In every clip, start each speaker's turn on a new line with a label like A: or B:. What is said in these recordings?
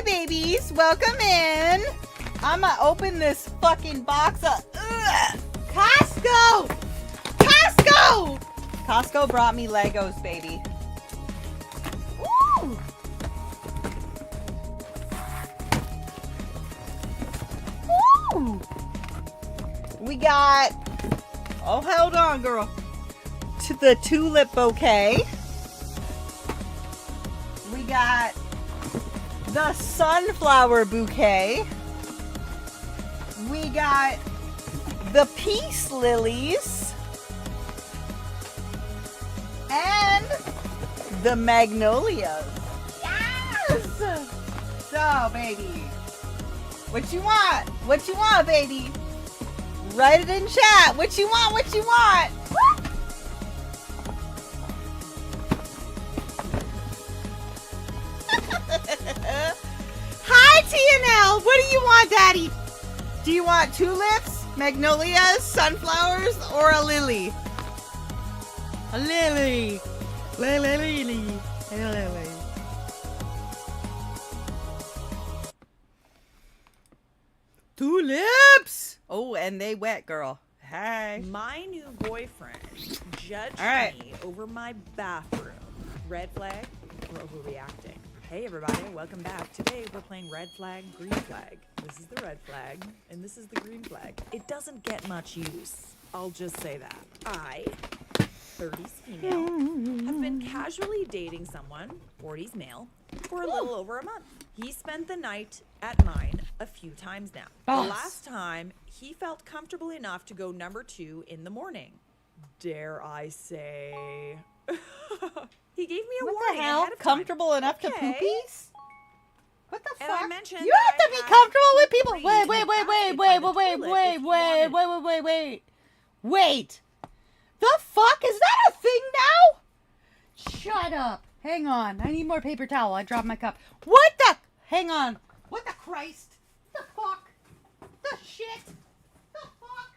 A: babies, welcome in. I'ma open this fucking box up. Ugh. Costco! Costco! Costco brought me Legos, baby. Woo! Woo! We got, oh, hold on, girl. To the tulip bouquet. We got the sunflower bouquet. We got the peace lilies. And the magnolias. Yes! So, baby. What you want? What you want, baby? Write it in chat. What you want? What you want? Hi, TNL. What do you want, Daddy? Do you want tulips, magnolias, sunflowers, or a lily? A lily. Lily. Lily. Tulips. Oh, and they wet, girl. Hey.
B: My new boyfriend judged
A: right.
B: me over my bathroom. Red flag or overreacting? Hey everybody, welcome back. Today we're playing red flag, green flag. This is the red flag, and this is the green flag. It doesn't get much use. I'll just say that. I, 30s female, have been casually dating someone, 40s male, for a little over a month. He spent the night at mine a few times now. The last time, he felt comfortable enough to go number 2 in the morning. Dare I say... He gave me a warning.
A: What the hell?
B: Ahead of
A: Comfortable
B: time.
A: enough to
B: Okay.
A: poopies? What the
B: And
A: fuck?
B: I mentioned
A: You
B: that
A: have to
B: I
A: be
B: had
A: comfortable with people.
B: three
A: Wait. The fuck? Is that a thing now? Shut up. Hang on. I need more paper towel. I dropped my cup. What the? Hang on. What the Christ? The fuck? The shit? The fuck?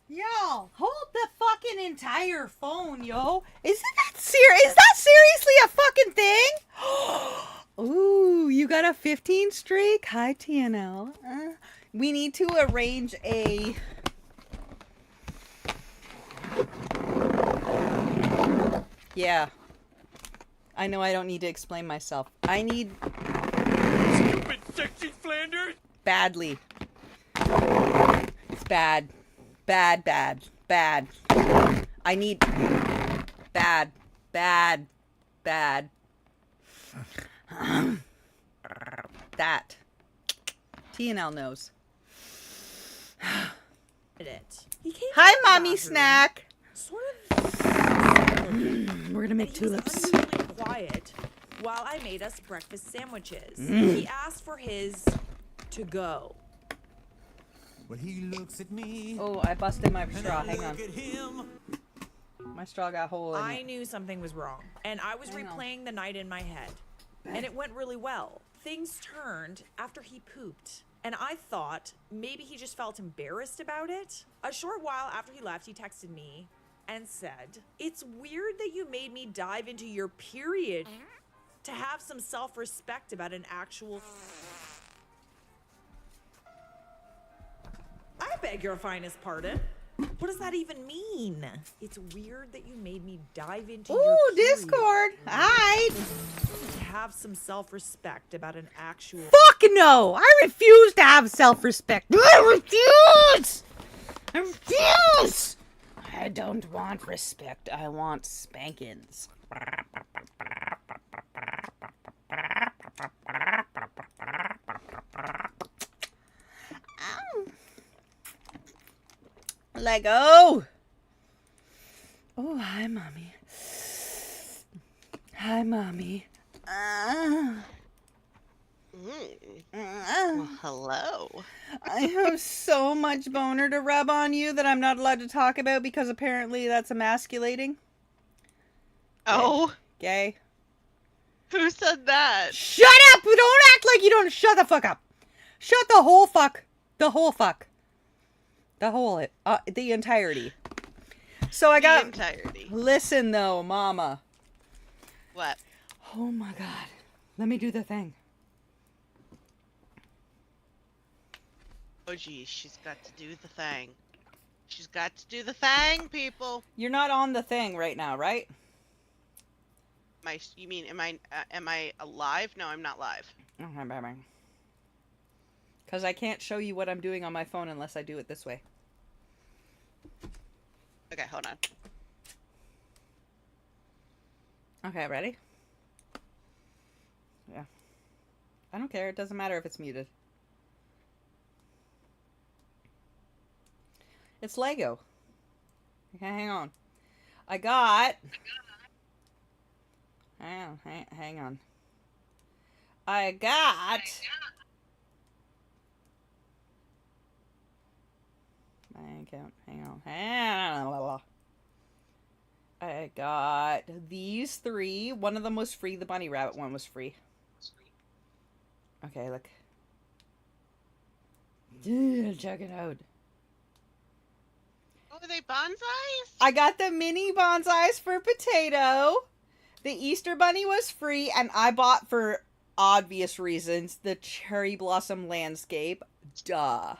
A: Yo, hold the fucking entire phone, yo. Is that seriously a fucking thing? Ooh, you got a 15 streak? Hi, TNL. We need to arrange a... Yeah. I know I don't need to explain myself. I need...
C: Stupid sexy Flanders!
A: Badly. It's bad. Bad. I need bad. That. TNL knows.
B: He came
A: Hi,
B: to the
A: mommy
B: bathroom,
A: snack.
B: Sort of.
A: We're gonna make
B: He was
A: tulips.
B: unusually quiet while I made us breakfast sandwiches. He asked for his to go.
C: But he looks at me.
A: Oh, I busted my straw.
C: and I
A: Hang on.
C: look at him.
A: My straw got a hole in
B: I
A: it.
B: knew something was wrong, and I was
A: Hang on.
B: replaying the night in my head. And it went really well. Things turned after he pooped, and I thought maybe he just felt embarrassed about it. A short while after he left, he texted me and said, "It's weird that you made me dive into your period to have some self-respect about an actual..." I beg your finest pardon. What does that even mean? It's weird that you made me dive into your
A: Ooh,
B: period
A: Discord. Hi.
B: to have some self-respect about an actual...
A: Fuck no. I refuse to have self-respect. I refuse. I don't want respect. I want spankings. Lego. Oh, hi, mommy. Hi, mommy.
D: Well, hello.
A: I have so much boner to rub on you that I'm not allowed to talk about because apparently that's emasculating.
D: Oh,
A: Gay.
D: who said that?
A: Shut up! Don't act like you don't. Shut the fuck up. Shut the whole fuck. The whole fuck. The whole. The entirety. So I got.
D: The entirety.
A: Listen though, mama.
D: What?
A: Oh my god. Let me do the thing.
D: Oh, geez, she's got to do the thing. She's got to do the thing, people.
A: You're not on the thing right now, right?
D: You mean, am I alive? No, I'm not live.
A: Okay, bye. Because I can't show you what I'm doing on my phone unless I do it this way.
D: Okay, hold on.
A: Okay, ready? Yeah. I don't care. It doesn't matter if it's muted. It's Lego. Okay, hang on. I got... Hang on. I got... My account. Hang on. I got these three. One of them was free. The bunny rabbit one was free. Okay, look. Dude, check it out.
D: Oh, are they bonsais?
A: I got the mini bonsais for Potato. The Easter bunny was free, and I bought, for obvious reasons, the cherry blossom landscape. Duh.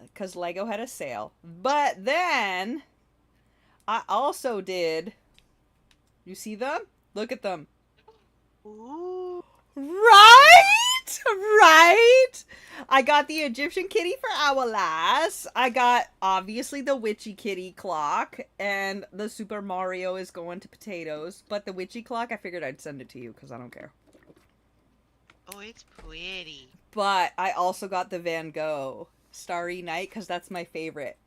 A: Because Lego had a sale. But then, I also did... You see them? Look at them.
D: Ooh.
A: Right? I got the Egyptian kitty for our lass. I got, obviously, the witchy kitty clock. And the Super Mario is going to Potatoes. But the witchy clock, I figured I'd send it to you because I don't care.
D: Oh, it's pretty.
A: But I also got the Van Gogh Starry Night because that's my favorite.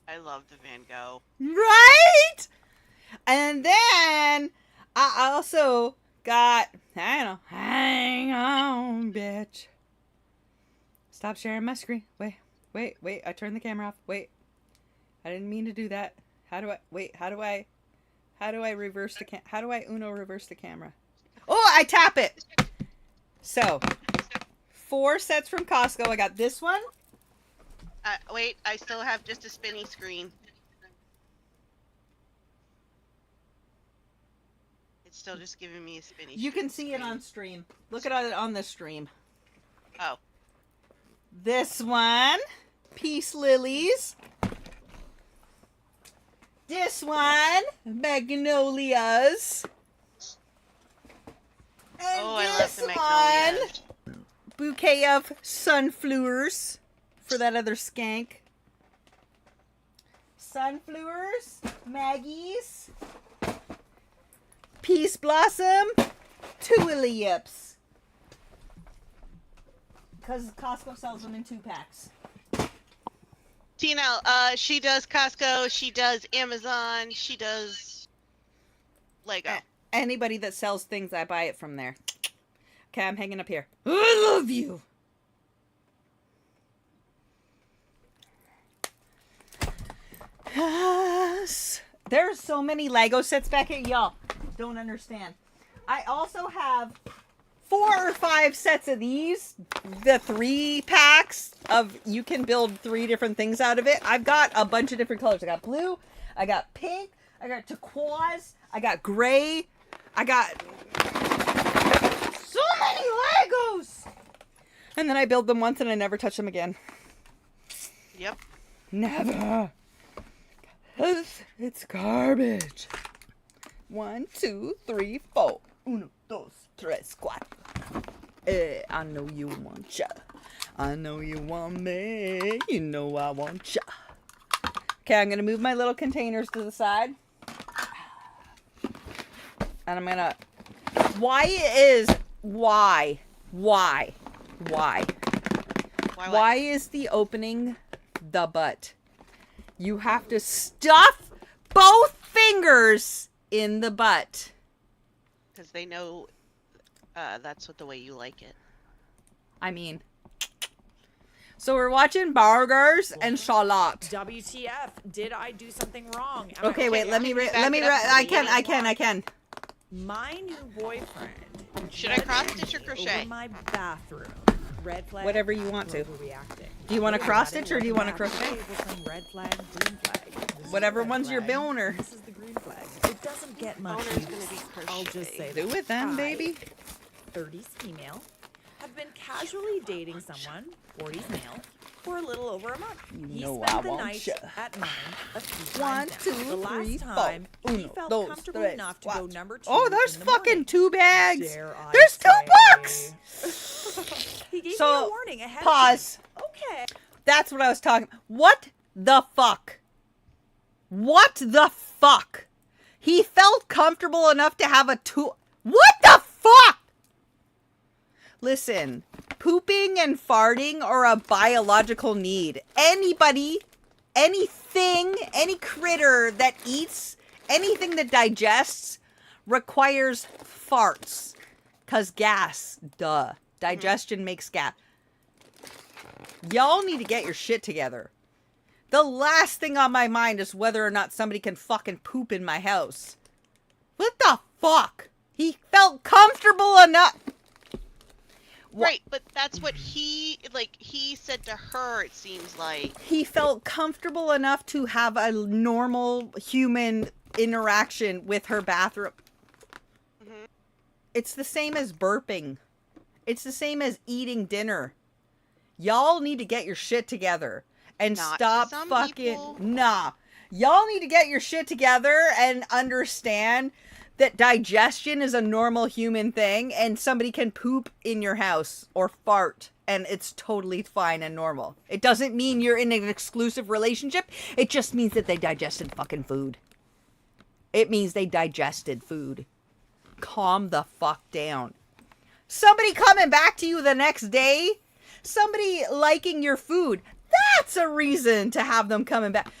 D: I love the Van Gogh.
A: Right? And then I also got, hang on, bitch. Stop sharing my screen. Wait. I turned the camera off. Wait. I didn't mean to do that. How do I reverse the how do I Uno reverse the camera? Oh, I tap it. So, 4 sets from Costco. I got this one.
D: Wait, I still have just a spinny screen. It's still just giving me a spinny
A: You can see it on stream. Look at it on the stream.
D: Oh.
A: This one, Peace Lilies. This one, Magnolias. And
D: Oh, I love
A: this
D: the
A: one,
D: magnolias.
A: bouquet of sunflowers for that other skank. Sunflowers, Maggies, Peace Blossom, tulips. Because Costco sells them in 2-packs.
D: Tina, she does Costco, she does Amazon, she does Lego.
A: Anybody that sells things, I buy it from there. Okay, I'm hanging up here. I love you. Yes. There's so many Lego sets back here. Y'all don't understand. I also have 4 or 5 sets of these. The 3-packs of, you can build 3 different things out of it. I've got a bunch of different colors. I got blue. I got pink. I got turquoise. I got gray. I got so many Legos. And then I build them once and I never touch them again.
D: Yep.
A: Never. It's garbage. 1, 2, 3, 4. 1, 2, 3, 4. I know you want ya. I know you want me. You know I want ya. Okay, I'm gonna move my little containers to the side. And I'm gonna... Why is the opening the butt? You have to stuff both fingers in the butt.
D: Because they know that's what the way you like it.
A: I mean, so we're watching burgers and shallot.
B: WTF? Did I do something wrong?
A: Okay, wait. Let me.
D: back it up
A: I
D: for me.
A: can.
B: My new boyfriend.
D: Should I cross stitch or
B: over
D: crochet?
B: my bathroom. Red flag.
A: Whatever you want to.
B: Overreacting.
A: Do you want to
B: Hey,
A: cross
B: everybody,
A: stitch or do you want to
B: welcome back.
A: crochet?
B: Today we're playing red flag, green flag. This is
A: Whatever
B: the red
A: one's your
B: flag.
A: boner.
B: This is the green flag. It doesn't get much
D: Boner's
B: use.
D: gonna be
B: I'll just say
A: Do
B: that.
A: it then,
B: I,
A: baby.
B: 30s female, have been casually dating someone, 40s male, for a little over a month. He
A: know
B: spent
A: I
B: the
A: want
B: night
A: ya.
B: at mine a few
A: One,
B: times
A: two,
B: now. The last
A: three,
B: time,
A: four.
B: he
A: Uno,
B: felt
A: dos,
B: comfortable
A: tres,
B: enough to go
A: cuatro.
B: number 2
A: Oh, there's
B: in the
A: fucking
B: morning.
A: 2 bags.
B: Dare I
A: There's 2
B: say.
A: books.
B: He gave me
A: So,
B: a warning ahead
A: pause.
B: of time. Okay.
A: That's what I was talking. What the fuck? What the fuck? He felt comfortable enough to have a 2. What the fuck? Listen, pooping and farting are a biological need. Anybody, anything, any critter that eats, anything that digests requires farts. 'Cause gas, duh. Digestion makes gas. Y'all need to get your shit together. The last thing on my mind is whether or not somebody can fucking poop in my house. What the fuck? He felt comfortable enough.
D: Right, but that's what he said to her, it seems like.
A: He felt comfortable enough to have a normal human interaction with her bathroom.
D: Mhm.
A: It's the same as burping. It's the same as eating dinner. Y'all need to get your shit together and
D: Not
A: stop
D: some
A: fucking.
D: people.
A: Nah. Y'all need to get your shit together and understand that digestion is a normal human thing and somebody can poop in your house or fart and it's totally fine and normal. It doesn't mean you're in an exclusive relationship. It just means that they digested fucking food. It means they digested food. Calm the fuck down. Somebody coming back to you the next day, somebody liking your food, that's a reason to have them coming back.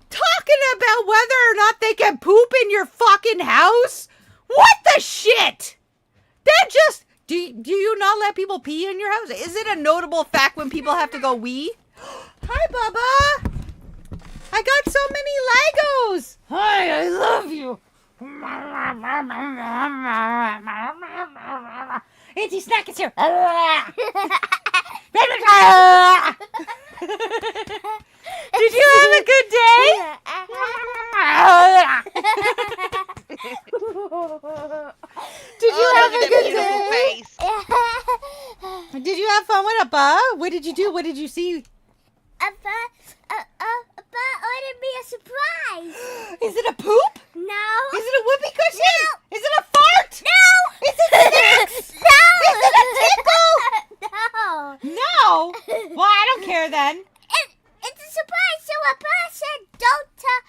A: Talking about whether or not they can poop in your fucking house? What the shit? That just... Do you not let people pee in your house? Is it a notable fact when people have to go wee? Hi, Bubba. I got so many Legos. Hi, I love you. Auntie Snack is here. Did you have a good day? Did you have a
D: Look at
A: good
D: that beautiful
A: day?
D: face.
A: Did you have fun with Abba? What did you do? What did you see?
E: Abba ordered me a surprise.
A: Is it a poop?
E: No.
A: Is it a whoopee cushion?
E: No.
A: Is it a fart?
E: No.
A: Is it snacks?
E: No.
A: Is it a tickle?
E: No.
A: No. Well, I don't care then.
E: It's a surprise. So Abba said, "Don't tell.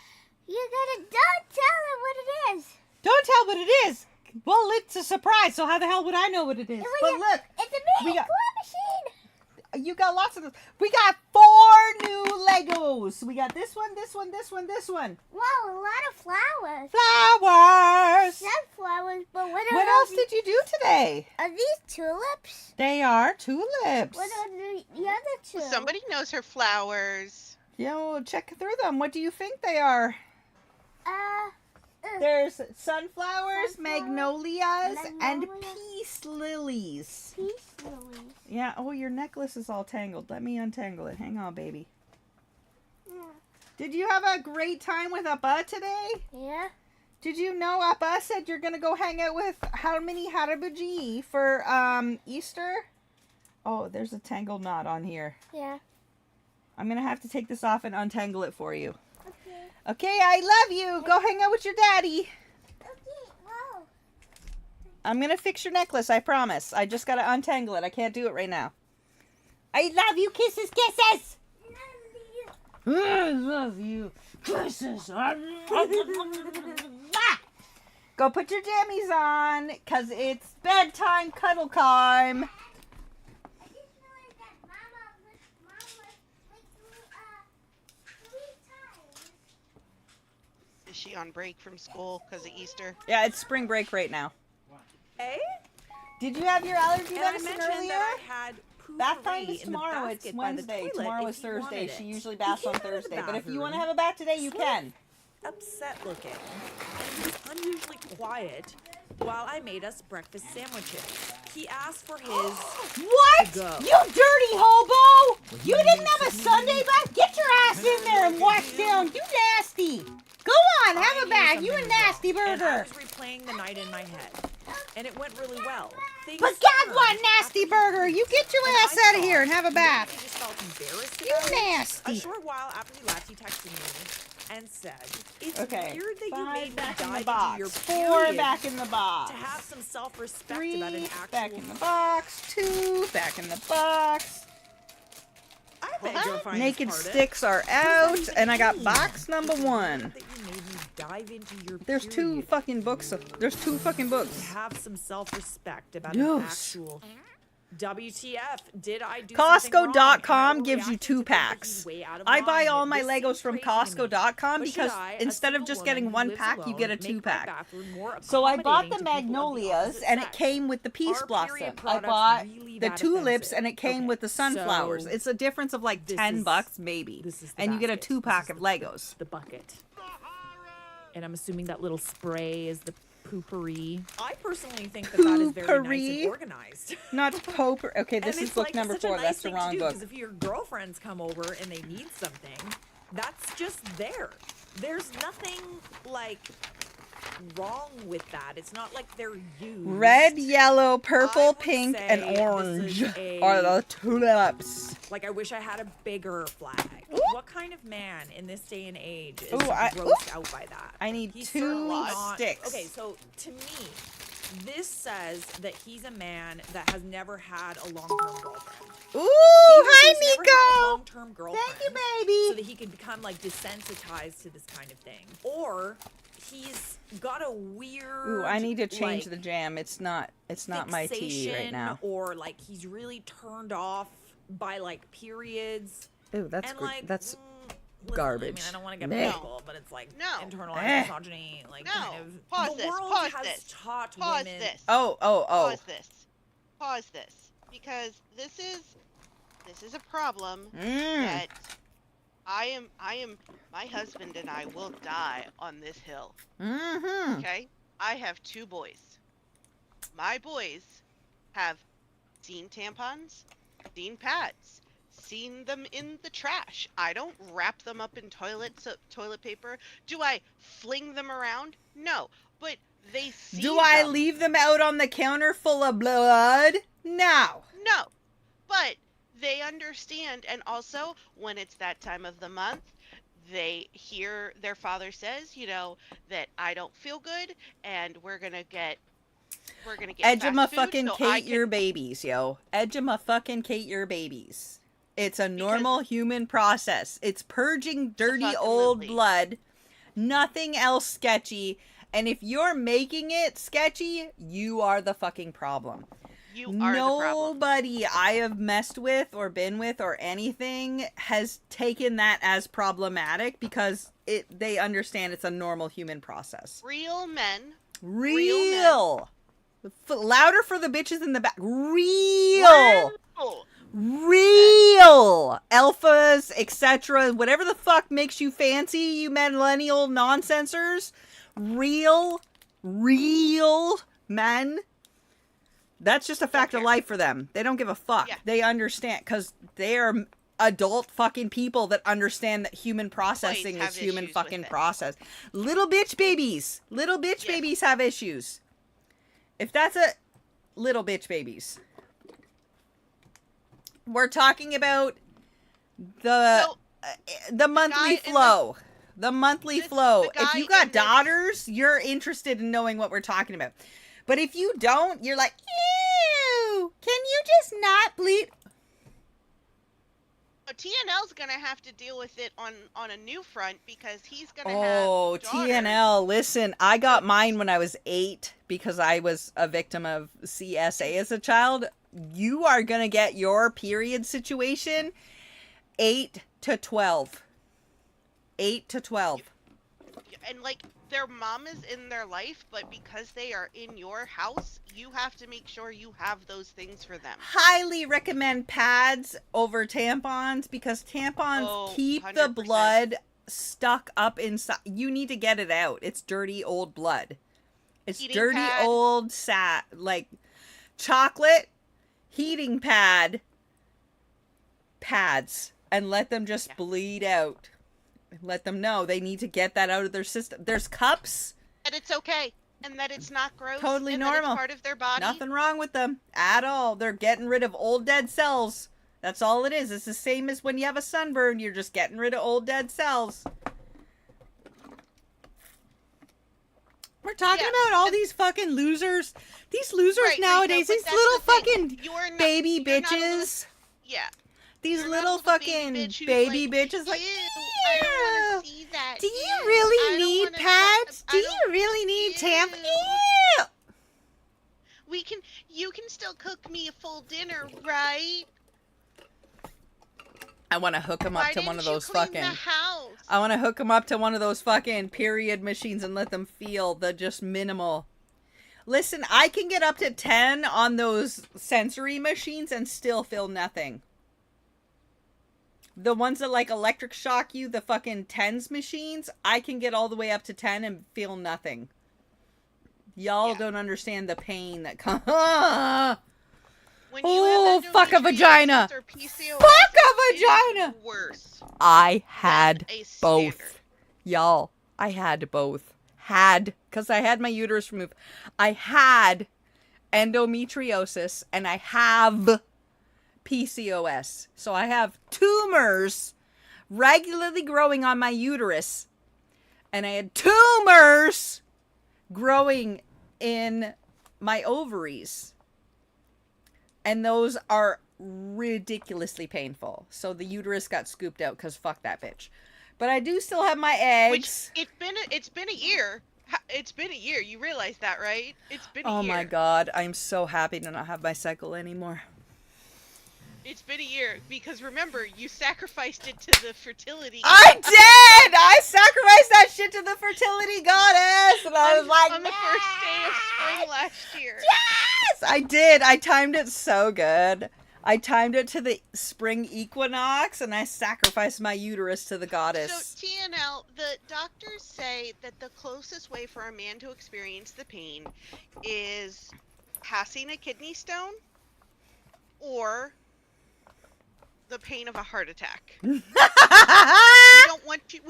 E: Don't tell her what it is."
A: Don't tell what it is. Well, it's a surprise, so how the hell would I know what it is?
E: It was
A: But
E: a-
A: look,
E: it's a
A: we
E: mini
A: got-
E: claw machine.
A: you got lots of those. We got 4 new Legos. We got this one, this one, this one, this one.
E: Whoa, a lot of flowers.
A: Flowers.
E: Sunflowers, but what
A: What else did you do today?
E: Are these tulips?
A: They are tulips.
E: What are the other two?
D: Somebody knows her flowers.
A: Yo, check through them. What do you think they are? There's sunflowers, magnolias, and
E: Magnolia.
A: peace lilies.
E: Peace lilies.
A: Yeah, oh, your necklace is all tangled. Let me untangle it. Hang on, baby.
E: Yeah.
A: Did you have a great time with Appa today?
E: Yeah.
A: Did you know Appa said you're going to go hang out with Harmony Harabuji for Easter? Oh, there's a tangled knot on here.
E: Yeah.
A: I'm going to have to take this off and untangle it for you.
E: Okay.
A: Okay, I love you. Go hang out with your daddy.
E: Okay. Whoa.
A: I'm going to fix your necklace, I promise. I just got to untangle it. I can't do it right now. I love you. Kisses, kisses. I love you. Kisses. Go put your jammies on, because it's bedtime cuddle time.
E: I just realized that Mama licked me 3 times.
D: Is she on break from school because of Easter?
A: Yeah, it's spring break right now.
B: Hey?
A: Did you have your allergy
B: And I
A: medicine
B: mentioned
A: earlier?
B: that I had
A: Bath time
B: poo-pourri
A: is
B: in the
A: tomorrow. It's
B: basket by the
A: Wednesday.
B: toilet
A: Tomorrow
B: if
A: is
B: he wanted
A: Thursday.
B: it.
A: She usually
B: He
A: baths on
B: came out of the
A: Thursday. But if you want to
B: bathroom,
A: have a bath today, you
B: sort of
A: can.
B: upset looking, and he was unusually quiet while I made us breakfast sandwiches. He asked for his
A: What?
B: to go.
A: You dirty hobo! You didn't have a Sunday bath? Get your ass in there and wash down. You nasty. Go on,
B: I
A: have a
B: knew
A: bath.
B: something
A: You a
B: was
A: nasty
B: wrong, and I
A: burger.
B: was replaying the night in my head, and it went really well. Things
A: But God,
B: turned
A: what nasty
B: after
A: burger! You get your
B: and
A: ass
B: I
A: out of here and have a
B: thought maybe
A: bath.
B: he just felt embarrassed
A: You
B: about it.
A: nasty.
B: A short while after he left, he texted me and said, "It's
A: Okay.
B: weird that you made me
A: back in the
B: dive
A: box.
B: into your
A: 4
B: period
A: back in the box.
B: to have some self-respect
A: 3
B: about an actual."
A: back in the box. 2 back in the box.
B: I beg your finest
A: Naked
B: pardon.
A: sticks are
B: What does that
A: out,
B: even
A: and I got
B: mean?
A: box number
B: It's
A: 1.
B: weird that you made me dive into your
A: There's 2
B: period
A: fucking books. There's 2 fucking
B: to
A: books.
B: have some self-respect about an
A: Yes.
B: actual. WTF? Did I do something wrong? Am I
A: Costco.com gives you
B: overreacting
A: 2
B: to think that
A: packs.
B: he's way out of
A: I buy
B: line?
A: all my
B: This
A: Legos
B: seems
A: from
B: crazy to me.
A: Costco.com
B: But should
A: because
B: I, a
A: instead of
B: single
A: just
B: woman
A: getting
B: who
A: 1
B: lives
A: pack, you
B: alone,
A: get a
B: make
A: 2
B: my
A: pack.
B: bathroom more
A: So I bought the
B: accommodating to people of the
A: magnolias
B: opposite
A: and it
B: sex?
A: came with the peace
B: Are
A: blossom.
B: period
A: I
B: products
A: bought
B: really
A: the
B: that
A: tulips
B: offensive?
A: and it came
B: Okay,
A: with the sunflowers.
B: so
A: It's a difference of like
B: this
A: $10
B: is-
A: maybe.
B: This is the
A: And you get a
B: basket.
A: 2
B: This
A: pack
B: is
A: of Legos.
B: the bucket. And I'm assuming that little spray is the poopery. I personally think that that is very nice
A: Poopery?
B: and organized.
A: Not Pope. Okay, this
B: And
A: is
B: it's
A: book
B: like
A: number
B: such
A: 4.
B: a nice
A: That's the
B: thing
A: wrong
B: to do,
A: book.
B: because if your girlfriends come over and they need something, that's just there. There's nothing like wrong with that. It's not like they're used.
A: Red, yellow,
B: I
A: purple,
B: would
A: pink,
B: say
A: and
B: this is
A: orange
B: a-
A: are the tulips.
B: Like, I wish I had a bigger flag. What kind of man in this day and age is
A: Ooh,
B: grossed out by that?
A: I need
B: He's
A: 2
B: certainly not-
A: sticks.
B: Okay, so to me, this says that he's a man that has never had a long-term girlfriend.
A: Ooh,
B: Either
A: hi,
B: he's never had a
A: Nico.
B: long-term girlfriend,
A: Thank you, baby.
B: so that he could become like desensitized to this kind of thing, or he's got a weird.
A: Ooh, I need to change
B: like,
A: the jam. It's not my tea right
B: fixation,
A: now.
B: or like he's really turned off by like periods.
A: Ooh, that's
B: And
A: good.
B: like,
A: That's
B: listen,
A: garbage.
B: I mean, I don't want to get
A: Meh.
B: political, but it's like
D: No.
B: internalized
A: Eh.
B: misogyny, like
D: No.
B: kind of.
D: Pause
B: the
D: this,
B: world
D: pause
B: has
D: this,
B: taught
D: Pause
B: women.
D: this.
A: oh.
D: Pause this. Pause this. Because this is a problem that my husband and I will die on this hill.
A: Mm-hmm.
D: Okay? I have 2 boys. My boys have seen tampons, seen pads, seen them in the trash. I don't wrap them up in toilet paper. Do I fling them around? No. But they see
A: Do I
D: them.
A: leave them out on the counter full of blood? No.
D: No. But they understand, and also when it's that time of the month, they hear their father says, you know, that I don't feel good and we're gonna get
A: Edgema
D: fast food,
A: fucking
D: so I
A: Kate
D: can-
A: your babies, yo. Edgema fucking Kate your babies. It's a normal human process. It's purging dirty
D: fucking
A: old
D: Lily.
A: blood. Nothing else sketchy. And if you're making it sketchy, you are the fucking problem.
D: You are the problem.
A: Nobody I have messed with or been with or anything has taken that as problematic because they understand it's a normal human process.
D: Real men.
A: Real. Louder for the bitches in the back. Real. Real. Alphas, etc. Whatever the fuck makes you fancy, you millennial nonsensers. Real men. That's just a fact of life for them. They don't give a fuck.
D: Yeah.
A: They understand because they are adult fucking people that understand that human processing
D: have
A: is human
D: issues
A: fucking
D: with it.
A: process. Little bitch babies. Little bitch
D: Yeah.
A: babies have issues. If that's a little bitch babies. We're talking about the monthly
D: guy in
A: flow. The monthly
D: This-
A: flow.
D: the
A: If
D: guy
A: you got
D: in this-
A: daughters, you're interested in knowing what we're talking about. But if you don't, you're like, ew, can you just not bleed?
D: TNL's gonna have to deal with it on a new front because he's gonna
A: Oh,
D: have daughters.
A: TNL, listen, I got mine when I was 8 because I was a victim of CSA as a child. You are going to get your period situation 8 to 12. 8 to 12.
D: and like their mom is in their life, but because they are in your house, you have to make sure you have those things for them.
A: Highly recommend pads over tampons because tampons
D: Oh,
A: keep the
D: 100%.
A: blood stuck up inside. You need to get it out. It's dirty old blood. It's
D: Heating
A: dirty
D: pad.
A: old like chocolate heating pads, and let them just bleed out. Let them know they need to get that out of their system. There's cups.
D: That it's okay, and that it's not gross.
A: Totally
D: and
A: normal.
D: That it's part of their body.
A: Nothing wrong with them at all. They're getting rid of old dead cells. That's all it is. It's the same as when you have a sunburn. You're just getting rid of old dead cells. We're talking about all these fucking losers. These losers
D: Right,
A: nowadays.
D: Rico,
A: these
D: but that's
A: little
D: the thing.
A: fucking
D: You're not-
A: baby
D: you're not a little-
A: bitches.
D: Yeah.
A: These
D: You're
A: little
D: not a little
A: fucking
D: bitch who's
A: baby
D: like,
A: bitches like,
D: "Ew, I don't want to see that.
A: do you
D: Ew, I
A: really
D: don't
A: need
D: wanna
A: pads?
D: I
A: Do you
D: don't-
A: really need
D: Ew.
A: tampons?
D: You can still cook me a full dinner, right?
A: I want to hook them up
D: Why
A: to one
D: didn't
A: of
D: you
A: those
D: clean
A: fucking.
D: the house?
A: I want to hook them up to one of those fucking period machines and let them feel the just minimal. Listen, I can get up to 10 on those sensory machines and still feel nothing. The ones that like electric shock you, the fucking TENS machines, I can get all the way up to 10 and feel nothing. Y'all don't understand the pain that comes.
D: When
A: Oh,
D: have
A: fuck a
D: endometriosis
A: vagina.
D: or PCOS,
A: Fuck a
D: it is
A: vagina.
D: Worse.
A: I had
D: That's a
A: both.
D: standard.
A: Y'all, I had both. Because I had my uterus removed. I had endometriosis and I have PCOS. So I have tumors regularly growing on my uterus. And I had tumors growing in my ovaries. And those are ridiculously painful. So the uterus got scooped out because fuck that bitch. But I do still have my eggs.
D: Which it's been a year. It's been a year. You realize that, right? It's been a year.
A: Oh my god, I'm so happy to not have my cycle anymore.
D: It's been a year because remember, you sacrificed it to the fertility.
A: I did! I sacrificed that shit to the fertility goddess! And I was like,
D: on the first day of spring last year.
A: yes! I did. I timed it so good. I timed it to the spring equinox and I sacrificed my uterus to the goddess.
D: So, TNL, the doctors say that the closest way for a man to experience the pain is passing a kidney stone or the pain of a heart attack. We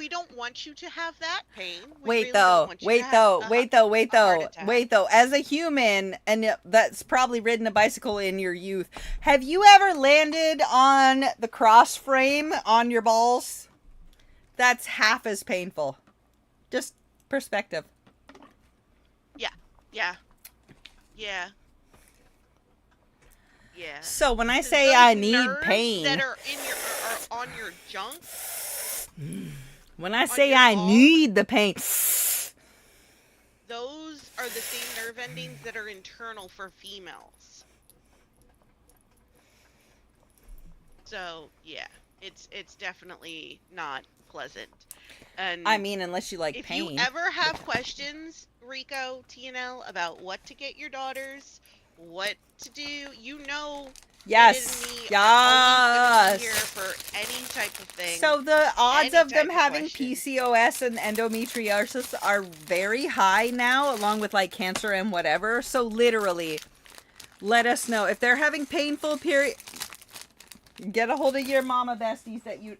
D: don't want you to have that pain.
A: Wait though. As a human, and that's probably ridden a bicycle in your youth, have you ever landed on the cross frame on your balls? That's half as painful. Just perspective. Yeah. So when I say
D: Those
A: I need
D: nerves
A: pain,
D: that are on your junk.
A: when I say
D: your
A: I
D: balls?
A: need the pain,
D: Those are the same nerve endings that are internal for females. So yeah, it's definitely not pleasant. And
A: I mean, unless you like
D: if
A: pain.
D: you ever have questions, Rico, TNL, about what to get your daughters, what to do, you know.
A: Yes.
D: Sid and me are always gonna be here
A: Yes.
D: for any type of thing.
A: So the odds
D: Any
A: of them
D: type of
A: having
D: question.
A: PCOS and endometriosis are very high now, along with like cancer and whatever. So literally, let us know if they're having painful period. Get a hold of your mama besties that you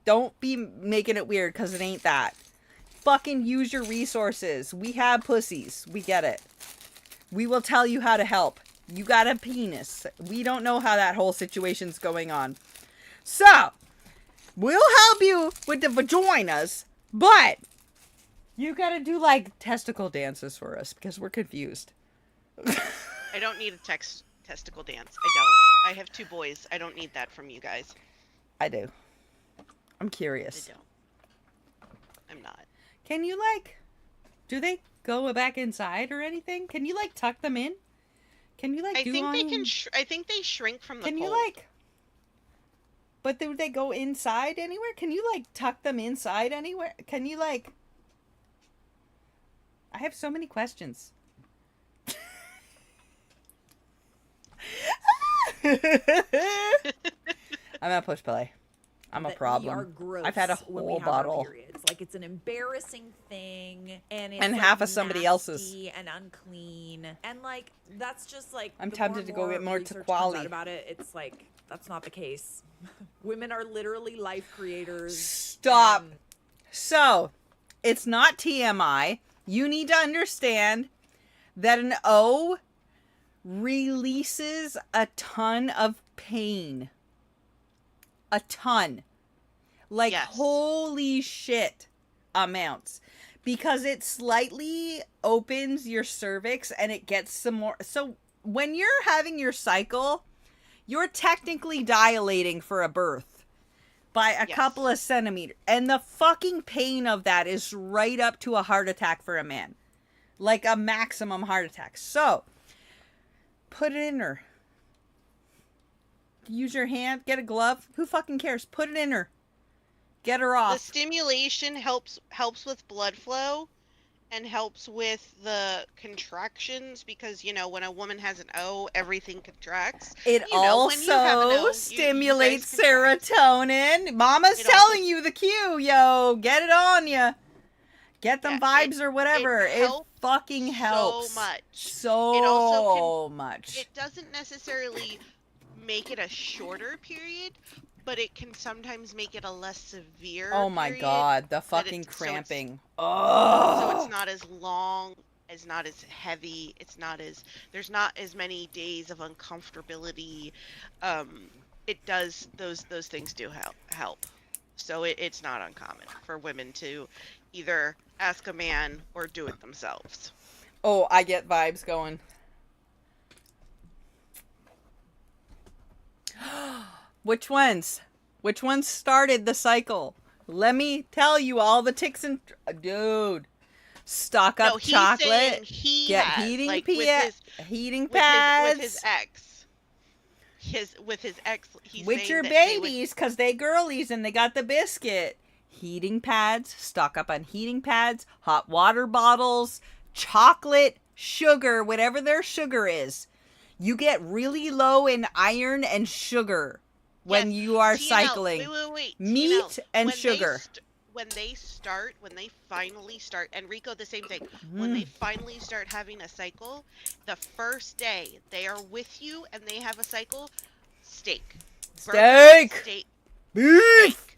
A: don't be making it weird because it ain't that. Fucking use your resources. We have pussies. We get it. We will tell you how to help. You got a penis. We don't know how that whole situation's going on. So, we'll help you with the vaginas, but you gotta do like testicle dances for us because we're confused.
D: I don't need a testicle dance. I don't. I have 2 boys. I don't need that from you guys.
A: I do. I'm
D: I
A: curious.
D: don't. I'm not.
A: Can you like, do they go back inside or anything? Can you like tuck them in? Can you like
D: I
A: do
D: think
A: on...
D: they can. I think they shrink from the
A: Can you
D: cold.
A: like... But do they go inside anywhere? Can you like tuck them inside anywhere? Can you like... I have so many questions. I'm gonna push play. I'm a
B: that
A: problem.
B: We are gross
A: I've had a
B: when we
A: whole
B: have our
A: bottle.
B: periods. Like it's an embarrassing thing, and it's
A: And
B: like,
A: half of somebody else's.
B: nasty and unclean, and like that's just like
A: I'm
B: the
A: tempted to go get more
B: research comes
A: Tequali.
B: out about it. It's like that's not the case. Women are literally life creators.
A: Stop.
B: and-
A: So, it's not TMI. You need to understand that an O releases a ton of pain. A ton. Like,
D: Yes.
A: holy shit amounts. Because it slightly opens your cervix and it gets some more. So, when you're having your cycle, you're technically dilating for a birth by a
D: Yes.
A: couple of centimeters. And the fucking pain of that is right up to a heart attack for a man. Like a maximum heart attack. So, put it in her. Use your hand, get a glove. Who fucking cares? Put it in her. Get her
D: The
A: off.
D: stimulation helps with blood flow and helps with the contractions because when a woman has an O, everything contracts.
A: It
D: When you have an O,
A: also
D: you
A: stimulates
D: guys contract.
A: serotonin. Mama's
D: It
A: telling
D: also-
A: you the cue, yo. Get it on ya. Get them
D: Yeah,
A: vibes or whatever. It
D: helps
A: fucking helps.
D: so much.
A: So
D: It also
A: much.
D: It doesn't necessarily make it a shorter period, but it can sometimes make it a less severe
A: Oh my
D: period,
A: god, the
D: that
A: fucking
D: it's-
A: cramping.
D: so
A: Oh.
D: it's not as long, it's not as heavy, there's not as many days of uncomfortability. It does those things do help. So it's not uncommon for women to either ask a man or do it themselves.
A: Oh, I get vibes going. Which ones? Which ones started the cycle? Let me tell you all the ticks and... Dude. Stock up
D: No, he's
A: chocolate.
D: saying he
A: Get
D: has,
A: heating
D: like,
A: heating
D: with
A: pads.
D: his ex. With his ex, he's
A: With
D: saying
A: your
D: that they would-
A: babies, because they girlies and they got the biscuit. Heating pads. Stock up on heating pads. Hot water bottles. Chocolate. Sugar. Whatever their sugar is. You get really low in iron and sugar when
D: Yes,
A: you are
D: TNL,
A: cycling.
D: wait.
A: Meat
D: TNL,
A: and
D: when
A: sugar.
D: When they finally start, and Rico, the same thing. When they finally start having a cycle, the first day they are with you and they have a cycle, steak.
A: Steak!
D: Steak.
A: Beef!
D: Steak.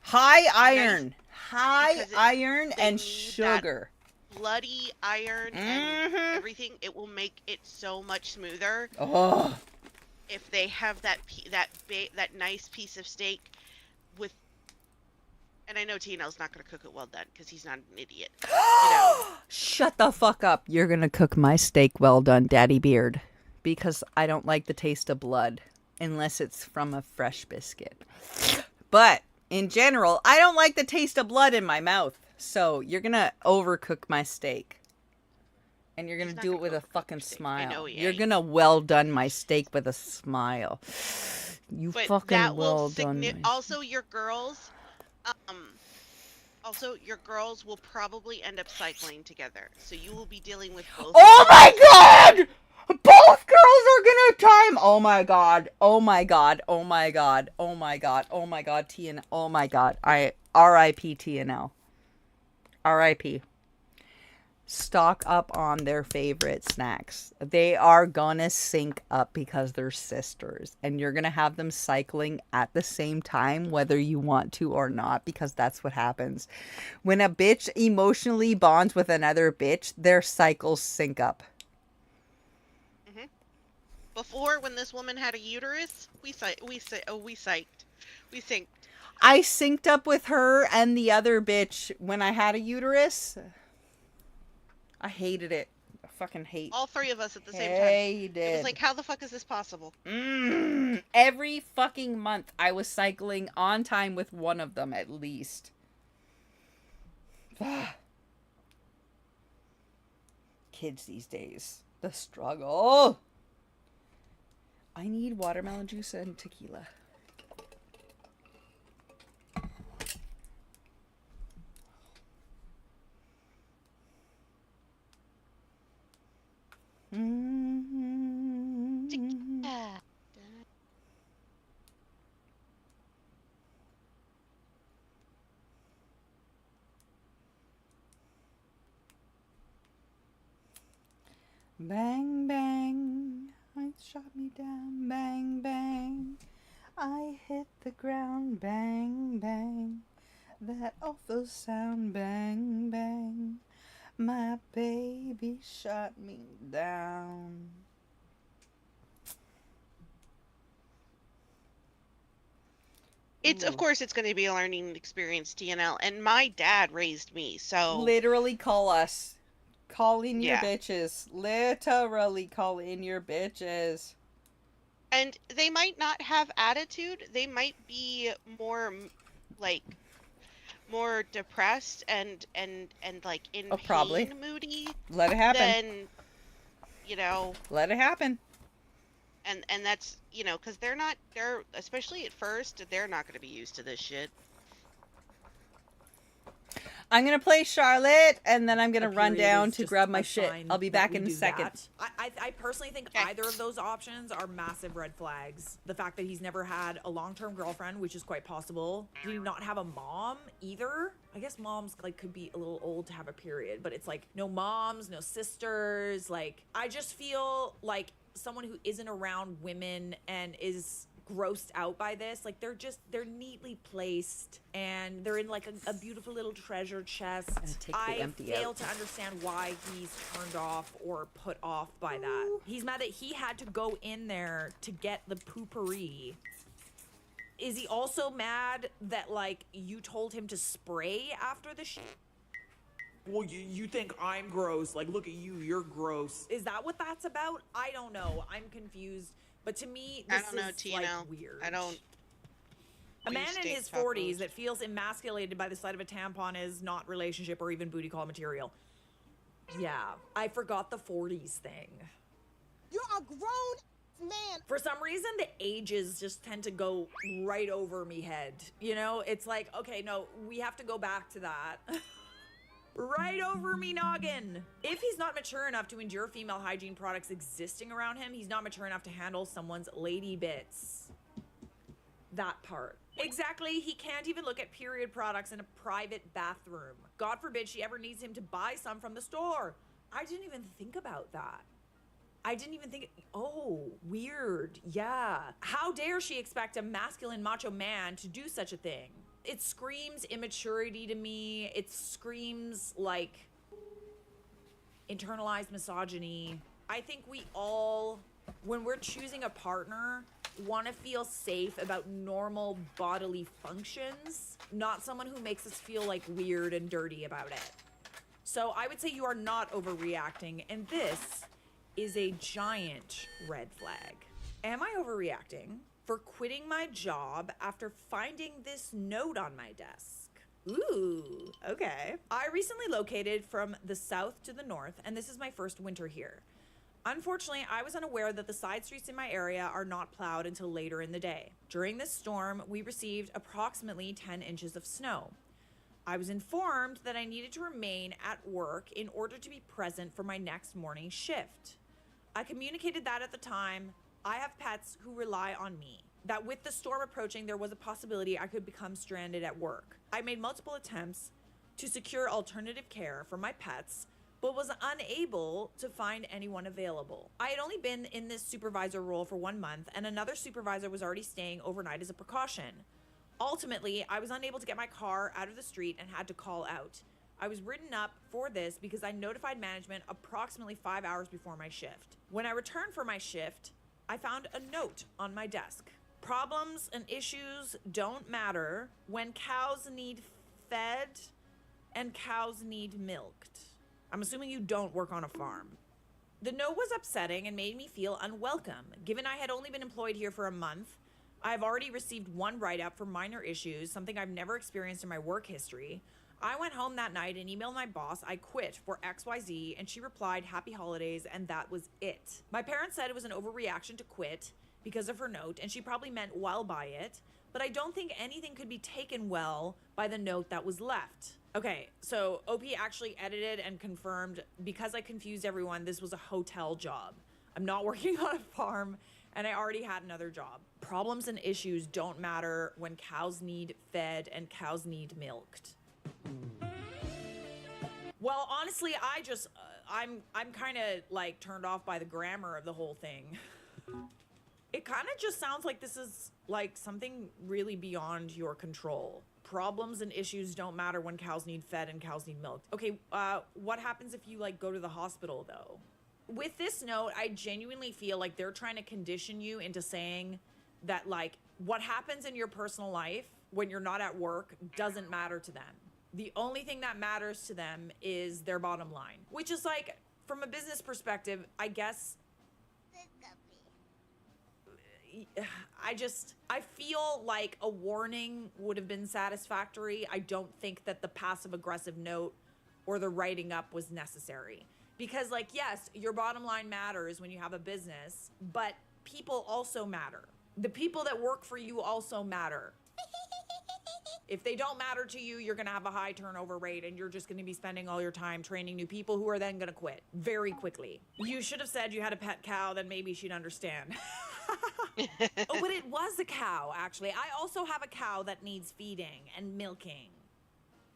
A: High iron. High
D: Because
A: iron
D: they
A: and
D: need
A: sugar.
D: Bloody iron and
A: Mhm.
D: everything. It will make it so much smoother
A: Oh.
D: if they have that nice piece of steak with. And I know TNL's not going to cook it well done because he's not an idiot.
A: Shut the fuck up. You're going to cook my steak well done, Daddy Beard. Because I don't like the taste of blood unless it's from a fresh biscuit. But in general, I don't like the taste of blood in my mouth. So you're going to overcook my steak. And you're going
D: He's
A: to
D: not
A: do it
D: gonna
A: with a
D: overcook
A: fucking
D: your steak. I
A: smile.
D: know he
A: You're
D: ain't.
A: going to well done my steak with a smile. You
D: But
A: fucking
D: that will
A: well done.
D: also your girls will probably end up cycling together. So you will be dealing with both.
A: Oh my god! Both girls are gonna time. Oh my god. Oh my god. Oh my god. Oh my god. Oh my god. TN. Oh my god. R.I.P. TNL. R.I.P. Stock up on their favorite snacks. They are gonna sync up because they're sisters. And you're gonna have them cycling at the same time, whether you want to or not, because that's what happens. When a bitch emotionally bonds with another bitch, their cycles sync up.
D: Before, when this woman had a uterus, we synced.
A: I synced up with her and the other bitch when I had a uterus. I hated it. I fucking hate.
D: All three of us at the same time.
A: Hated.
D: It was like, how the fuck is this possible?
A: Every fucking month I was cycling on time with one of them at least. Kids these days. The struggle. I need watermelon juice and tequila.
D: Yeah.
A: Bang, bang, it shot me down. Bang, bang, I hit the ground. Bang, bang, that awful sound. Bang, bang, my baby shot me down.
D: It's, of
A: Ooh.
D: course, it's going to be a learning experience, TNL. And my dad raised me, so
A: Literally call us. Call in your
D: yeah.
A: bitches. Literally call in your bitches.
D: And they might not have attitude. They might be more like more depressed and like in
A: Oh, probably.
D: pain moody
A: Let it happen.
D: than, you know,
A: Let it happen.
D: and that's, you know, because they're especially at first, they're not going to be used to this shit.
A: I'm gonna play Charlotte, and then I'm gonna
B: A
A: run
B: period
A: down
B: is
A: to
B: just
A: grab my
B: a
A: shit.
B: sign
A: I'll be
B: that
A: back
B: we
A: in a
B: do
A: second.
B: that. I personally think
D: Okay.
B: either of those options are massive red flags. The fact that he's never had a long-term girlfriend, which is quite possible. He did not have a mom either. I guess moms like could be a little old to have a period, but it's like no moms, no sisters. Like I just feel like someone who isn't around women and is grossed out by this, like they're neatly placed and they're in like a beautiful little treasure chest.
A: take the
B: I
A: empty
B: fail
A: out.
B: to understand why he's turned off or put off by that. He's mad that he had to go in there to get the poopery. Is he also mad that like you told him to spray after the shit?
F: Well, you think I'm gross. Like, look at you, you're gross.
B: Is that what that's about? I don't know. I'm confused. But to me,
D: I
B: this
D: don't know,
B: is
D: TNL.
B: like weird.
D: I don't.
B: A
D: do
B: man in
D: steak
B: his
D: tacos.
B: 40s that feels emasculated by the sight of a tampon is not relationship or even booty call material. Yeah, I forgot the 40s thing.
G: You're a grown man.
B: For some reason, the ages just tend to go right over me head. You know, it's like, okay, no, we have to go back to that. Right over me noggin. If he's not mature enough to endure female hygiene products existing around him, he's not mature enough to handle someone's lady bits. That part. Exactly, he can't even look at period products in a private bathroom. God forbid she ever needs him to buy some from the store. I didn't even think about that. I didn't even think, oh, weird, yeah. How dare she expect a masculine macho man to do such a thing? It screams immaturity to me. It screams like internalized misogyny. I think we all, when we're choosing a partner, want to feel safe about normal bodily functions, not someone who makes us feel like weird and dirty about it. So I would say you are not overreacting, and this is a giant red flag. Am I overreacting for quitting my job after finding this note on my desk? Ooh, okay. I recently located from the south to the north, and this is my first winter here. Unfortunately, I was unaware that the side streets in my area are not plowed until later in the day. During this storm, we received approximately 10 inches of snow. I was informed that I needed to remain at work in order to be present for my next morning shift. I communicated that at the time. I have pets who rely on me, that with the storm approaching, there was a possibility I could become stranded at work. I made multiple attempts to secure alternative care for my pets, but was unable to find anyone available. I had only been in this supervisor role for 1 month, and another supervisor was already staying overnight as a precaution. Ultimately, I was unable to get my car out of the street and had to call out. I was written up for this because I notified management approximately 5 hours before my shift. When I returned for my shift, I found a note on my desk. Problems and issues don't matter when cows need fed and cows need milked. I'm assuming you don't work on a farm. The note was upsetting and made me feel unwelcome. Given I had only been employed here for a month, I have already received one write-up for minor issues, something I've never experienced in my work history. I went home that night and emailed my boss I quit for XYZ, and she replied, "Happy holidays," and that was it. My parents said it was an overreaction to quit because of her note, and she probably meant well by it, but I don't think anything could be taken well by the note that was left. Okay, so OP actually edited and confirmed, because I confused everyone, this was a hotel job. I'm not working on a farm, and I already had another job. Problems and issues don't matter when cows need fed and cows need milked. Well, honestly, I'm kind of like turned off by the grammar of the whole thing. It kind of just sounds like this is like something really beyond your control. Problems and issues don't matter when cows need fed and cows need milked. Okay, what happens if you like go to the hospital though? With this note, I genuinely feel like they're trying to condition you into saying that like what happens in your personal life when you're not at work doesn't matter to them. The only thing that matters to them is their bottom line, which is like, from a business perspective, I guess I feel like a warning would have been satisfactory. I don't think that the passive aggressive note or the writing up was necessary. Because like, yes, your bottom line matters when you have a business, but people also matter. The people that work for you also matter. If they don't matter to you, you're gonna have a high turnover rate and you're just gonna be spending all your time training new people who are then gonna quit very quickly. You should have said you had a pet cow, then maybe she'd understand. Oh, but it was a cow, actually. I also have a cow that needs feeding and milking.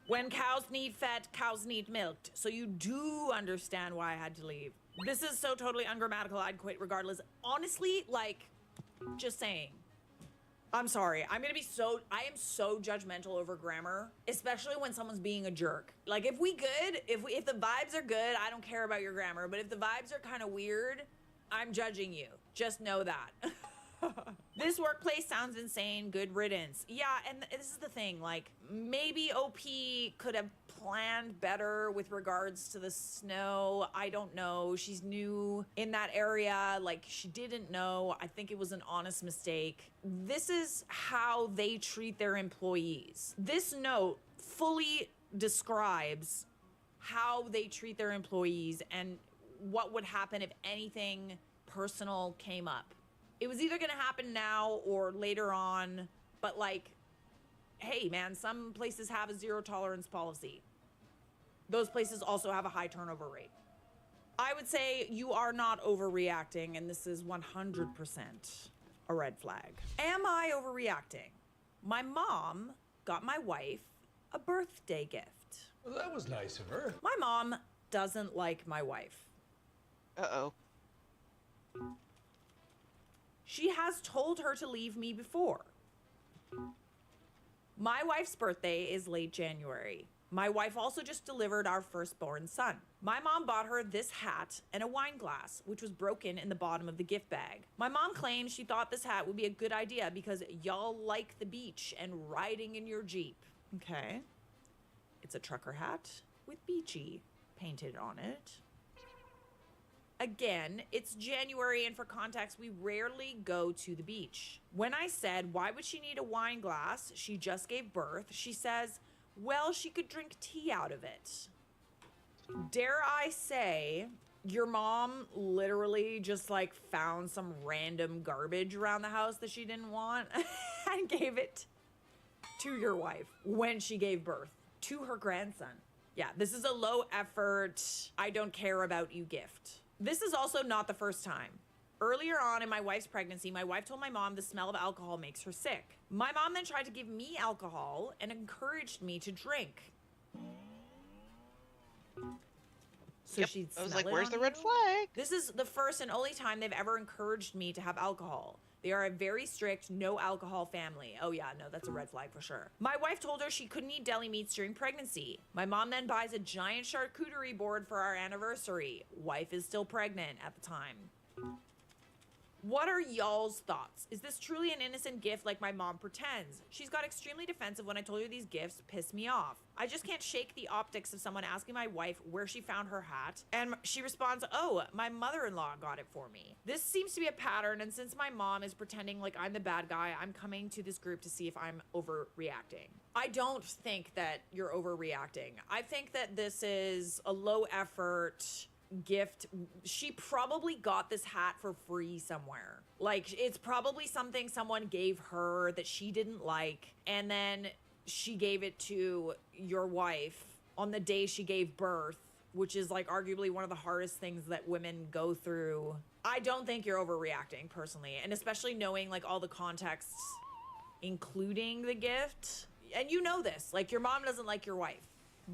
B: When cows need fed, cows need milked. So you do understand why I had to leave. This is so totally ungrammatical, I'd quit regardless. Honestly, like, just saying. I'm sorry. I am so judgmental over grammar, especially when someone's being a jerk. Like if the vibes are good, I don't care about your grammar, but if the vibes are kind of weird, I'm judging you. Just know that. This workplace sounds insane. Good riddance. Yeah, and this is the thing, like maybe OP could have planned better with regards to the snow. I don't know. She's new in that area. Like she didn't know. I think it was an honest mistake. This is how they treat their employees. This note fully describes how they treat their employees and what would happen if anything personal came up. It was either going to happen now or later on, but like, hey man, some places have a zero tolerance policy. Those places also have a high turnover rate. I would say you are not overreacting, and this is 100% a red flag. Am I overreacting? My mom got my wife a birthday gift.
H: Well, that was nice of her.
B: My mom doesn't like my wife.
D: Uh-oh.
B: She has told her to leave me before. My wife's birthday is late January. My wife also just delivered our firstborn son. My mom bought her this hat and a wine glass, which was broken in the bottom of the gift bag. My mom claimed she thought this hat would be a good idea because y'all like the beach and riding in your Jeep. Okay. It's a trucker hat with beachy painted on it. Again, it's January, and for context, we rarely go to the beach. When I said, why would she need a wine glass? She just gave birth. She says, well, she could drink tea out of it. Dare I say, your mom literally just like found some random garbage around the house that she didn't want and gave it to your wife when she gave birth to her grandson. Yeah, this is a low effort, I don't care about you gift. This is also not the first time. Earlier on in my wife's pregnancy, my wife told my mom the smell of alcohol makes her sick. My mom then tried to give me alcohol and encouraged me to drink. So
D: Yep.
B: she'd
D: I was
B: smell
D: like,
B: it
D: where's
B: on
D: the red
B: you?
D: flag?
B: This is the first and only time they've ever encouraged me to have alcohol. They are a very strict no alcohol family. Oh yeah, no, that's a red flag for sure. My wife told her she couldn't eat deli meats during pregnancy. My mom then buys a giant charcuterie board for our anniversary. Wife is still pregnant at the time. What are y'all's thoughts? Is this truly an innocent gift like my mom pretends? She's got extremely defensive when I told her these gifts piss me off. I just can't shake the optics of someone asking my wife where she found her hat, and she responds, oh, my mother-in-law got it for me. This seems to be a pattern, and since my mom is pretending like I'm the bad guy, I'm coming to this group to see if I'm overreacting. I don't think that you're overreacting. I think that this is a low effort gift. She probably got this hat for free somewhere. Like, it's probably something someone gave her that she didn't like, and then she gave it to your wife on the day she gave birth, which is like arguably one of the hardest things that women go through. I don't think you're overreacting personally, and especially knowing like all the contexts, including the gift. And you know this, like your mom doesn't like your wife,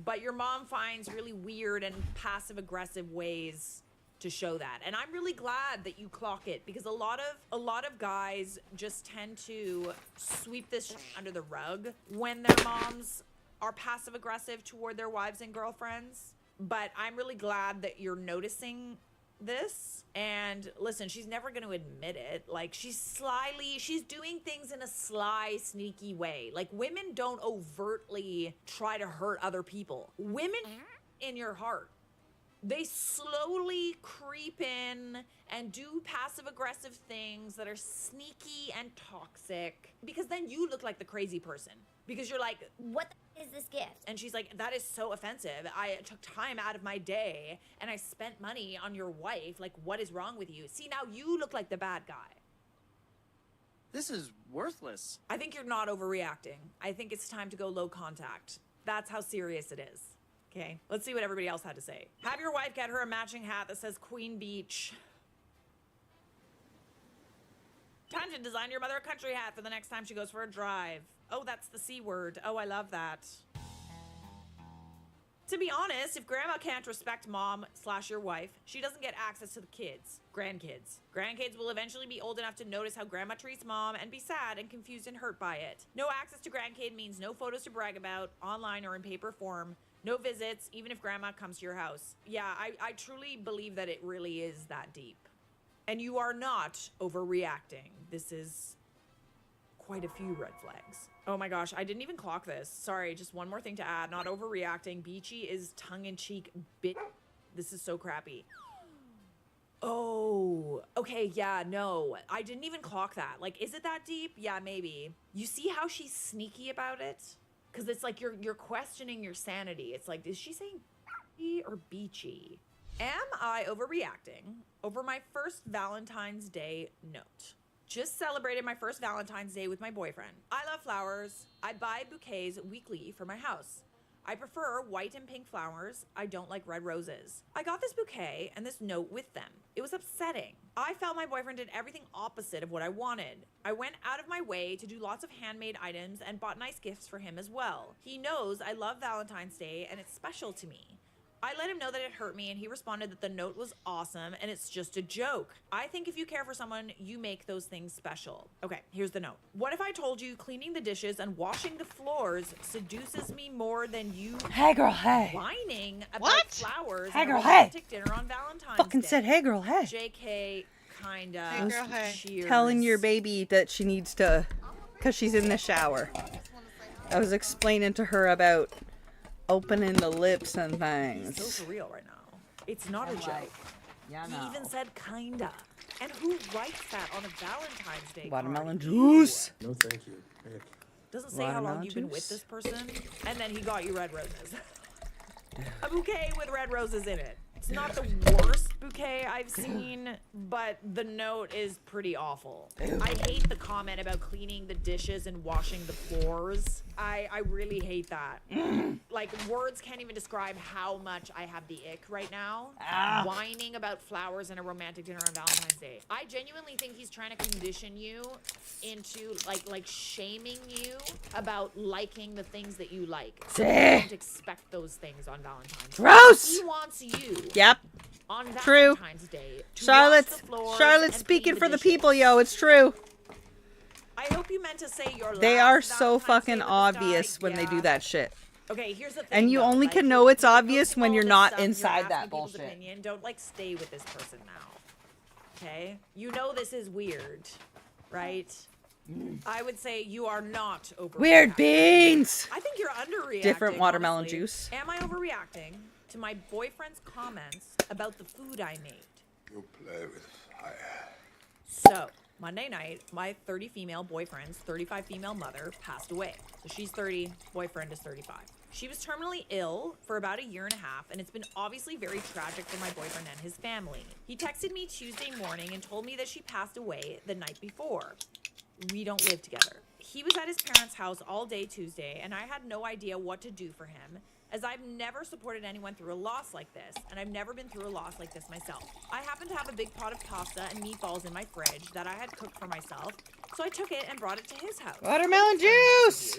B: but your mom finds really weird and passive aggressive ways to show that. And I'm really glad that you clock it, because a lot of guys just tend to sweep this under the rug when their moms are passive aggressive toward their wives and girlfriends. But I'm really glad that you're noticing this. And listen, she's never going to admit it. Like she's doing things in a sly, sneaky way. Like women don't overtly try to hurt other people. Women in your heart, they slowly creep in and do passive aggressive things that are sneaky and toxic, because then you look like the crazy person, because you're like,
E: What is this gift?
B: and she's like, that is so offensive. I took time out of my day and I spent money on your wife. Like, what is wrong with you? See, now you look like the bad guy.
H: This is worthless.
B: I think you're not overreacting. I think it's time to go low contact. That's how serious it is. Okay, let's see what everybody else had to say. Have your wife get her a matching hat that says Queen Beach. Time to design your mother a country hat for the next time she goes for a drive. Oh, that's the C word. Oh, I love that. To be honest, if grandma can't respect mom/your wife, she doesn't get access to the kids, grandkids. Grandkids will eventually be old enough to notice how grandma treats mom and be sad and confused and hurt by it. No access to grandkid means no photos to brag about, online or in paper form. No visits, even if grandma comes to your house. Yeah, I truly believe that it really is that deep. And you are not overreacting. This is quite a few red flags. Oh my gosh, I didn't even clock this. Sorry, just one more thing to add. Not overreacting. Beachy is tongue-in-cheek bit. This is so crappy. Oh, okay, yeah, no. I didn't even clock that. Like, is it that deep? Yeah, maybe. You see how she's sneaky about it? Because it's like you're questioning your sanity. It's like, is she saying or beachy? Am I overreacting over my first Valentine's Day note? Just celebrated my first Valentine's Day with my boyfriend. I love flowers. I buy bouquets weekly for my house. I prefer white and pink flowers. I don't like red roses. I got this bouquet and this note with them. It was upsetting. I felt my boyfriend did everything opposite of what I wanted. I went out of my way to do lots of handmade items and bought nice gifts for him as well. He knows I love Valentine's Day and it's special to me. I let him know that it hurt me and he responded that the note was awesome and it's just a joke. I think if you care for someone, you make those things special. Okay, here's the note. What if I told you cleaning the dishes and washing the floors seduces me more than you
A: Hey girl, hey.
B: whining about
D: What?
B: flowers
A: Hey,
B: and a
A: girl, hey.
B: romantic dinner on Valentine's
A: Fucking
B: Day?
A: said, hey girl, hey.
B: JK, kinda.
D: Hey, girl, hey.
B: Cheers.
A: Telling your baby that she needs to, because she's in the shower. I was explaining to her about opening the lips and
B: So
A: things.
B: for real right now. It's not a joke.
A: Yeah,
B: He even said kinda. And who writes that on a Valentine's Day
A: Watermelon
B: card?
A: juice.
C: No, thank you. Nick.
B: Doesn't say how long
A: Watermelon
B: you've been
A: juice.
B: with this person. And then he got you red roses. A bouquet with red roses in it. It's not the worst bouquet I've seen, but the note is pretty awful. I hate the comment about cleaning the dishes and washing the floors. I really hate that. Like, words can't even describe how much I have the ick right now. Whining about flowers and a romantic dinner on Valentine's Day. I genuinely think he's trying to condition you into, like shaming you about liking the things that you like. So you don't expect those things on Valentine's Day.
A: Gross!
B: He wants you
A: Yep.
B: on
A: True.
B: Valentine's Day to
A: Charlotte's
B: wash the floors
A: Charlotte's
B: and
A: speaking
B: clean
A: for the
B: dishes.
A: people, yo. It's true.
B: I hope you meant to say your
A: They
B: last
A: are so
B: Valentine's Day
A: fucking
B: with this
A: obvious
B: guy.
A: when they do
B: Yeah.
A: that shit.
B: Okay, here's the thing.
A: And you
B: though,
A: only
B: like,
A: can know it's
B: you're
A: obvious
B: posting
A: when
B: all
A: you're
B: this
A: not
B: stuff and you're
A: inside
B: asking
A: that
B: people's
A: bullshit.
B: Opinion. Don't like stay with this person now. Okay? You know this is weird, right? I would say you are not overreacting.
A: Weird beans.
B: I think you're underreacting.
A: Different watermelon
B: honestly.
A: juice.
B: Am I overreacting to my boyfriend's comments about the food I made?
C: You play with fire.
B: So, Monday night, my 30 female boyfriend's 35 female mother passed away. So she's 30, boyfriend is 35. She was terminally ill for about a year and a half, and it's been obviously very tragic for my boyfriend and his family. He texted me Tuesday morning and told me that she passed away the night before. We don't live together. He was at his parents' house all day Tuesday, and I had no idea what to do for him, as I've never supported anyone through a loss like this, and I've never been through a loss like this myself. I happened to have a big pot of pasta and meatballs in my fridge that I had cooked for myself, so I took it and brought it to his house.
A: Watermelon juice!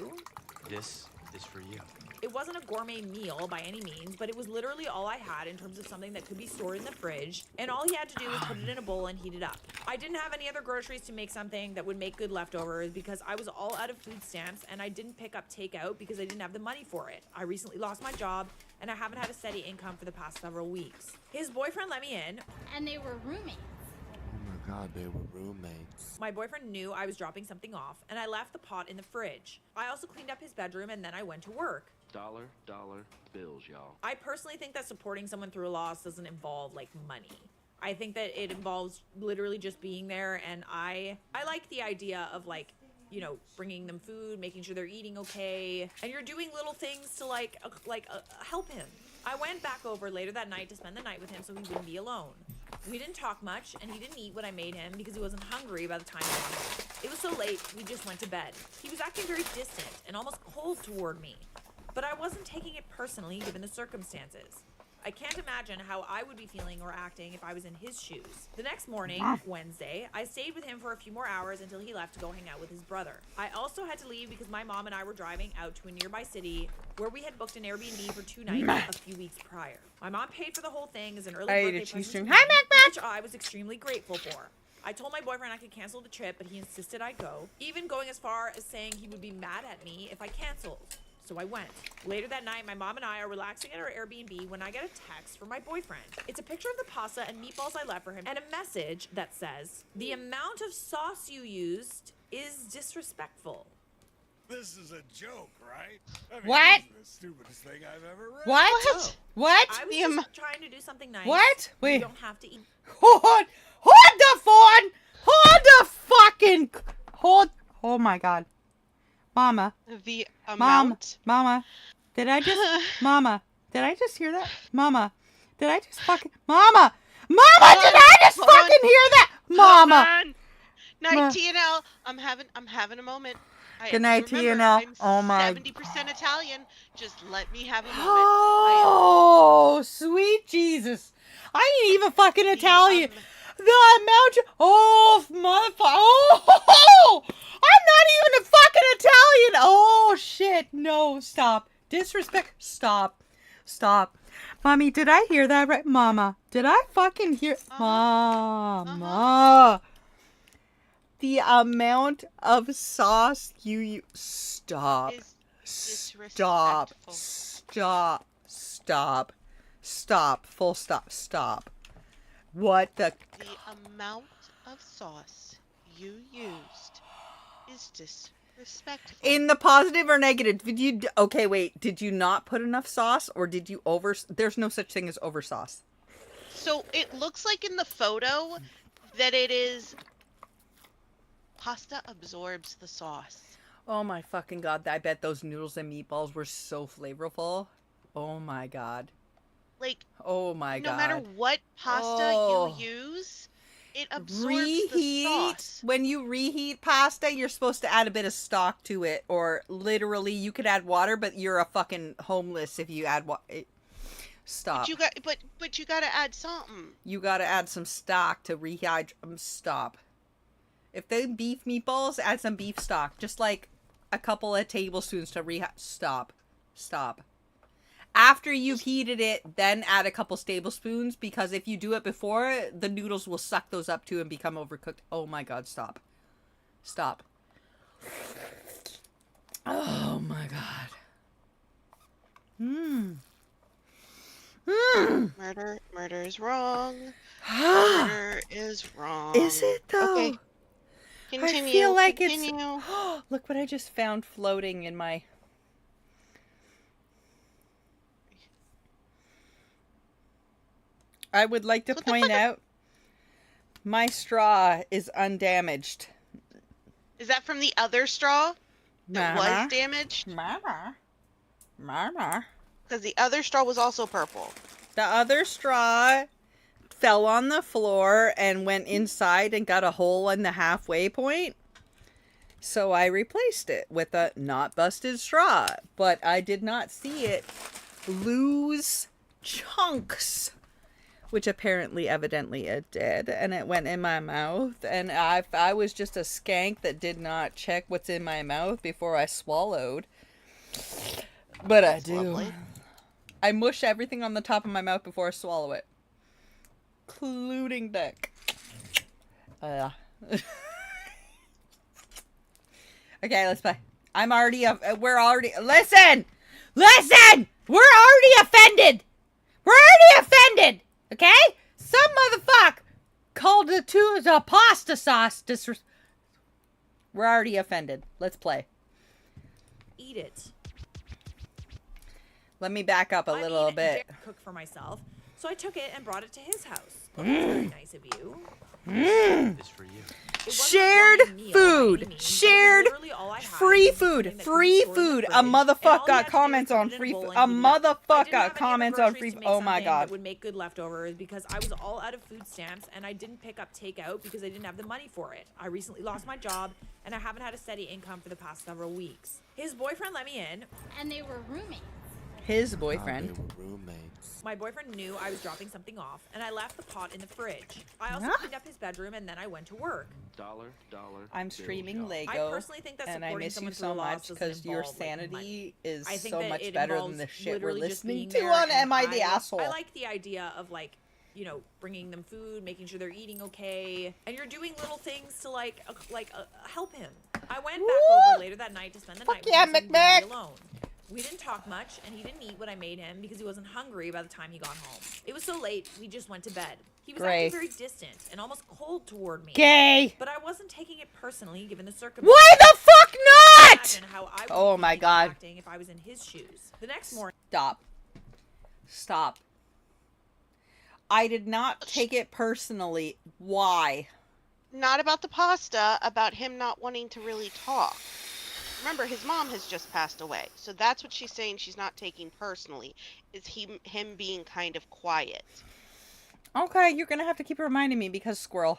H: This is for you.
B: It wasn't a gourmet meal by any means, but it was literally all I had in terms of something that could be stored in the fridge, and all he had to do was put it in a bowl and heat it up. I didn't have any other groceries to make something that would make good leftovers because I was all out of food stamps, and I didn't pick up takeout because I didn't have the money for it. I recently lost my job, and I haven't had a steady income for the past several weeks. His boyfriend let me in.
E: And they were roommates.
C: Oh my God, they were roommates.
B: My boyfriend knew I was dropping something off, and I left the pot in the fridge. I also cleaned up his bedroom, and then I went to work.
I: Dollar bills, y'all.
B: I personally think that supporting someone through a loss doesn't involve like money. I think that it involves literally just being there, and I like the idea of like, you know, bringing them food, making sure they're eating okay, and you're doing little things to help him. I went back over later that night to spend the night with him so he wouldn't be alone. We didn't talk much, and he didn't eat what I made him because he wasn't hungry by the time he got home. It was so late, we just went to bed. He was acting very distant and almost cold toward me, but I wasn't taking it personally given the circumstances. I can't imagine how I would be feeling or acting if I was in his shoes. The next morning, Wednesday, I stayed with him for a few more hours until he left to go hang out with his brother. I also had to leave because my mom and I were driving out to a nearby city where we had booked an Airbnb for 2 nights a few weeks prior. My mom paid for the whole thing as an early birthday present to me, which I was extremely grateful for. I told my boyfriend I could cancel the trip, but he insisted I go, even going as far as saying he would be mad at me if I canceled. So I went. Later that night, my mom and I are relaxing at our Airbnb when I get a text from my boyfriend. It's a picture of the pasta and meatballs I left for him and a message that says, "The amount of sauce you used is disrespectful."
C: This is a joke, right? I mean,
A: What?
C: This is the stupidest thing I've ever read.
A: What? What?
B: I was just trying to do something nice.
A: What? Wait.
B: You don't have to eat.
A: Hold the phone! Hold the fucking... Hold... Oh my God. Mama.
D: The amount.
A: Mama. Did I just... Mama. Did I just hear that? Mama. Did I just fucking... Mama! Mama! Did I just fucking hear that? Mama!
D: Night, TNL. I'm having a moment.
A: Good night,
D: remember,
A: TNL.
D: I'm
A: Oh my...
D: 70% Italian. Just let me have a moment.
A: Oh, sweet Jesus. I ain't even fucking Italian. The amount of... Oh, motherfucker. Oh! I'm not even a fucking Italian. Oh, shit. No, stop. Disrespect. Stop. Stop. Mommy, did I hear that right? Mama, did I fucking hear... Mama. The amount of sauce you stop. Stop. Stop. Stop. Stop. Full stop. Stop. What the...
D: The amount of sauce you used is disrespectful.
A: In the positive or negative? Did you... Okay, wait. Did you not put enough sauce or did you over... There's no such thing as over sauce.
D: So it looks like in the photo that it is... Pasta absorbs the sauce.
A: Oh my fucking God. I bet those noodles and meatballs were so flavorful. Oh my God.
D: Like,
A: oh my God.
D: No matter what pasta you use, it absorbs the sauce.
A: When you reheat pasta, you're supposed to add a bit of stock to it. Or literally, you could add water, but you're a fucking homeless if you add water. Stop.
D: But you gotta add something.
A: You gotta add some stock to rehydrate. Stop. If they beef meatballs, add some beef stock. Just like a couple of tablespoons to Stop. Stop. After you've heated it, then add a couple tablespoons, because if you do it before, the noodles will suck those up too and become overcooked. Oh my God, stop. Stop. Oh my God.
D: Murder is wrong. Murder is wrong.
A: Is it though?
D: Okay. Continue.
A: I feel like
D: continue.
A: it's... Look what I just found floating in my... I would like to point out my straw is undamaged.
D: Is that from the other straw that
A: Mama.
D: was damaged?
A: Mama.
D: Because the other straw was also purple.
A: The other straw fell on the floor and went inside and got a hole in the halfway point. So I replaced it with a not busted straw, but I did not see it lose chunks, which evidently it did, and it went in my mouth, and I was just a skank that did not check what's in my mouth before I swallowed. But
D: That's
A: I do.
D: lovely.
A: I mush everything on the top of my mouth before I swallow it, including dick. Okay, let's play. We're already, listen! We're already offended! Okay? Some motherfucker called it a pasta sauce. We're already offended. Let's play.
B: Eat it.
A: Let me back up a little bit.
B: Jared cooked for myself, so I took it and brought it to his house. Well, that's very nice of you.
H: It's for you.
B: It wasn't
A: Shared
B: a meal by
A: food.
B: any means, but it was
A: Shared
B: literally all I had.
A: free
B: It was
A: food.
B: something that
A: Free
B: could be stored in
A: food.
B: the
A: A
B: fridge, and all
A: motherfucker
B: you
A: got
B: had to do
A: comments
B: was put
A: on
B: it in
A: free
B: bowl
A: food.
B: and
A: A
B: heat it up.
A: motherfucker
B: I didn't
A: got
B: have any
A: comments
B: other
A: on
B: groceries
A: free.
B: to make
A: Oh my
B: something
A: god.
B: That would make good leftovers because I was all out of food stamps and I didn't pick up takeout because I didn't have the money for it. I recently lost my job and I haven't had a steady income for the past several weeks. His boyfriend let me in.
E: And they were roommates.
A: His
C: God,
A: boyfriend.
C: they were roommates.
B: My boyfriend knew I was dropping something off, and I left the pot in the fridge. I also
A: Huh?
B: cleaned up his bedroom, and then I went to work.
I: Dollar.
A: I'm
I: bills,
A: streaming
I: y'all.
A: Lego,
B: I personally think that
A: and I
B: supporting
A: miss you
B: someone through
A: so
B: a loss
A: much
B: doesn't
A: because your
B: involve, like,
A: sanity
B: money.
A: is
B: I think
A: so
B: that
A: much
B: it
A: better than
B: involves
A: the shit we're
B: literally just
A: listening
B: being
A: to
B: there,
A: on
B: and
A: Am I the Asshole?
B: I like the idea of, like, you know, bringing them food, making sure they're eating okay, and you're doing little things to help him. I went back over later that night to spend the night with
A: yeah,
B: him so he
A: McMac.
B: wouldn't be alone. We didn't talk much, and he didn't eat what I made him because he wasn't hungry by the time he got home. It was so late, we just went to bed. He was
A: Great.
B: acting very distant and almost cold toward me.
A: Gay.
B: But I wasn't taking it personally, given the circumstances.
A: Why the fuck not?
B: Imagine how I would
A: Oh
B: be
A: my
B: thinking
A: God.
B: and acting if I was in his shoes. The next morning,
A: Stop. I did not take it personally. Why?
D: Not about the pasta, about him not wanting to really talk. Remember, his mom has just passed away, so that's what she's saying she's not taking personally, is him being kind of quiet.
A: Okay, you're gonna have to keep reminding me because squirrel.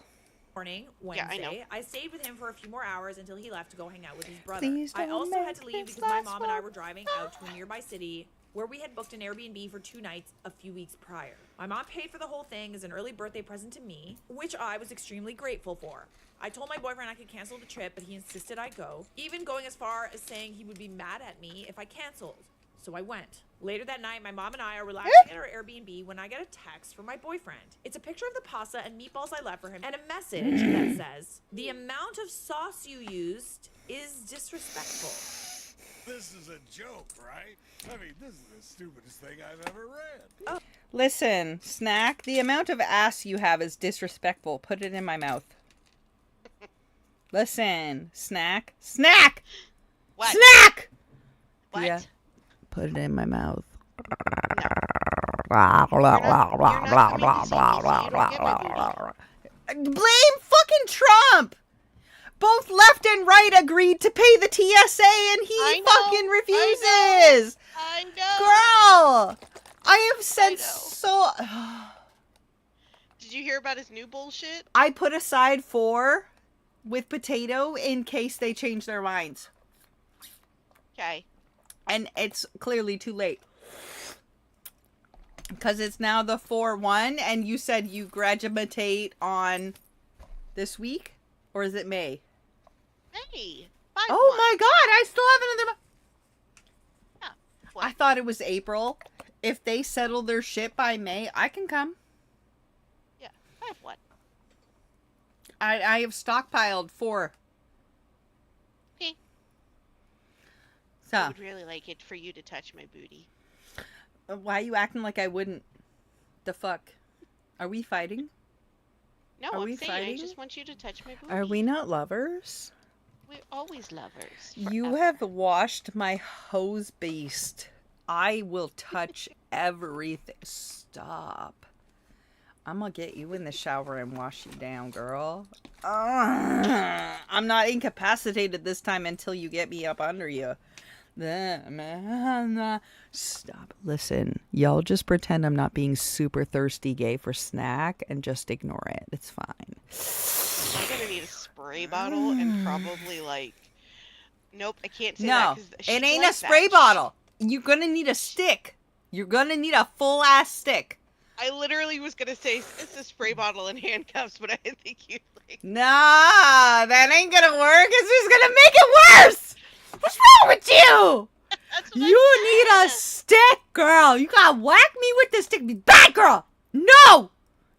B: Wednesday,
D: Yeah, I know.
B: I stayed with him for a few more hours until he left to go hang out with his brother.
A: Please
B: I
A: don't
B: also had
A: make
B: to leave
A: this
B: because my
A: last
B: mom and I
A: one.
B: were driving out to a nearby city where we had booked an Airbnb for 2 nights a few weeks prior. My mom paid for the whole thing as an early birthday present to me, which I was extremely grateful for. I told my boyfriend I could cancel the trip, but he insisted I go, even going as far as saying he would be mad at me if I canceled. So I went. Later that night, my mom and I are relaxing at our Airbnb when I get a text from my boyfriend. It's a picture of the pasta and meatballs I left for him and a message that says, "The amount of sauce you used is disrespectful."
C: This is a joke, right? I mean, this is the stupidest thing I've ever read.
A: Listen, Snack, the amount of ass you have is disrespectful. Put it in my mouth. Listen, Snack. Snack!
D: What?
A: Snack!
D: What?
A: Yeah. Put it in my mouth. Blame fucking Trump! Both left and right agreed to pay the TSA and he
D: I know,
A: fucking refuses!
D: I know.
A: Girl! I have said
D: know.
A: so...
D: Did you hear about his new bullshit?
A: I put aside 4 with potato in case they change their minds.
D: Okay.
A: And it's clearly too late. Because it's now the 4-1 and you said you graduate on this week? Or is it May?
D: Hey. 5-1.
A: Oh my god, I still have another...
D: Yeah. What?
A: I thought it was April. If they settle their shit by May, I can come.
D: Yeah. 5-1.
A: I have stockpiled 4.
D: Okay. I
A: So,
D: would really like it for you to touch my booty.
A: why are you acting like I wouldn't? The fuck? Are we fighting?
D: No,
A: Are
D: I'm
A: we
D: saying
A: fighting?
D: I just want you to touch my booty.
A: Are we not lovers?
D: We're always lovers.
A: You
D: forever.
A: have washed my hose beast. I will touch everything. Stop. I'm gonna get you in the shower and wash you down, girl. I'm not incapacitated this time until you get me up under you. Stop. Listen, y'all just pretend I'm not being super thirsty gay for Snack and just ignore it. It's fine.
D: I'm gonna need a spray bottle and probably like Nope, I can't say that.
A: No,
D: 'Cause she
A: it ain't
D: like
A: a spray
D: that.
A: bottle. You're gonna need a stick. You're gonna need a full ass stick.
D: I literally was gonna say it's a spray bottle and handcuffs, but I think you like.
A: Nah, that ain't gonna work. It's just gonna make it worse. What's wrong with you?
D: That's what
A: You
D: I
A: need a
D: said.
A: stick, girl. You gotta whack me with the stick. Be bad, girl. No,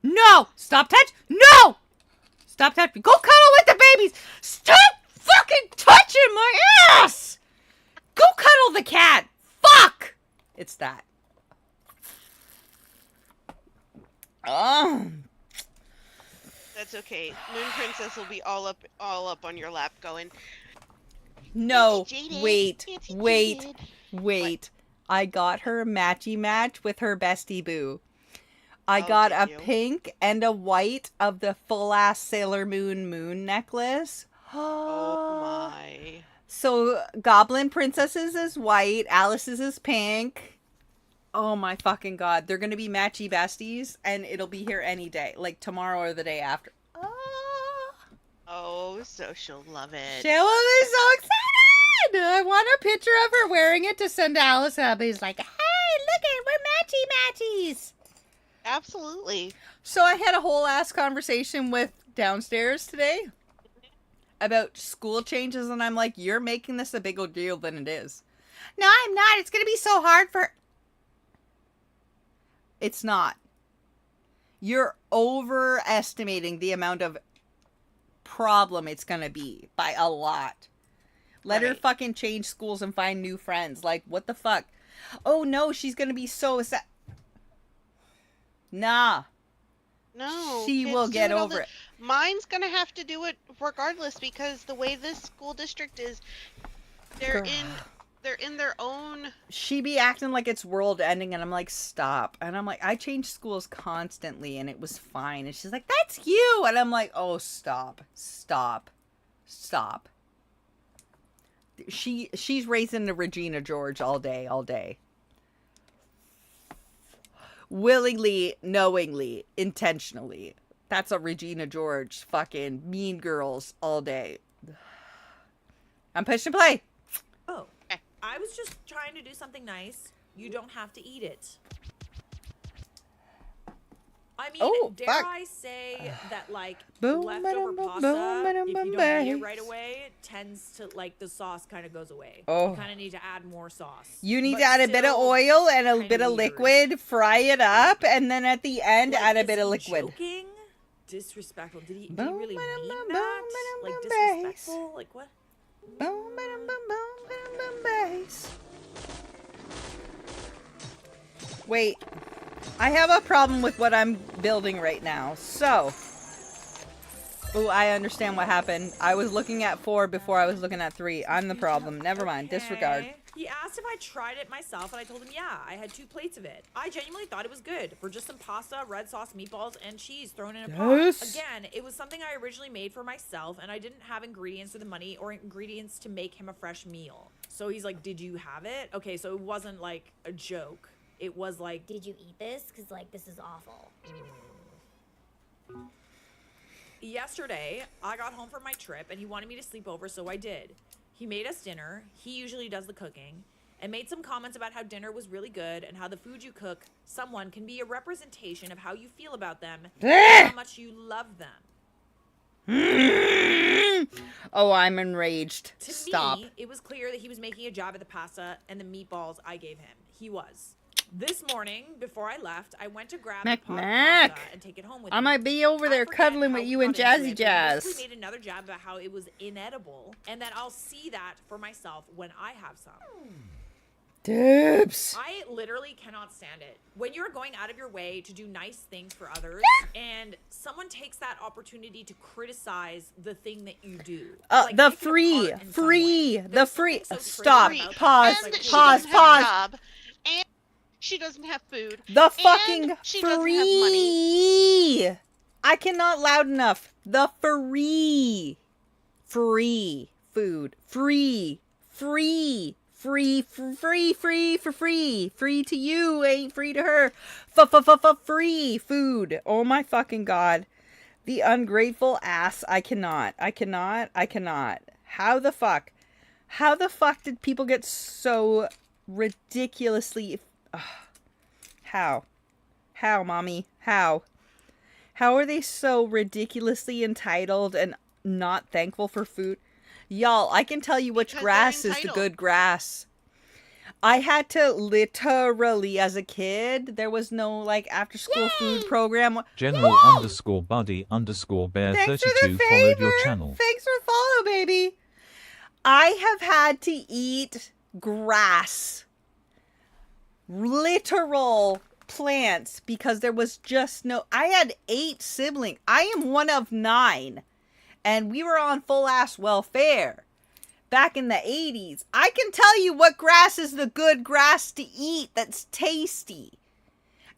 A: no. Stop touch. No. Stop touching. Go cuddle with the babies. Stop fucking touching my ass. Go cuddle the cat. Fuck. It's that. Oh.
D: That's okay. Moon Princess will be all up on your lap, going.
A: No,
D: Auntie Jaded,
A: wait,
D: Auntie
A: wait,
D: Jaded.
A: wait. I got her a matchy match with her bestie boo. I
D: Oh,
A: got
D: did
A: a
D: you?
A: pink and a white of the full ass Sailor Moon necklace.
D: Oh my.
A: So Goblin Princess's is white, Alice's is pink. Oh my fucking god. They're gonna be matchy besties and it'll be here any day. Like tomorrow or the day after. Oh.
D: Oh, so she'll love it.
A: She will be so excited! I want a picture of her wearing it to send to Alice. He's like, hey, look at we're matchy matchies.
D: Absolutely.
A: So I had a whole ass conversation with downstairs today about school changes, and I'm like, you're making this a bigger deal than it is. No, I'm not. It's going to be so hard for... It's not. You're overestimating the amount of problem it's going to be by a lot. Let her
D: Right.
A: fucking change schools and find new friends. Like, what the fuck? Oh, no, she's going to be so sad. Nah.
D: No.
A: She
D: kids
A: will
D: do
A: get
D: all
A: over it.
D: Mine's gonna have to do it regardless because the way this school district is, they're
A: Girl.
D: in their own.
A: She be acting like it's world ending, and I'm like, stop. And I'm like, I change schools constantly, and it was fine. And she's like, that's you. And I'm like, oh, stop. She's raising the Regina George all day. Willingly, knowingly, intentionally. That's a Regina George fucking Mean Girls all day. I'm pushing play.
B: Oh, I was just trying to do something nice. You don't have to eat it. I mean,
A: Oh,
B: dare
A: fuck.
B: I say that, like,
A: Boom,
B: leftover
A: ba-dum,
B: pasta,
A: boom, ba-dum,
B: if you
A: bum,
B: don't eat it
A: bass.
B: right away, tends to, like, the sauce kind of goes away.
A: Oh.
B: You kind of need to add more sauce.
A: You need
B: But
A: to add a bit of
B: still
A: oil and a
B: kinda
A: bit of
B: weird.
A: liquid, fry it up, and then at the end,
B: Like,
A: add a
B: is
A: bit of
B: he
A: liquid.
B: Joking? Disrespectful. Did he
A: Boom,
B: really
A: ba-dum,
B: mean
A: bum,
B: that?
A: boom,
B: Like,
A: ba-dum, bum, bass.
B: disrespectful? Like, what?
A: Boom, ba-dum, bum, boom, ba-dum, bum, bass. Wait, I have a problem with what I'm building right now. So, oh, I understand what happened. I was looking at 4 before I was looking at 3. I'm the problem. Never mind. Disregard.
B: Okay. He asked if I tried it myself, and I told him, yeah, I had 2 plates of it. I genuinely thought it was good for just some pasta, red sauce, meatballs, and cheese thrown in a
A: Yes.
B: pot. Again, it was something I originally made for myself, and I didn't have ingredients or the money or ingredients to make him a fresh meal. So he's like, did you have it? Okay, so it wasn't like a joke. It was like,
E: Did you eat this? Because, like, this is awful.
B: yesterday, I got home from my trip, and he wanted me to sleep over, so I did. He made us dinner. He usually does the cooking. And made some comments about how dinner was really good and how the food you cook someone can be a representation of how you feel about them and how much you love them.
A: Oh, I'm enraged.
B: To
A: Stop.
B: me, it was clear that he was making a job at the pasta and the meatballs I gave him. He was. This morning, before I left, I went to grab the pot of
A: Mac.
B: pasta and take it home with
A: I
B: me.
A: might be over
B: I
A: there
B: forget
A: cuddling
B: how
A: with
B: we
A: you and
B: got into
A: Jazzy
B: it, but he
A: Jazz.
B: basically made another jab about how it was inedible, and that I'll see that for myself when I have some.
A: Dupes.
B: I literally cannot stand it. When you're going out of your way to do nice things for others, and someone takes that opportunity to criticize the thing that you do. Like,
A: The
B: pick it
A: free,
B: apart in some way.
A: the
B: There's
A: free.
B: something so
A: Stop.
B: trivial about
A: Pause.
B: that.
D: And
B: Like,
D: she
A: Pause.
D: doesn't have a
A: Pause.
D: job, and she doesn't have food.
A: The
D: and
A: fucking
D: she doesn't have money.
A: free. I cannot loud enough. The free food. Free for free. Free to you, ain't free to her. Free food. Oh my fucking god. The ungrateful ass. I cannot. How the fuck? How the fuck did people get so ridiculously... How? How, mommy? How? How are they so ridiculously entitled and not thankful for food? Y'all, I can tell you which
D: Because
A: grass
D: they're
A: is the
D: entitled.
A: good grass. I had to literally, as a kid, there was no, like, after-school food program.
J: General
A: Mom!
J: _buddy_bear
A: Thanks for
J: 32
A: the
J: followed your
A: favor.
J: channel.
A: Thanks for follow, baby. I have had to eat grass. Literal plants because there was just no... I had 8 siblings. I am one of 9. And we were on full-ass welfare back in the 80s. I can tell you what grass is the good grass to eat that's tasty.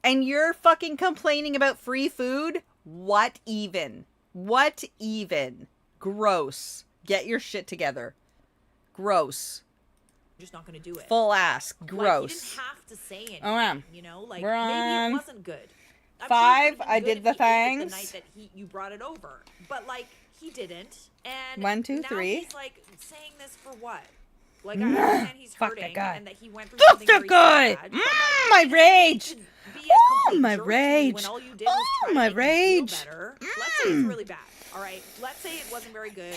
A: And you're fucking complaining about free food? What even? What even? Gross. Get your shit together. Gross.
B: Just not gonna do it.
A: Full ass.
B: Like,
A: Gross.
B: you didn't have to say anything.
A: All right.
B: You know, like
A: We're
B: maybe
A: on
B: it wasn't good. I'm
A: 5.
B: sure it would've been
A: I
B: good
A: did
B: if
A: the
B: he ate it
A: things.
B: the night that you brought it over, but like he didn't. And
A: 1, 2,
B: now
A: 3.
B: he's like saying this for what? Like I understand he's
A: Fuck that
B: hurting
A: guy.
B: and that he went through
A: Fuck
B: something
A: that
B: very
A: guy!
B: bad.
A: My rage!
B: To be a
A: Oh,
B: complete
A: my
B: jerk to me
A: rage.
B: When all you did was try
A: my
B: to make him
A: rage.
B: feel better. Let's say it's really bad. All right. Let's say it wasn't very good.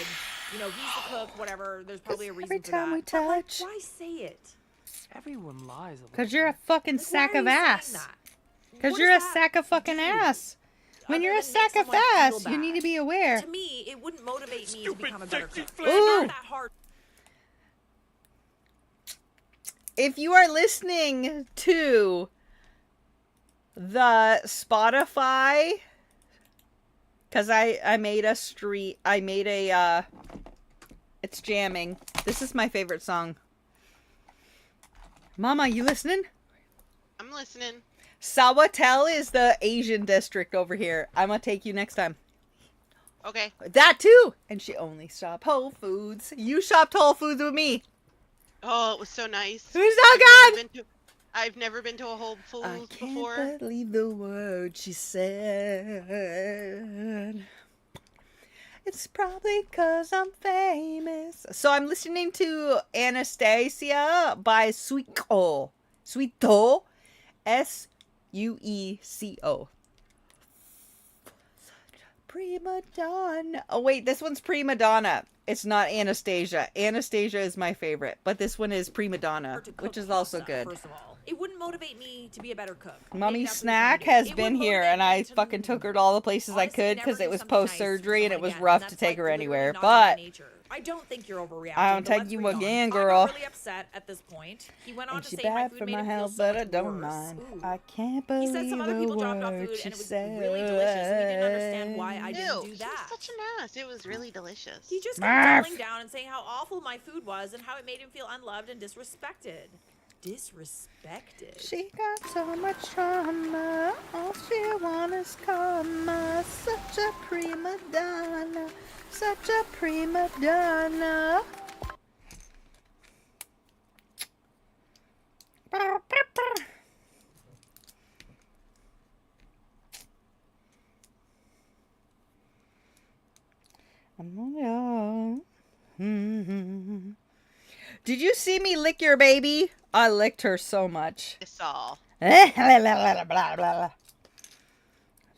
B: You know, he's the cook. Whatever. There's probably a reason
A: Every
B: for
A: time
B: that.
A: we
B: But, like,
A: touch.
B: why say it?
H: Everyone lies a little.
A: Because you're a fucking
B: Like,
A: sack
B: why
A: of
B: are you saying
A: ass.
B: that?
A: Because
B: What
A: you're a
B: does that
A: sack of fucking
B: do?
A: ass. When
B: Other
A: you're a
B: than make
A: sack of
B: someone feel
A: ass, you need
B: bad?
A: to be aware.
B: To me, it wouldn't motivate me to become a better cook. It's
A: Ooh.
B: not that hard.
A: If you are listening to the Spotify, because I made a street, I made a, it's jamming. This is my favorite song. Mama, you listening?
D: I'm listening.
A: Sawatel is the Asian district over here. I'm gonna take you next time.
D: Okay.
A: That too! And she only shopped Whole Foods. You shopped Whole Foods with me.
D: Oh, it was so nice.
A: Who's so good?
D: I've never been to a Whole
A: I
D: Foods
A: can't
D: before.
A: believe the word she said. It's probably 'cause I'm famous. So I'm listening to Anastasia by Suiko. Suito. Sueco. Prima donna. Oh wait, this one's prima donna. It's not Anastasia. Anastasia is my favorite, but this one is prima donna,
B: To cook
A: which is also
B: pasta,
A: good.
B: First of all, it wouldn't motivate me to be a better cook. Maybe
A: Mommy's
B: that's what he's trying
A: snack
B: to do.
A: has
B: It
A: been
B: would
A: here,
B: motivate
A: and
B: me
A: I
B: to
A: fucking took her to all the places I
B: honestly
A: could
B: never
A: because
B: do
A: it was
B: something nice for
A: post-surgery and it
B: someone
A: was
B: again,
A: rough
B: and
A: to
B: that's,
A: take
B: like,
A: her
B: literally
A: anywhere.
B: not in my
A: But
B: nature. I don't think you're overreacting.
A: I don't
B: but
A: take
B: let's
A: you
B: be honest.
A: again,
B: I
A: girl.
B: got really upset at this point. He went on
A: and
B: to
A: she
B: say my
A: bad
B: food
A: for
B: made
A: my
B: him feel
A: health,
B: so
A: but I
B: much
A: don't
B: worse.
A: mind.
B: Ooh.
A: I can't
B: He
A: believe
B: said some other people
A: the
B: dropped off
A: word
B: food
A: she
B: and it was
A: said.
B: really delicious and he didn't understand why I didn't
D: Ew,
B: do
D: he's
B: that.
D: such an ass. It was really delicious.
B: He just kept
A: Marf.
B: doubling down and saying how awful my food was and how it made him feel unloved and disrespected. Disrespected?
A: She got so much trauma. All she wants is karma. Such a prima donna. Such a prima donna. Did you see me lick your baby? I licked her so much.
D: I saw.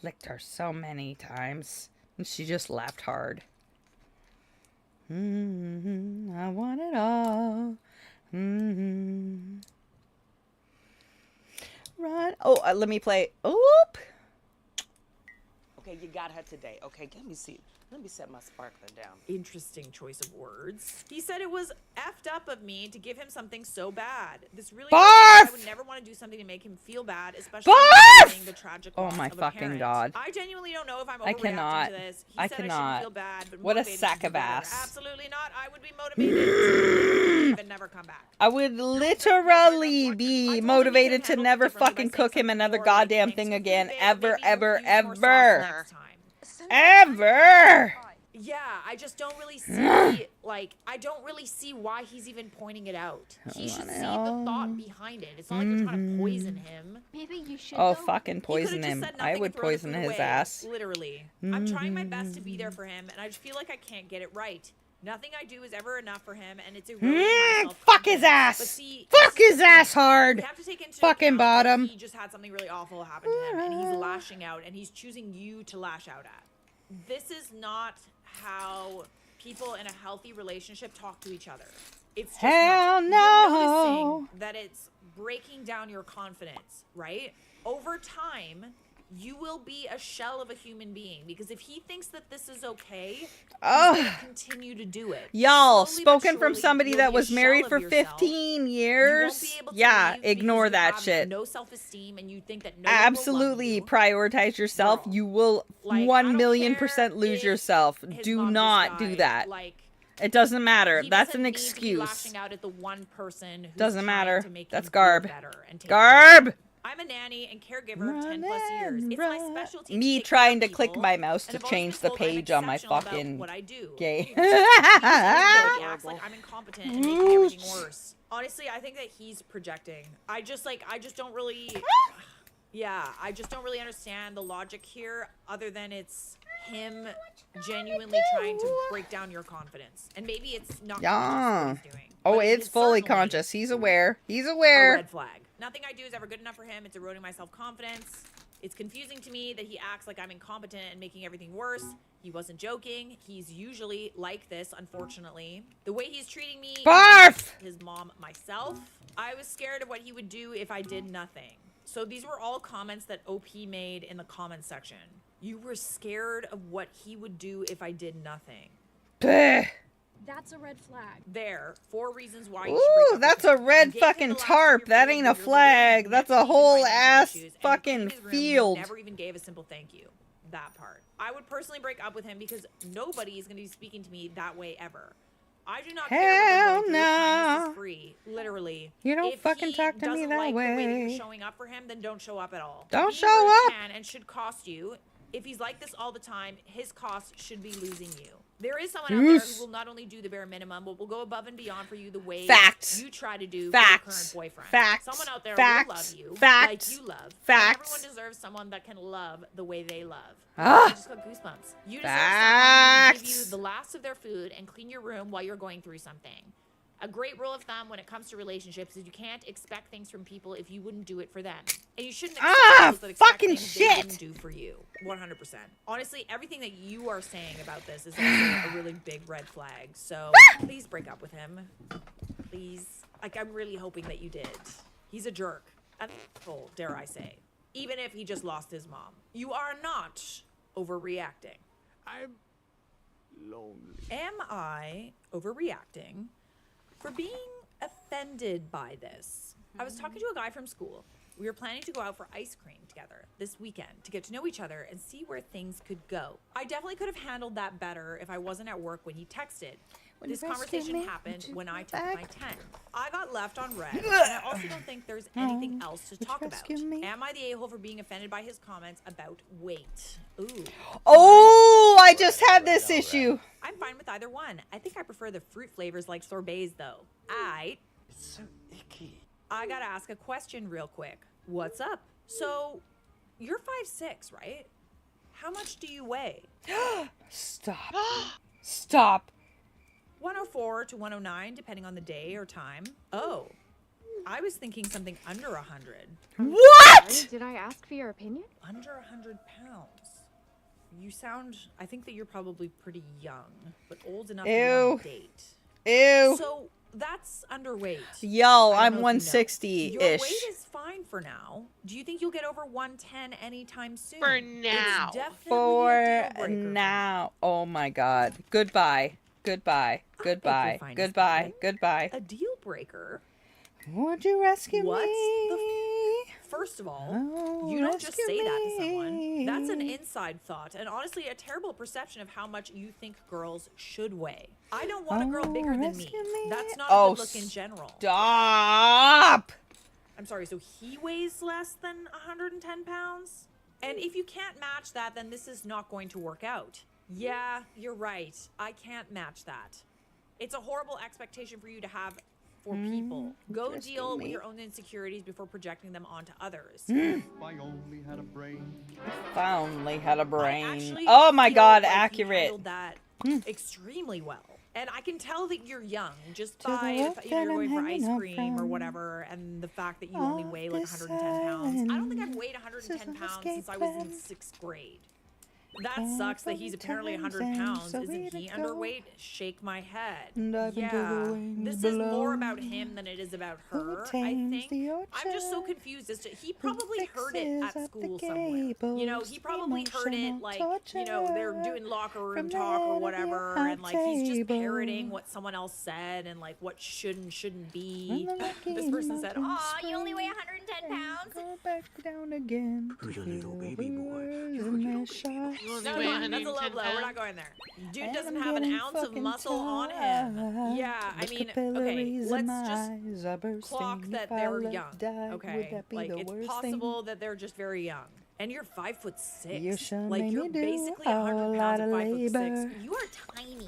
A: Licked her so many times. And she just laughed hard. I want it all. Run. Oh, let me play. Oop.
K: Okay, you got her today. Okay, let me see. Let me set my sparkler down.
B: Interesting choice of words. He said it was effed up of me to give him something so bad. This really I would never want to do something to make him feel bad, especially knowing the tragic
A: Oh
B: loss
A: my
B: of a
A: fucking
B: parent.
A: God.
B: I genuinely don't know if I'm
A: I
B: overreacting
A: cannot.
B: to this. He
A: I
B: said I
A: cannot.
B: shouldn't feel bad, but
A: What a
B: motivated
A: sack
B: to do
A: of
B: better.
A: ass.
B: Absolutely not. I would be motivated to leave and never come back.
A: I would literally be motivated to never fucking cook him another goddamn thing again. Ever, ever, ever. Ever.
B: Yeah, I just don't really see, like, I don't really see why he's even pointing it out. He should see the thought behind it. It's not like you're trying to poison him.
E: Maybe you should.
A: Oh,
E: though.
A: fucking poison him. I would poison his ass.
B: Literally. I'm trying my best to be there for him, and I just feel like I can't get it right. Nothing I do is ever enough for him, and it's eroding my self-confidence.
A: Fuck his ass.
B: But see,
A: Fuck
B: this is
A: his
B: the
A: ass
B: thing.
A: hard.
B: You have to take into
A: Fucking
B: account that
A: bottom.
B: he just had something really awful happen to him, and he's lashing out, and he's choosing you to lash out at. This is not how people in a healthy relationship talk to each other. It's just
A: Hell
B: not.
A: no.
B: You're noticing that it's breaking down your confidence, right? Over time, you will be a shell of a human being, because if he thinks that this is okay, he's going to continue to do it.
A: Y'all,
B: Slowly but
A: spoken from
B: surely,
A: somebody
B: you'll
A: that
B: be a
A: was married
B: shell
A: for
B: of yourself.
A: 15
B: You
A: years.
B: won't be able to
A: Yeah,
B: leave because
A: ignore
B: you
A: that
B: have
A: shit.
B: no self-esteem, and you think that no one will love
A: Absolutely
B: you.
A: prioritize yourself.
B: Girl,
A: You will
B: like, I
A: 1
B: don't
A: million
B: care
A: % lose
B: if
A: yourself.
B: his
A: Do
B: mom just
A: not do
B: died,
A: that.
B: Like,
A: It doesn't matter.
B: he
A: That's
B: doesn't
A: an
B: need to be
A: excuse.
B: lashing out at the one person who's
A: Doesn't
B: trying
A: matter.
B: to make
A: That's
B: him feel
A: garb.
B: better and take care of him.
A: Garb!
B: I'm a nanny and caregiver of 10 plus years. It's my specialty.
A: Me
B: to take care
A: trying
B: of
A: to click
B: people,
A: my mouse
B: and
A: to
B: I've always
A: change
B: been
A: the
B: told I'm
A: page on my
B: exceptional about
A: fucking
B: what I do.
A: gay.
B: He acts like I'm incompetent and making everything worse. Honestly, I think that he's projecting. I just don't really. Yeah, I just don't really understand the logic here, other than it's him genuinely trying to break down your confidence. And maybe it's not
A: Yeah.
B: conscious what he's doing.
A: Oh,
B: but it
A: it's
B: is
A: fully
B: certainly
A: conscious. He's aware. He's
B: a
A: aware.
B: red flag. Nothing I do is ever good enough for him. It's eroding my self-confidence. It's confusing to me that he acts like I'm incompetent and making everything worse. He wasn't joking. He's usually like this, unfortunately. The way he's treating me,
A: Barf!
B: his mom, myself. I was scared of what he would do if I did nothing. So these were all comments that OP made in the comment section. You were scared of what he would do if I did nothing.
A: Bleh.
E: That's a red flag.
B: There, 4 reasons why you should break
A: Ooh,
B: up
A: that's
B: with
A: a
B: him.
A: red
B: You gave him
A: fucking
B: the last of
A: tarp.
B: your
A: That
B: freedom,
A: ain't
B: but
A: a
B: you're
A: flag.
B: literally
A: That's a
B: neck deep in
A: whole
B: financial
A: ass
B: issues, and
A: fucking
B: in his room,
A: field.
B: You never even gave a simple thank you. That part. I would personally break up with him because nobody is going to be speaking to me that way ever. I do not care what
A: Hell
B: I'm going through. Kindness
A: no.
B: is free. Literally.
A: You don't
B: If
A: fucking
B: he
A: talk to me
B: doesn't
A: that
B: like the way that
A: way.
B: you're showing up for him, then don't show up at all.
A: Don't
B: Being
A: show
B: rude
A: up.
B: can and should cost you. If he's like this all the time, his cost should be losing you. There is someone out there who will not only do the bare minimum, but will go above and beyond for you the way
A: Facts.
B: you try to do
A: Facts.
B: for your current boyfriend.
A: Facts.
B: Someone out there
A: Facts.
B: will love you
A: Facts.
B: like you love.
A: Facts.
B: And everyone deserves someone that can love the way they love.
A: Ah.
B: I just got goosebumps. You deserve someone who will give you
A: Facts.
B: the last of their food and clean your room while you're going through something. A great rule of thumb when it comes to relationships is you can't expect things from people if you wouldn't do it for them. And you shouldn't expect people that expect
A: fucking
B: things
A: shit.
B: they wouldn't do for you. 100%. Honestly, everything that you are saying about this is also a really big red flag. So please break up with him. Please. Like, I'm really hoping that you did. He's a jerk. An asshole, dare I say. Even if he just lost his mom. You are not overreacting.
C: I'm lonely.
B: Am I overreacting for being offended by this? I was talking to a guy from school. We were planning to go out for ice cream together this weekend to get to know each other and see where things could go. I definitely could have handled that better if I wasn't at work when he texted. This conversation happened when I took my 10. I got left on red, and I also don't think there's anything else to talk about. Am I the a-hole for being offended by his comments about weight? Ooh.
A: Oh, I just had this issue.
B: I'm fine with either one. I think I prefer the fruit flavors like sorbets, though.
I: It's so icky.
B: I gotta ask a question real quick. What's up? So, you're 5'6", right? How much do you weigh?
A: Stop. Stop.
B: 104 to 109, depending on the day or time. Oh, I was thinking something under 100.
A: What?
E: Did I ask for your opinion?
B: Under 100 pounds. You sound, I think that you're probably pretty young, but old enough to want to date.
A: Ew.
B: So, that's underweight.
A: Yo,
B: I
A: I'm
B: don't know if you know.
A: 160-ish.
B: Your weight is fine for now. Do you think you'll get over 110 anytime soon?
D: For now.
B: It's definitely
A: For
B: a deal breaker.
A: now. Oh my god. Goodbye. Goodbye. Goodbye.
B: fine as
A: Goodbye.
B: pie.
A: Goodbye.
B: A deal breaker?
A: Would you rescue
B: What's
A: me?
B: First of all,
A: Oh,
B: you don't just
A: rescue
B: say that to someone.
A: me.
B: That's an inside thought, and honestly, a terrible perception of how much you think girls should weigh. I don't want a girl bigger than me.
A: rescue me.
B: That's not
A: Oh,
B: a good look in general.
A: Stop.
B: I'm sorry, so he weighs less than 110 pounds? And if you can't match that, then this is not going to work out. Yeah, you're right. I can't match that. It's a horrible expectation for you to have for people. Go
A: rescue
B: deal with
A: me.
B: your own insecurities before projecting them onto others.
C: If I only had a brain.
A: Finally had a
B: I
A: brain.
B: actually
A: Oh my
B: feel
A: god,
B: like you
A: accurate.
B: handled that extremely well. And I can tell that you're young, just
A: To the
B: by
A: world
B: the, you're
A: that
B: going
A: I'm
B: for ice
A: hanging out
B: cream or
A: from.
B: whatever, and the fact that you only
A: Of
B: weigh like
A: this
B: 110 pounds. I don't think I've
A: island.
B: weighed 110
A: This is
B: pounds
A: escape
B: since I was in
A: plan.
B: 6th grade. That
A: Can't
B: sucks that he's apparently
A: times
B: 100
A: and
B: pounds.
A: so
B: Isn't
A: we
B: he
A: let go.
B: underweight? Shake my head.
A: Dive into the
B: Yeah,
A: wings
B: this is more
A: below.
B: about him than it is about
A: Who
B: her, I
A: tames
B: think.
A: the
B: I'm just so
A: orchard?
B: confused as to, he
A: Who
B: probably heard it
A: fixes
B: at
A: up the
B: school somewhere. You know,
A: gables?
B: he probably heard it
A: Emotional
B: like, you know, they're
A: torture
B: doing locker room
A: from the
B: talk or
A: head of your
B: whatever,
A: high
B: and like he's just
A: table.
B: parroting what someone else said and like what should and shouldn't be.
A: When the lucky
B: This person said,
A: mountains
B: "Aw,
E: You only weigh
A: spring
E: 110 pounds?
A: Go back down again.
I: Who's
A: to
I: a little
A: feel
I: baby
A: the
I: boy?
A: words
I: You're a
A: in
I: little
A: their
I: baby
A: shots.
D: You only
B: no,
D: weigh
B: come on, that's a
D: 110
B: low blow. We're not
D: pounds.
B: going there. Dude
A: And
B: doesn't
A: I'm
B: have an
A: getting
B: ounce of
A: fucking
B: muscle on him.
A: tired.
B: Yeah, I
A: The
B: mean, okay,
A: capillaries in
B: let's
A: my
B: just
A: eyes are bursting.
B: clock that
A: If I
B: they're
A: left
B: young.
A: died,
B: Okay,
A: would that be
B: like
A: the
B: it's
A: worst
B: possible
A: thing?
B: that they're just very young. And you're 5'6".
A: You sure
B: like
A: made
B: you're
A: me do
B: basically
A: a
B: 100
A: whole
B: pounds
A: lot
B: at
A: of
B: 5'6".
A: labor.
B: You are tiny.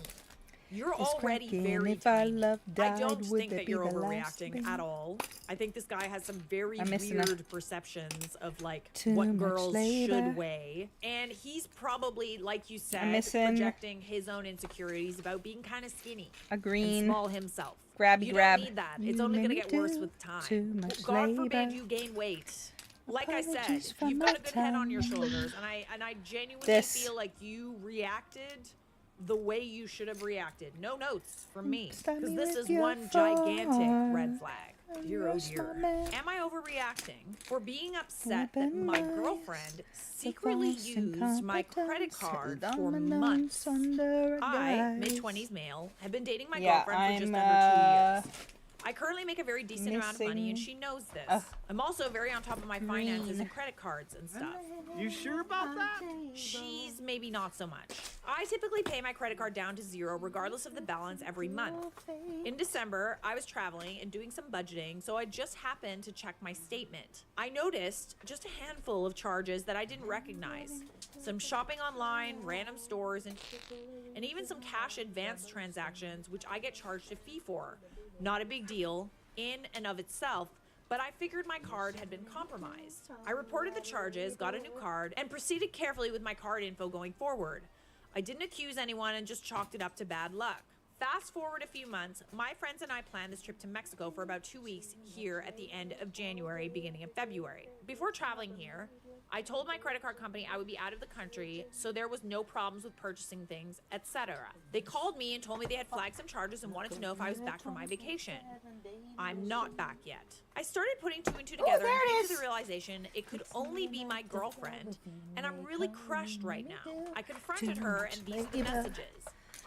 B: You're
A: It's
B: already
A: cracking.
B: very
A: If our
B: tiny.
A: love
B: I
A: died,
B: don't
A: would
B: think
A: that
B: that
A: be
B: you're
A: the last
B: overreacting
A: thing?
B: at all. I think this guy has some very
A: I'm missing a-
B: weird perceptions of like
A: Too
B: what
A: much
B: girls
A: labor.
B: should weigh. And he's probably, like you said,
A: missing
B: projecting his own insecurities about being kind of skinny
A: A
B: and
A: green
B: small himself.
A: grabby
B: You
A: grab.
B: don't need that.
A: You
B: It's only
A: made
B: going to
A: me
B: get worse
A: do
B: with time.
A: too much
B: God forbid
A: labor.
B: you gain weight. Like I said,
A: Apologies for
B: you've
A: my
B: got a good head on your
A: tongue.
B: shoulders, and I genuinely
A: This.
B: feel like you reacted the way you should have reacted. No notes from me,
A: Stop
B: because
A: me
B: this
A: with
B: is
A: your
B: one gigantic red
A: phone.
B: flag. Dear oh
A: You're smart
B: dear.
A: man.
B: Am I overreacting for being upset that
A: Weapon
B: my
A: eyes,
B: girlfriend
A: the
B: secretly
A: false
B: used my credit
A: incompetence,
B: card
A: held
B: for
A: dominoes
B: months?
A: under a
B: I,
A: guise.
B: mid-20s male, have been dating my
A: Yeah,
B: girlfriend for just
A: I'm,
B: under 2 years. I currently make a very decent amount of money, and
A: missing-
B: she knows this.
A: Ugh.
B: I'm also very on top of my finances
A: Green.
B: and credit cards and stuff.
C: You sure about that?
B: She's maybe not so much. I typically pay my credit card down to zero regardless of the balance every month. In December, I was traveling and doing some budgeting, so I just happened to check my statement. I noticed just a handful of charges that I didn't recognize. Some shopping online, random stores, and even some cash advance transactions, which I get charged a fee for. Not a big deal in and of itself, but I figured my card had been compromised. I reported the charges, got a new card, and proceeded carefully with my card info going forward. I didn't accuse anyone and just chalked it up to bad luck. Fast forward a few months, my friends and I planned this trip to Mexico for about 2 weeks here at the end of January, beginning of February. Before traveling here, I told my credit card company I would be out of the country, so there was no problems with purchasing things, etc. They called me and told me they had flagged some charges and wanted to know if I was back from my vacation. I'm not back yet. I started putting two and two together
A: there
B: and
A: it
B: came
A: is.
B: to the realization it could only be my girlfriend, and I'm really crushed right now. I confronted her, and these are the messages.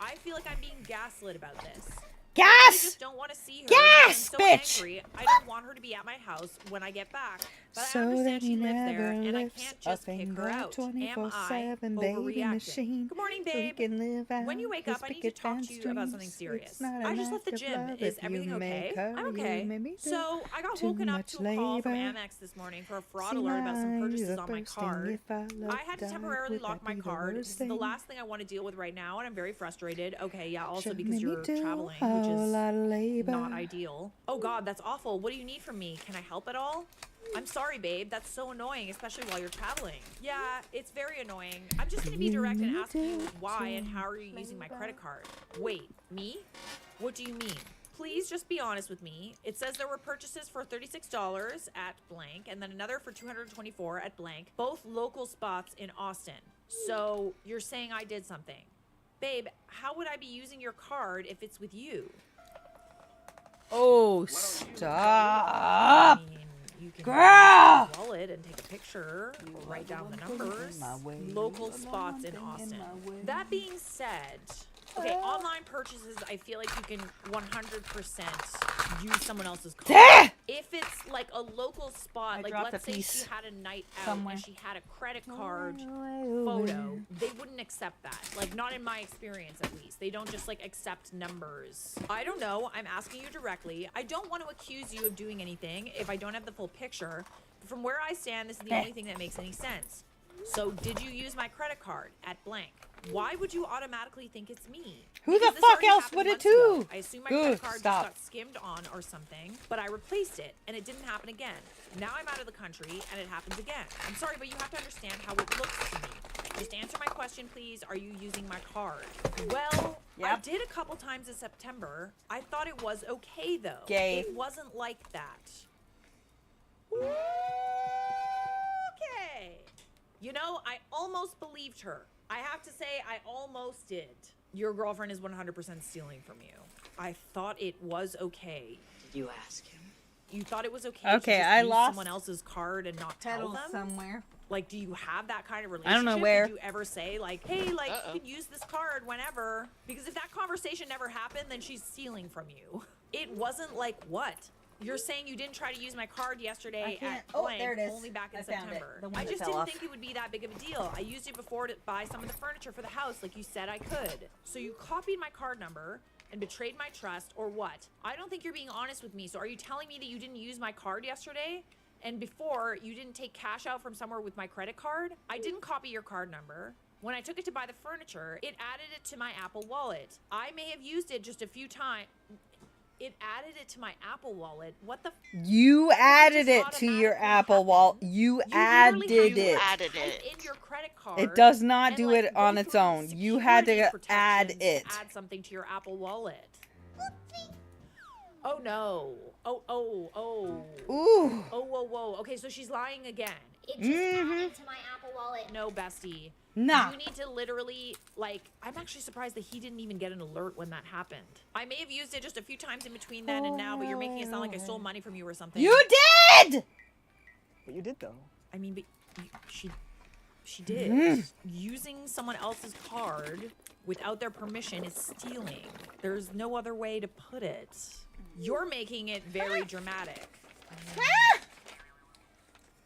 B: I feel like I'm being gaslit about this. I
A: Gas!
B: just don't want to see her.
A: Gas,
B: I'm so
A: bitch!
B: angry. I don't want her to be at my house when I get back. But I
A: So
B: understand
A: that
B: she
A: he
B: lives there,
A: never
B: and I
A: lifts
B: can't
A: a
B: just kick
A: finger
B: her out. Am I
A: 24/7 baby
B: overreacting?
A: machine.
B: Good morning,
A: So he
B: babe.
A: can live out
B: When you wake
A: his
B: up, I need to
A: picket
B: talk to
A: fence
B: you about something
A: dreams.
B: serious.
A: It's not
B: I
A: an
B: just left the
A: act of
B: gym.
A: love
B: Is
A: if
B: everything
A: you
B: okay?
A: make her,
B: I'm
A: you
B: okay.
A: made me do
B: So I got
A: too
B: woken up
A: much
B: to a call from
A: labor.
B: Amex this morning for a fraud alert about some purchases on my card. I had to temporarily lock my card. This is the last thing I want to deal with right now, and I'm very frustrated. Okay, yeah, also because you're traveling, which is not ideal. Oh God, that's awful. What do you need from me? Can I help at all? I'm sorry, babe. That's so annoying, especially while you're traveling. Yeah, it's very annoying. I'm just gonna be direct and ask you why and how are you using my credit card? Wait, me? What do you mean? Please just be honest with me. It says there were purchases for $36 at blank and then another for $224 at blank, both local spots in Austin. So you're saying I did something. Babe, how would I be using your card if it's with you?
A: Oh, stop!
B: I mean, you can
A: Girl!
B: use your wallet and take a picture, or write down the numbers. Local spots in Austin. That being said, okay, online purchases, I feel like you can 100% use someone else's card. If it's like a local spot, like
A: dropped
B: let's
A: a
B: say
A: piece
B: she had a night out
A: somewhere.
B: and she had a credit card photo, they wouldn't accept that. Like not in my experience at least. They don't just like accept numbers. I don't know. I'm asking you directly. I don't want to accuse you of doing anything if I don't have the full picture. But from where I stand, this is the only thing that makes any sense. So did you use my credit card at blank? Why would you automatically think it's me?
A: Who the
B: Because this
A: fuck
B: already
A: else
B: happened
A: would it
B: months ago.
A: too?
B: I assume my
A: Good,
B: credit card
A: stop.
B: just got skimmed on or something, but I replaced it and it didn't happen again. Now I'm out of the country and it happens again. I'm sorry, but you have to understand how it looks to me. Just answer my question, please. Are you using my card? Well, I did a couple times in September. I thought it was okay, though.
A: Gay.
B: It wasn't like that. Okay. You know, I almost believed her. I have to say, I almost did. Your girlfriend is 100% stealing from you. I thought it was okay.
K: Did you ask him?
B: You thought it was okay,
A: Okay,
B: to just
A: I
B: use
A: lost
B: someone else's card and not tell
A: Pedals
B: them?
A: somewhere.
B: Like, do you have that kind of relationship?
A: I don't know where.
B: Did you ever say, like, hey, like, you can use this card whenever? Because if that conversation never happened, then she's stealing from you. It wasn't like what? You're saying you didn't try to use my card yesterday at blank,
A: there it is.
B: only back in
A: I found it.
B: September.
A: The one
B: I
A: that
B: just
A: fell
B: didn't
A: off.
B: think it would be that big of a deal. I used it before to buy some of the furniture for the house, like you said I could. So you copied my card number and betrayed my trust, or what? I don't think you're being honest with me. So are you telling me that you didn't use my card yesterday? And before, you didn't take cash out from somewhere with my credit card? I didn't copy your card number. When I took it to buy the furniture, it added it to my Apple Wallet. I may have used it just a few times. It added it to my Apple Wallet. What the?
A: You added it to your Apple Wallet. You added it.
D: Added it.
B: In your credit card.
A: It does not
B: and,
A: do
B: like,
A: it
B: go
A: on its
B: through
A: own. You had to
B: security
A: add
B: protections
A: it.
B: to add something to your Apple Wallet. Oh no. Oh.
A: Ooh.
B: Oh, whoa. Okay, so she's lying again.
E: It just added to my Apple Wallet.
B: No, bestie.
A: Nah.
B: You need to literally, like, I'm actually surprised that he didn't even get an alert when that happened. I may have used it just a few times in between then and now, but you're making it sound like I stole money from you or something.
A: You did!
F: But you did though.
B: I mean, but she did. Using someone else's card without their permission is stealing. There's no other way to put it. You're making it very dramatic.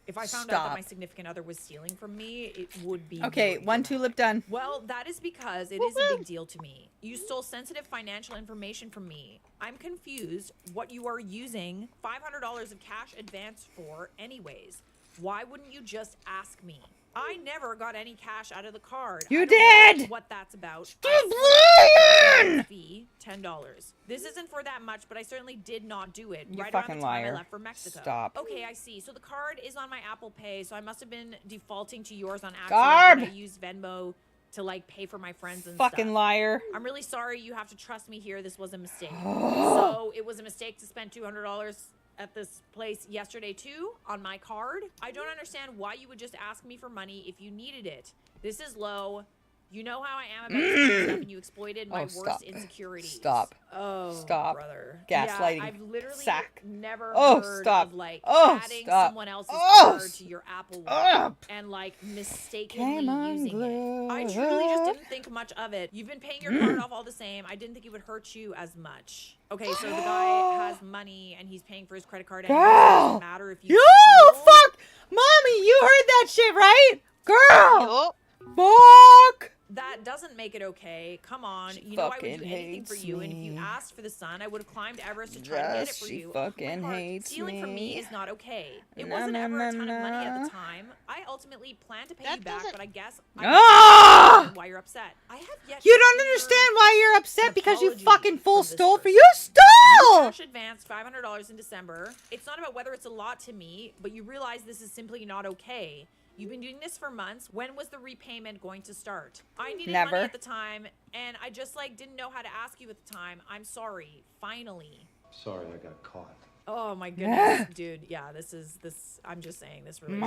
B: If I found out that my significant other was stealing from me, it would be
A: Okay,
B: very
A: one
B: dramatic.
A: tulip done.
B: Well, that is because it is a big deal to me. You stole sensitive financial information from me. I'm confused what you are using $500 of cash advance for anyways. Why wouldn't you just ask me? I never got any cash out of the card.
A: You
B: I don't know
A: did!
B: what that's about.
A: Stop
B: I
A: lying!
B: fee $10. This isn't for that much, but I certainly did not do it.
A: You
B: right around
A: fucking
B: the time
A: liar.
B: I left for Mexico.
A: Stop.
B: Okay, I see. So the card is on my Apple Pay, so I must have been defaulting to yours on accident.
A: Garb!
B: When I used Venmo to like pay for my friends and
A: Fucking
B: stuff.
A: liar.
B: I'm really sorry. You have to trust me here. This was a mistake. So it was a mistake to spend $200 at this place yesterday too on my card. I don't understand why you would just ask me for money if you needed it. This is low. You know how I am about this kind of stuff, and you exploited my worst
A: stop.
B: insecurities.
A: Stop.
B: Oh,
A: Stop.
B: brother.
A: Gaslighting.
B: Yeah, I've literally
A: Sack.
B: never
A: Oh,
B: heard
A: stop.
B: of like
A: Oh,
B: adding
A: stop.
B: someone else's
A: Oh,
B: card to your Apple Wallet
A: up.
B: and like mistakenly
A: Come on,
B: using it. I truly just didn't think much of it. You've been paying your card off all the same. I didn't think it would hurt you as much. Okay, so the guy has money and he's paying for his credit card. And it doesn't matter if you.
A: Yo,
B: steal.
A: fuck! Mommy, you heard that shit, right? Girl!
D: Oh,
A: Fuck!
B: That doesn't make it okay. Come on. You know I would do
A: fucking
B: anything for
A: hates
B: you, and if you
A: me.
B: asked for the sun, I would have climbed Everest to try to get it
A: Yes,
B: for
A: she
B: you.
A: fucking
B: My heart,
A: hates
B: stealing from me
A: me.
B: is not okay. It
A: Na,
B: wasn't
A: na,
B: ever a ton
A: na,
B: of money at
A: na.
B: the time. I ultimately planned to pay
D: That
B: you back,
D: doesn't-
B: but I guess I
A: Ah!
B: understand why you're upset. I have yet
A: You
B: to
A: don't
B: hear
A: understand why you're upset
B: an
A: because you
B: apology
A: fucking full
B: from this
A: stole for
B: person.
A: you stole!
B: Cash advanced $500 in December. It's not about whether it's a lot to me, but you realize this is simply not okay. You've been doing this for months. When was the repayment going to start? I needed
A: Never.
B: money at the time, and I just like didn't know how to ask you at the time. I'm sorry. Finally.
I: Sorry, I got caught.
B: Oh my goodness, dude. Yeah, this. I'm just saying this relationship.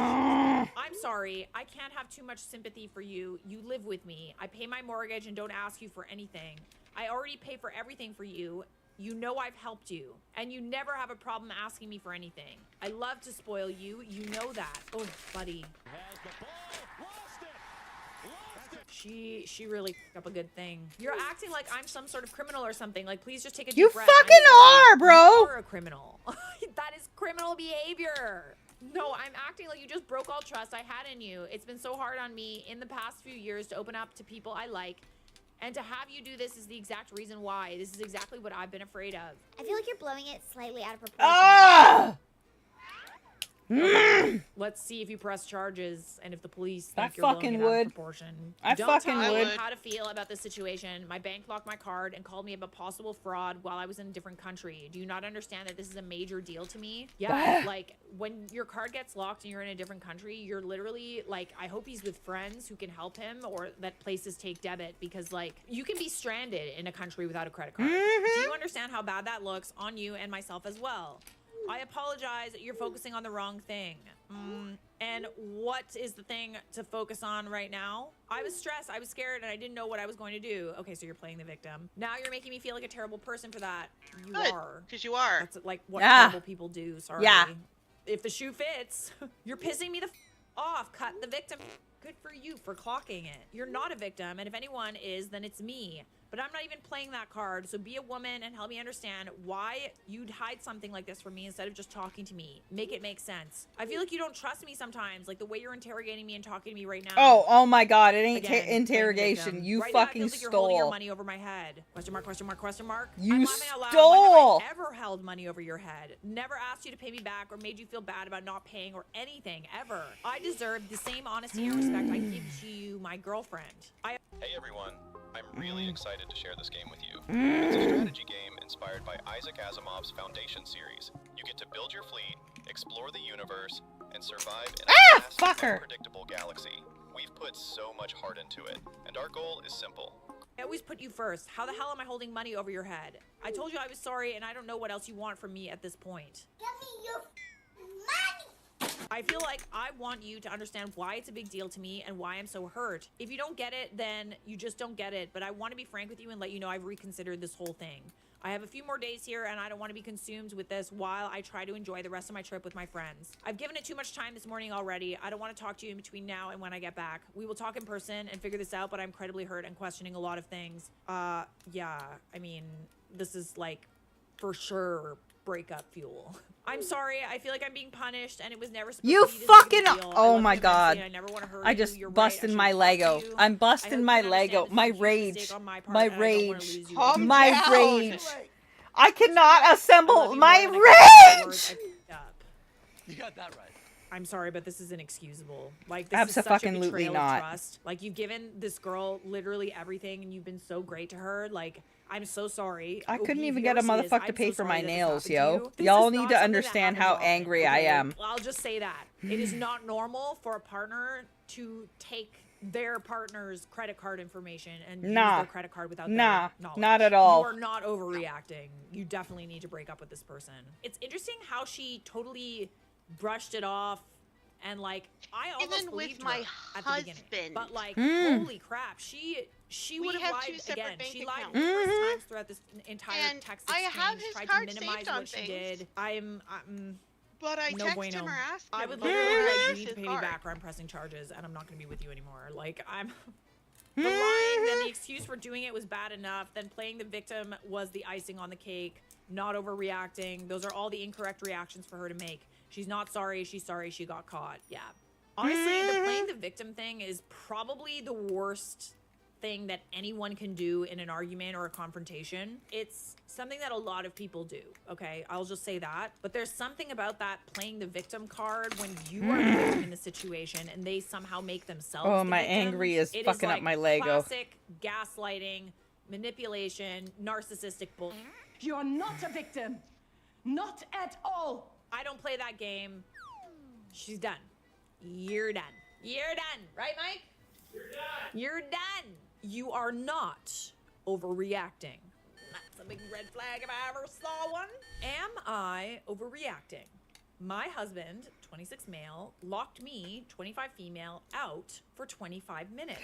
B: I'm sorry. I can't have too much sympathy for you. You live with me. I pay my mortgage and don't ask you for anything. I already pay for everything for you. You know I've helped you, and you never have a problem asking me for anything. I love to spoil you. You know that. Oh, buddy. She really f***ed up a good thing. You're acting like I'm some sort of criminal or something. Like, please just take a deep
A: You
B: breath.
A: fucking
B: I'm sorry.
A: are, bro.
B: You are a criminal. That is criminal behavior. No, I'm acting like you just broke all trust I had in you. It's been so hard on me in the past few years to open up to people I like. And to have you do this is the exact reason why. This is exactly what I've been afraid of.
E: I feel like you're blowing it slightly out of proportion.
A: Ah!
B: Okay, let's see if you press charges and if the police think
A: I
B: you're blowing
A: fucking
B: it out of
A: would.
B: proportion.
A: I
B: Don't
A: fucking
B: tell
A: would.
B: me how to feel about this situation. My bank locked my card and called me about possible fraud while I was in a different country. Do you not understand that this is a major deal to me? Yeah, like when your card gets locked and you're in a different country, you're literally like, I hope he's with friends who can help him or that places take debit, because like you can be stranded in a country without a credit card. Do you understand how bad that looks on you and myself as well? I apologize. You're focusing on the wrong thing. And what is the thing to focus on right now? I was stressed, I was scared, and I didn't know what I was going to do. Okay, so you're playing the victim. Now you're making me feel like a terrible person for that. You
D: Good,
B: are.
D: because you are.
B: That's like what
A: Yeah.
B: terrible people do. Sorry.
A: Yeah.
B: If the shoe fits, you're pissing me the off. Cut the victim. Good for you for clocking it. You're not a victim, and if anyone is, then it's me. But I'm not even playing that card, so be a woman and help me understand why you'd hide something like this from me instead of just talking to me. Make it make sense. I feel like you don't trust me sometimes, like the way you're interrogating me and talking to me right now.
A: Oh my God! It ain't
B: Again, playing the
A: interrogation.
B: victim.
A: You
B: right now,
A: fucking
B: it feels like you're holding your
A: stole.
B: money over my head. Question mark, question mark, question mark.
A: You
B: I'm laughing out loud.
A: stole.
B: When have I ever held money over your head? Never asked you to pay me back or made you feel bad about not paying or anything, ever. I deserve the same honesty and respect I give to you, my girlfriend.
L: Hey everyone, I'm really excited to share this game with you. It's a strategy game inspired by Isaac Asimov's Foundation series. You get to build your fleet, explore the universe, and survive in a vast, unpredictable galaxy. We've put so much heart into it, and our goal is simple.
B: I always put you first. How the hell am I holding money over your head? I told you I was sorry, and I don't know what else you want from me at this point.
E: Give me your money.
B: I feel like I want you to understand why it's a big deal to me and why I'm so hurt. If you don't get it, then you just don't get it. But I want to be frank with you and let you know I've reconsidered this whole thing. I have a few more days here, and I don't want to be consumed with this while I try to enjoy the rest of my trip with my friends. I've given it too much time this morning already. I don't want to talk to you in between now and when I get back. We will talk in person and figure this out, but I'm incredibly hurt and questioning a lot of things. Yeah, I mean, this is like for sure breakup fuel. I'm sorry. I feel like I'm being punished, and it was never supposed
A: You
B: to be this big of a
A: fucking.
B: deal. I
A: Oh
B: love
A: my
B: you immensely,
A: God!
B: and I never want to hurt
A: I
B: you.
A: just
B: You're right.
A: busted
B: I
A: my
B: should've talked to
A: Lego.
B: you.
A: I'm
B: I
A: busting
B: hope
A: my
B: you understand
A: Lego.
B: this is
A: My
B: a huge
A: rage.
B: mistake on my part,
A: My
B: and I don't wanna
A: rage.
B: lose you.
D: Calm
A: My
D: down.
A: rage. I cannot
B: I
A: assemble
B: love you
A: my
B: more than I can say the words.
A: rage.
B: I fucked up.
I: You got that right.
B: I'm sorry, but this is inexcusable. Like, this is such a
A: Abso-fucking-lutely
B: betrayal
A: not.
B: of trust. Like, you've given this girl literally everything, and you've been so great to her. Like, I'm so sorry.
A: I couldn't
B: If
A: even
B: you
A: get a
B: ever see this,
A: motherfucker to
B: I'm
A: pay
B: so
A: for
B: sorry
A: my
B: that this
A: nails,
B: happened to
A: yo.
B: you. This
A: Y'all
B: is
A: need
B: not
A: to
B: something that
A: understand how
B: happens often,
A: angry I
B: okay?
A: am.
B: I'll just say that. It is not normal for a partner to take their partner's credit card information and use
A: Nah.
B: their credit card without
A: Nah,
B: their knowledge.
A: not at all.
B: You are not overreacting. You definitely need to break up with this person. It's interesting how she totally brushed it off, and like I almost
D: Even with
B: believed
D: my
B: her at the beginning.
D: husband.
B: But like,
A: Mm.
B: holy crap, she
D: We
B: would have
D: have two
B: lied
D: separate
B: again.
D: bank
B: She lied
D: accounts.
B: numerous times throughout this entire
D: And
B: text
D: I
B: exchange.
D: have his
B: tried
D: card
B: to minimize
D: saved on
B: what she
D: things.
B: did. I'm
D: But I
B: no
D: text
B: bueno.
D: him or ask him.
B: I would
D: but
B: literally
D: he
B: be like,
D: uses
B: you need to
D: his
B: pay me
D: card.
B: back or I'm pressing charges and I'm not going to be with you anymore. Like, I'm... The lying, then the excuse for doing it was bad enough. Then playing the victim was the icing on the cake. Not overreacting. Those are all the incorrect reactions for her to make. She's not sorry. She's sorry she got caught. Yeah. Honestly, the playing the victim thing is probably the worst thing that anyone can do in an argument or a confrontation. It's something that a lot of people do, okay? I'll just say that. But there's something about that playing the victim card when you are the victim in the situation and they somehow make themselves
A: Oh,
B: the
A: my
B: victim.
A: angry is
B: It
A: fucking up
B: like
A: my Lego.
B: classic gaslighting, manipulation, narcissistic bull.
G: You're not a victim. Not at all.
B: I don't play that game. She's done. You're done. You're done. Right, Mike? You're done. You're done. You are not overreacting. That's a big red flag if I ever saw one. Am I overreacting? My husband, 26 male, locked me, 25 female, out for 25 minutes.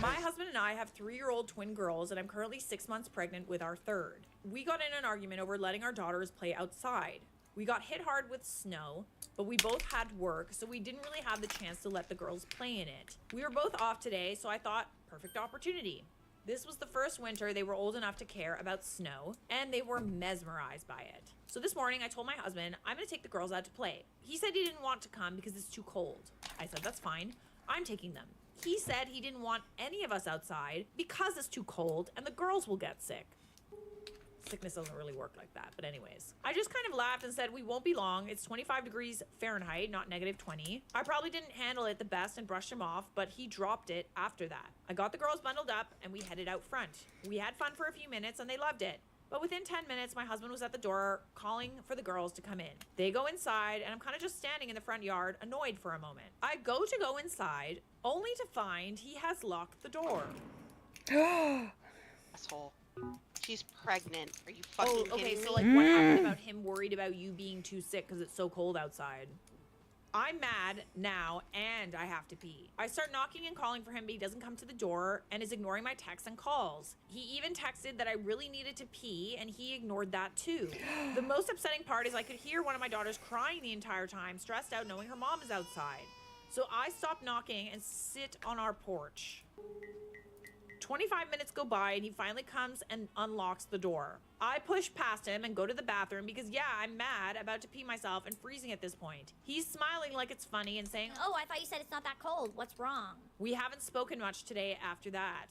B: My husband and I have 3-year-old twin girls, and I'm currently 6 months pregnant with our third. We got in an argument over letting our daughters play outside. We got hit hard with snow, but we both had work, so we didn't really have the chance to let the girls play in it. We were both off today, so I thought, perfect opportunity. This was the first winter they were old enough to care about snow, and they were mesmerized by it. So this morning, I told my husband, I'm gonna take the girls out to play. He said he didn't want to come because it's too cold. I said, that's fine. I'm taking them. He said he didn't want any of us outside because it's too cold and the girls will get sick. sickness doesn't really work like that. But anyways, I just kind of laughed and said, we won't be long. It's 25 degrees Fahrenheit, not -20. I probably didn't handle it the best and brushed him off, but he dropped it after that. I got the girls bundled up and we headed out front. We had fun for a few minutes and they loved it. But within 10 minutes, my husband was at the door calling for the girls to come in. They go inside, and I'm kind of just standing in the front yard, annoyed for a moment. I go inside, only to find he has locked the door.
D: Asshole. She's pregnant. Are you fucking kidding me?
B: So like what happened about him worried about you being too sick because it's so cold outside? I'm mad now and I have to pee. I start knocking and calling for him, but he doesn't come to the door and is ignoring my texts and calls. He even texted that I really needed to pee and he ignored that too. The most upsetting part is I could hear one of my daughters crying the entire time, stressed out knowing her mom is outside. So I stop knocking and sit on our porch. 25 minutes go by and he finally comes and unlocks the door. I push past him and go to the bathroom because yeah, I'm mad, about to pee myself and freezing at this point. He's smiling like it's funny and saying,
E: Oh, I thought you said it's not that cold. What's wrong?
B: we haven't spoken much today after that.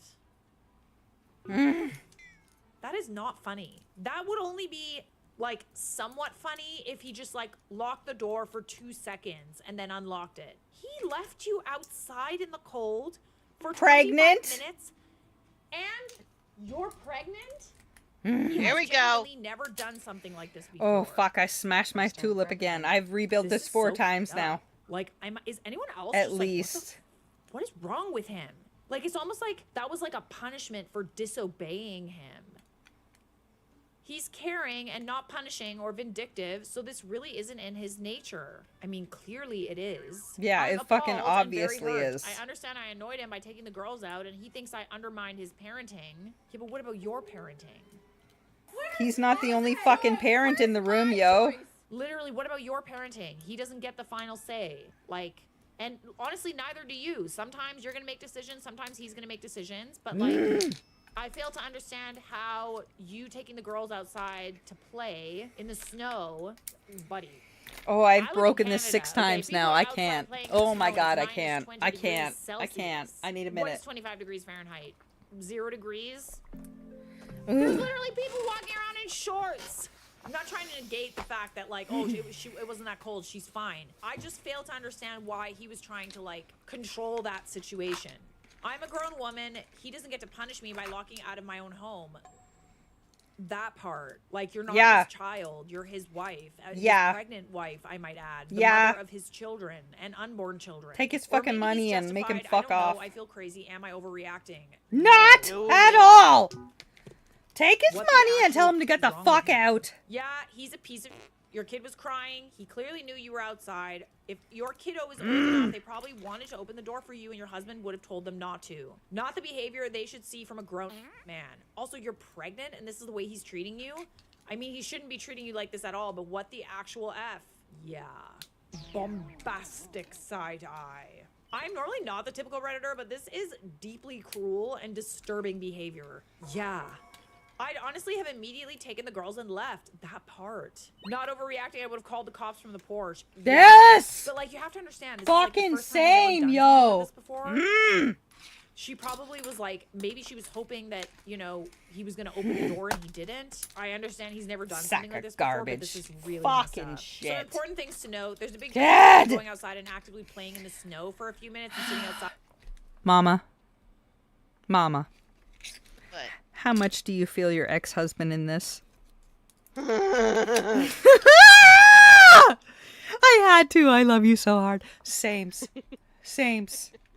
B: That is not funny. That would only be like somewhat funny if he just like locked the door for 2 seconds and then unlocked it. He left you outside in the cold for 25 minutes. And you're pregnant?
D: Here we go.
B: Never done something like this before.
A: Oh, fuck. I smashed my tulip again. I've rebuilt this 4 times now.
B: Like, is anyone else
A: At
B: just
A: least.
B: Like, what is wrong with him? Like, it's almost like that was like a punishment for disobeying him. He's caring and not punishing or vindictive, so this really isn't in his nature. I mean, clearly it is.
A: Yeah,
B: I'm
A: it fucking
B: appalled and very
A: obviously
B: hurt.
A: is.
B: I understand I annoyed him by taking the girls out, and he thinks I undermined his parenting. Yeah, but what about your parenting?
A: He's not the only fucking parent in the room, yo.
B: Literally, what about your parenting? He doesn't get the final say. Like, and honestly, neither do you. Sometimes you're gonna make decisions, sometimes he's gonna make decisions, but like... I fail to understand how you taking the girls outside to play in the snow, buddy.
A: Oh, I've broken this 6 times now. I can't. Oh my god, I can't. I can't. I can't. I need a minute.
B: What is 25 degrees Fahrenheit? 0 degrees? There's literally people walking around in shorts. I'm not trying to negate the fact that like, oh, it wasn't that cold. She's fine. I just fail to understand why he was trying to like control that situation. I'm a grown woman. He doesn't get to punish me by locking out of my own home. That part. Like, you're not his child. You're his wife. His pregnant wife, I might add. The mother of his children and unborn children.
A: Take his fucking money and make him fuck off.
B: I don't know. I feel crazy. Am I overreacting?
A: Not at all! Take his money and tell him to get the fuck out.
B: Yeah, he's a piece of... Your kid was crying. He clearly knew you were outside. If your kiddo was old enough, they probably wanted to open the door for you and your husband would have told them not to. Not the behavior they should see from a grown man. Also, you're pregnant and this is the way he's treating you? I mean, he shouldn't be treating you like this at all, but what the actual F? Yeah. Bombastic side eye. I'm normally not the typical Redditor, but this is deeply cruel and disturbing behavior. Yeah. I'd honestly have immediately taken the girls and left. That part. Not overreacting, I would have called the cops from the porch.
A: Yes!
B: But like, you have to understand. This
A: fucking
B: is, like, the first time
A: same, yo!
B: She probably was like, maybe she was hoping that, you know, he was going to open the door and he didn't. I understand he's never done something like this before, but this is really
A: fucking
B: messed up.
A: shit.
B: Some important things to note. There's a big difference between going outside and actively playing in the snow for a few minutes and sitting outside. Mama.
D: What?
A: How much do you feel your ex-husband in this? I had to. I love you so hard. Sames.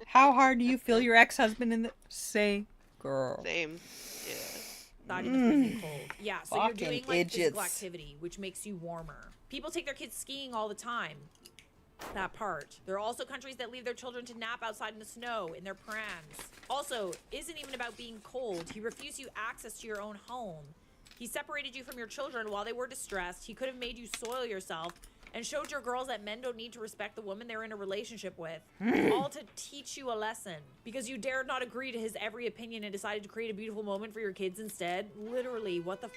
A: How hard do you feel your ex-husband in the... Same. Girl.
D: Same. Yeah.
B: Not in the freezing cold. Yeah, so
A: Fucking
B: you're doing like physical
A: idiots.
B: activity, which makes you warmer. People take their kids skiing all the time. That part. There are also countries that leave their children to nap outside in the snow in their prams. Also, isn't even about being cold. He refused you access to your own home. He separated you from your children while they were distressed. He could have made you soil yourself and showed your girls that men don't need to respect the woman they're in a relationship with. All to teach you a lesson. Because you dared not agree to his every opinion and decided to create a beautiful moment for your kids instead. Literally, what the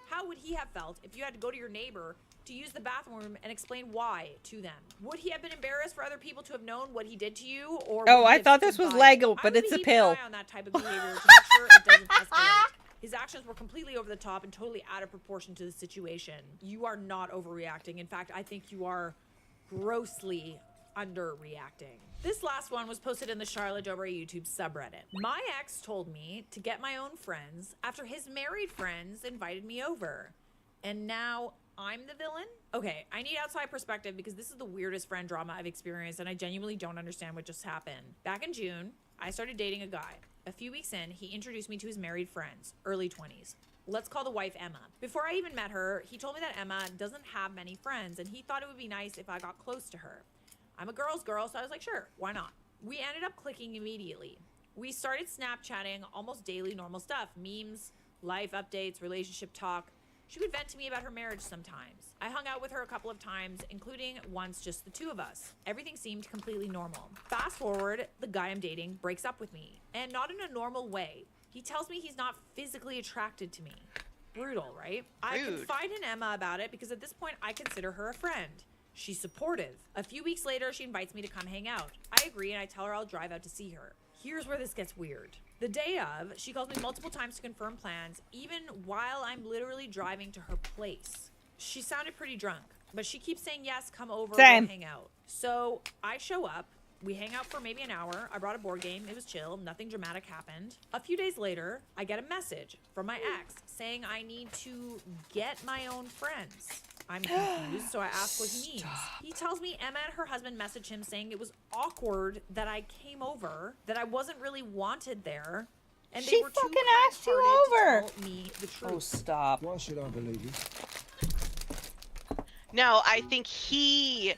B: How would he have felt if you had to go to your neighbor to use the bathroom and explain why to them? Would he have been embarrassed for other people to have known what he did to you? Or
A: Oh, I thought this was Lego, but it's a pill.
B: I would keep an eye on that type of behavior to make sure it doesn't escalate. His actions were completely over the top and totally out of proportion to the situation. You are not overreacting. In fact, I think you are grossly underreacting. This last one was posted in the Charlotte Dobre YouTube subreddit. My ex told me to get my own friends after his married friends invited me over. And now I'm the villain? Okay, I need outside perspective because this is the weirdest friend drama I've experienced and I genuinely don't understand what just happened. Back in June, I started dating a guy. A few weeks in, he introduced me to his married friends, early 20s. Let's call the wife Emma. Before I even met her, he told me that Emma doesn't have many friends and he thought it would be nice if I got close to her. I'm a girl's girl, so I was like, sure, why not? We ended up clicking immediately. We started Snapchatting almost daily normal stuff, memes, life updates, relationship talk. She would vent to me about her marriage sometimes. I hung out with her a couple of times, including once just the two of us. Everything seemed completely normal. Fast forward, the guy I'm dating breaks up with me, and not in a normal way. He tells me he's not physically attracted to me. Brutal, right? I confide in Emma about it because at this point I consider her a friend. She's supportive. A few weeks later, she invites me to come hang out. I agree and I tell her I'll drive out to see her. Here's where this gets weird. The day of, she calls me multiple times to confirm plans, even while I'm literally driving to her place. She sounded pretty drunk, but she keeps saying, yes, come over, we'll hang out. So I show up. We hang out for maybe an hour. I brought a board game. It was chill. Nothing dramatic happened. A few days later, I get a message from my ex saying I need to get my own friends. I'm confused, so I ask what he means. He tells me Emma and her husband messaged him saying it was awkward that I came over, that I wasn't really wanted there, and they were too
A: fucking asked you over.
B: to tell me the truth.
A: Oh, stop.
M: Why should I believe you?
D: No, I think he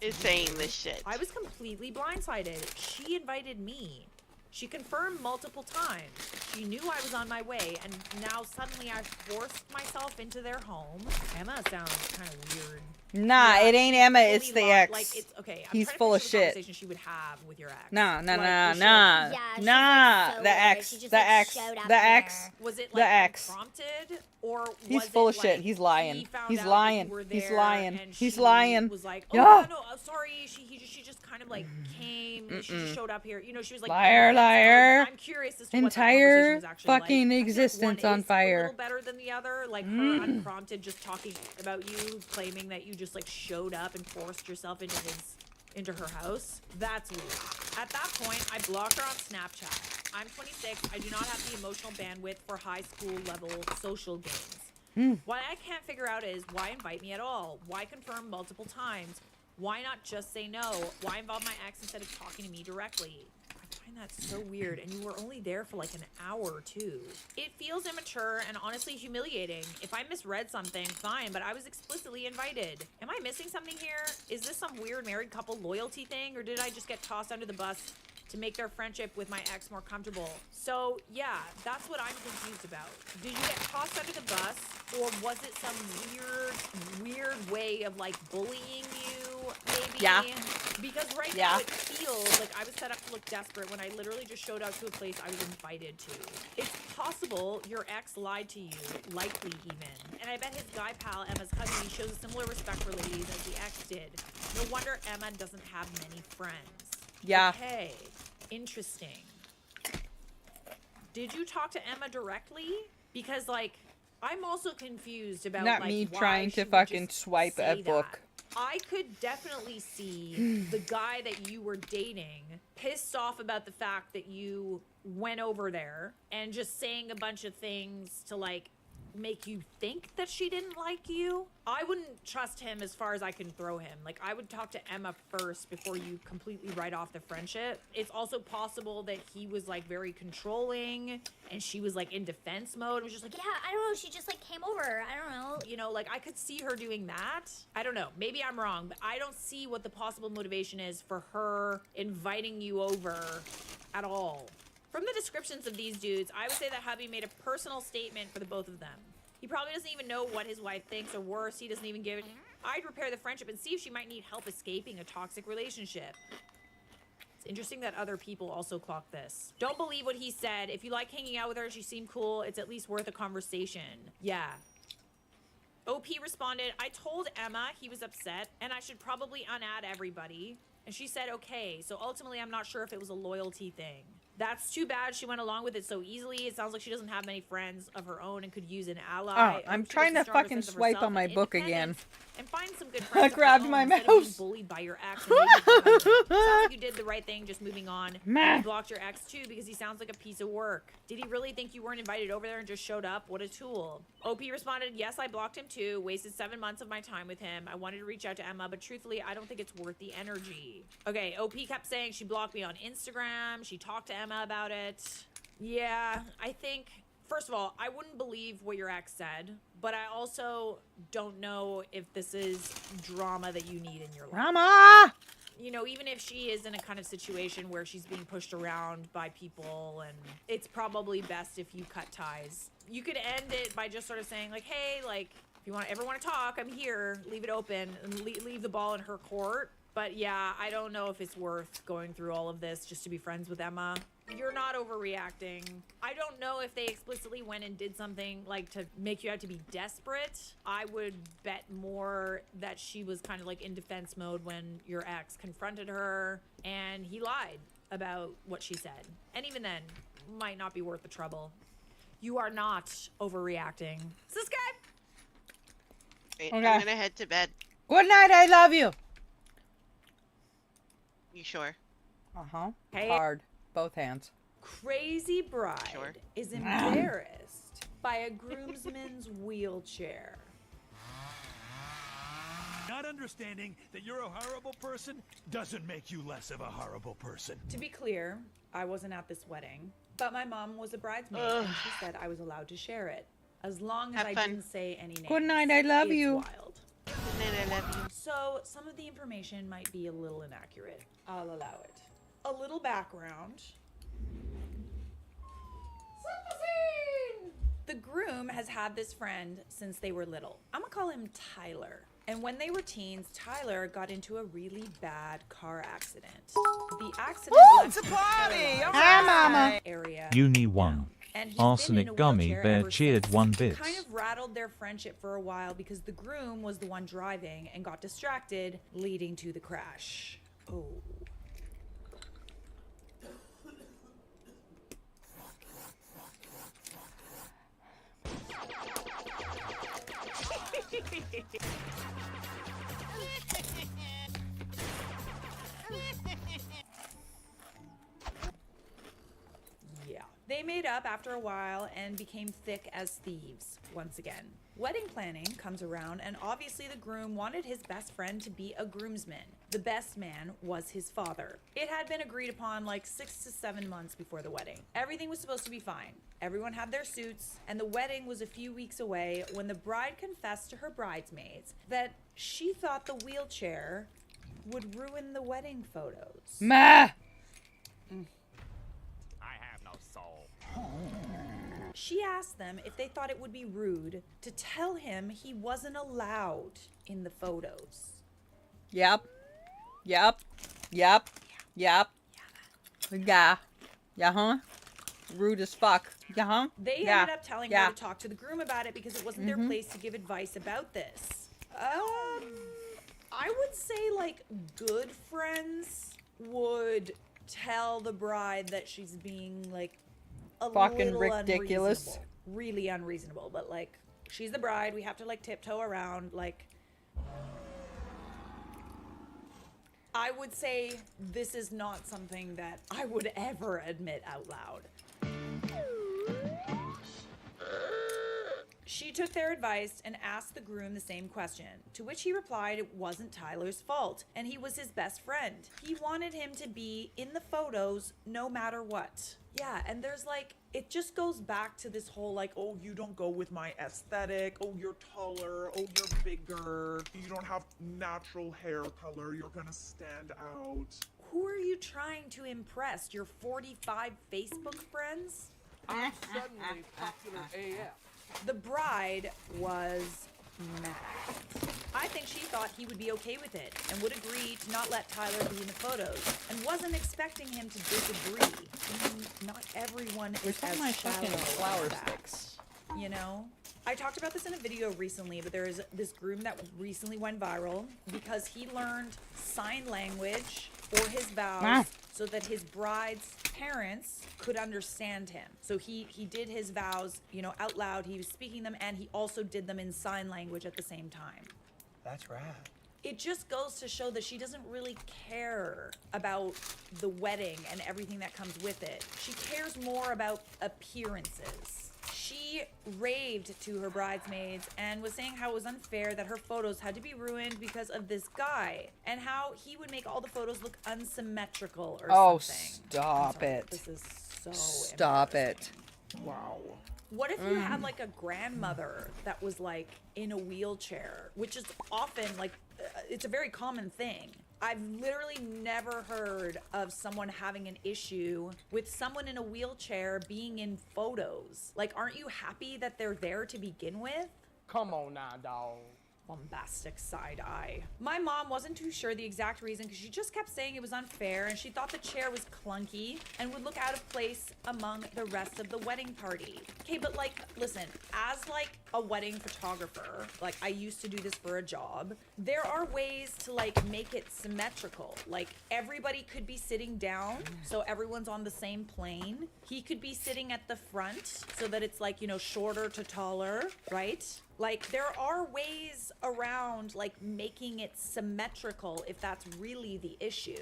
D: is saying this shit.
B: I was completely blindsided. She invited me. She confirmed multiple times. She knew I was on my way, and now suddenly I forced myself into their home. Emma sounds kind of weird.
A: Nah, it ain't Emma, it's the ex.
B: Like, it's okay. I'm
A: He's
B: trying to
A: full of
B: picture the
A: shit.
B: conversation she would have with your ex.
A: Nah.
E: Yeah, she's
A: Nah.
E: like so
A: The
E: weird.
A: ex.
E: She just,
A: The
E: like,
A: ex.
E: showed up
A: The ex.
E: there.
B: Was it
A: The
B: like
A: ex.
B: unprompted, or was
A: He's
B: it,
A: full of
B: like,
A: shit. He's lying.
B: he found
A: He's
B: out that
A: lying.
B: you were
A: He's
B: there
A: lying.
B: and
A: He's
B: she
A: lying.
B: was like, oh
A: Yeah.
B: no, sorry. She just kind of like came. And she just showed up here. You know, she was like,
A: Liar, liar.
B: I'm curious as to what that
A: Entire
B: conversation was actually like.
A: fucking
B: I feel like
A: existence
B: one
A: on
B: is
A: fire.
B: a little better than the other. Like her unprompted, just talking about you, claiming that you just like showed up and forced yourself into her house. That's weird. At that point, I blocked her on Snapchat. I'm 26. I do not have the emotional bandwidth for high school level social games. What I can't figure out is why invite me at all? Why confirm multiple times? Why not just say no? Why involve my ex instead of talking to me directly? I find that so weird, and you were only there for like an hour too. It feels immature and honestly humiliating. If I misread something, fine, but I was explicitly invited. Am I missing something here? Is this some weird married couple loyalty thing, or did I just get tossed under the bus to make their friendship with my ex more comfortable? So yeah, that's what I'm confused about. Did you get tossed under the bus, or was it some weird way of like bullying you, maybe?
A: Yeah.
B: Because right now it feels like I was set up to look desperate when I literally just showed up to a place I was invited to. It's possible your ex lied to you, likely even. And I bet his guy pal, Emma's cousin, shows a similar respect for ladies as the ex did. No wonder Emma doesn't have many friends.
A: Yeah.
B: Okay, interesting. Did you talk to Emma directly? Because, like, I'm also confused about,
A: Not
B: like,
A: me
B: why
A: trying
B: she
A: to
B: would
A: fucking
B: just
A: swipe
B: say
A: a book.
B: that. I could definitely see the guy that you were dating pissed off about the fact that you went over there and just saying a bunch of things to, like, make you think that she didn't like you. I wouldn't trust him as far as I can throw him. Like, I would talk to Emma first before you completely write off the friendship. It's also possible that he was like very controlling and she was like in defense mode. It was just like,
E: Yeah, I don't know. She just like came over. I don't know.
B: you know, like I could see her doing that. I don't know. Maybe I'm wrong, but I don't see what the possible motivation is for her inviting you over at all. From the descriptions of these dudes, I would say that hubby made a personal statement for the both of them. He probably doesn't even know what his wife thinks, or worse, he doesn't even give it. I'd repair the friendship and see if she might need help escaping a toxic relationship. It's interesting that other people also clock this. Don't believe what he said. If you like hanging out with her, she seemed cool, it's at least worth a conversation. Yeah. OP responded, I told Emma he was upset and I should probably unadd everybody. And she said, okay. So ultimately, I'm not sure if it was a loyalty thing. That's too bad she went along with it so easily. It sounds like she doesn't have many friends of her own and could use an ally.
A: Oh, I'm trying to fucking swipe on my book again.
B: And find some good friends.
A: I grabbed my
B: instead of being
A: mouse.
B: bullied by your ex. And sounds like you did the right thing, just moving on. You blocked your ex too because he sounds like a piece of work. Did he really think you weren't invited over there and just showed up? What a tool. OP responded, yes, I blocked him too. Wasted 7 months of my time with him. I wanted to reach out to Emma, but truthfully, I don't think it's worth the energy. Okay, OP kept saying she blocked me on Instagram. She talked to Emma about it. Yeah, I think, first of all, I wouldn't believe what your ex said, but I also don't know if this is drama that you need in your life.
A: Drama!
B: You know, even if she is in a kind of situation where she's being pushed around by people, and it's probably best if you cut ties. You could end it by just sort of saying, like, hey, like, if you ever want to talk, I'm here. Leave it open and leave the ball in her court. But yeah, I don't know if it's worth going through all of this just to be friends with Emma. You're not overreacting. I don't know if they explicitly went and did something like to make you out to be desperate. I would bet more that she was kind of like in defense mode when your ex confronted her and he lied about what she said. And even then, might not be worth the trouble. You are not overreacting. Subscribe!
D: Wait,
A: Okay.
D: I'm gonna head to bed.
A: Good night, I love you.
D: You sure?
A: Uh-huh.
B: Hey.
A: Hard. Both hands.
B: Crazy bride
D: Sure.
B: is embarrassed by a groomsman's wheelchair.
C: Not understanding that you're a horrible person doesn't make you less of a horrible person.
B: To be clear, I wasn't at this wedding, but my mom was a bridesmaid and she said I was allowed to share it. As long as
D: Have
B: I
D: fun.
B: didn't say any names.
A: Good night, I love
B: It's
A: you.
B: Wild.
D: Good night, I love you.
B: So, some of the information might be a little inaccurate. I'll allow it. A little background. Set the scene! The groom has had this friend since they were little. I'm gonna call him Tyler. And when they were teens, Tyler got into a really bad car accident. The accident left him paralyzed
A: Hi, Mama.
B: area.
J: Uni 1.
B: And he's been in a
J: Arsenic Gummy
B: wheelchair
J: Bear
B: ever
J: cheered
B: since.
J: 1
B: It
J: bit.
B: kind of rattled their friendship for a while because the groom was the one driving and got distracted, leading to the crash. Oh. Yeah. They made up after a while and became thick as thieves once again. Wedding planning comes around, and obviously the groom wanted his best friend to be a groomsman. The best man was his father. It had been agreed upon like 6 to 7 months before the wedding. Everything was supposed to be fine. Everyone had their suits, and the wedding was a few weeks away when the bride confessed to her bridesmaids that she thought the wheelchair would ruin the wedding photos.
A: Ma!
B: She asked them if they thought it would be rude to tell him he wasn't allowed in the photos.
A: Yep. Yep. Yep. Yep. Yeah. Yeah, huh? Rude as fuck. Yeah, huh?
B: They
A: Yeah.
B: ended up telling her to talk to the groom about it because it wasn't their place to give advice about this. I would say like good friends would tell the bride that she's being like a
A: Fucking
B: little
A: ridiculous.
B: unreasonable. Really unreasonable, but like she's the bride, we have to like tiptoe around. Like I would say this is not something that I would ever admit out loud. She took their advice and asked the groom the same question, to which he replied it wasn't Tyler's fault, and he was his best friend. He wanted him to be in the photos no matter what. Yeah, and there's like, it just goes back to this whole like,
F: Oh, you don't go with my aesthetic. Oh, you're taller. Oh, you're bigger. You don't have natural hair color. You're gonna stand out.
B: who are you trying to impress? Your 45 Facebook friends?
H: I'm suddenly popular AF.
B: The bride was mad. I think she thought he would be okay with it and would agree to not let Tyler be in the photos and wasn't expecting him to disagree. Not everyone is
A: Where's
B: as
A: my
B: shallow
A: fucking
B: as
A: flower
B: that,
A: sticks?
B: you know? I talked about this in a video recently, but there is this groom that recently went viral because he learned sign language for his vows so that his bride's parents could understand him. So he did his vows, you know, out loud. He was speaking them, and he also did them in sign language at the same time.
I: That's rad.
B: It just goes to show that she doesn't really care about the wedding and everything that comes with it. She cares more about appearances. She raved to her bridesmaids and was saying how it was unfair that her photos had to be ruined because of this guy, and how he would make all the photos look unsymmetrical or something.
A: Stop it.
B: This is so
A: Stop it.
F: Wow.
B: What if you had like a grandmother that was like in a wheelchair, which is often like, it's a very common thing. I've literally never heard of someone having an issue with someone in a wheelchair being in photos. Like, aren't you happy that they're there to begin with?
H: Come on now, dog.
B: Bombastic side eye. My mom wasn't too sure the exact reason because she just kept saying it was unfair, and she thought the chair was clunky and would look out of place among the rest of the wedding party. Okay, but like, listen, as like a wedding photographer, like I used to do this for a job, there are ways to like make it symmetrical. Like everybody could be sitting down so everyone's on the same plane. He could be sitting at the front so that it's like, you know, shorter to taller, right? Like, there are ways around, like, making it symmetrical if that's really the issue.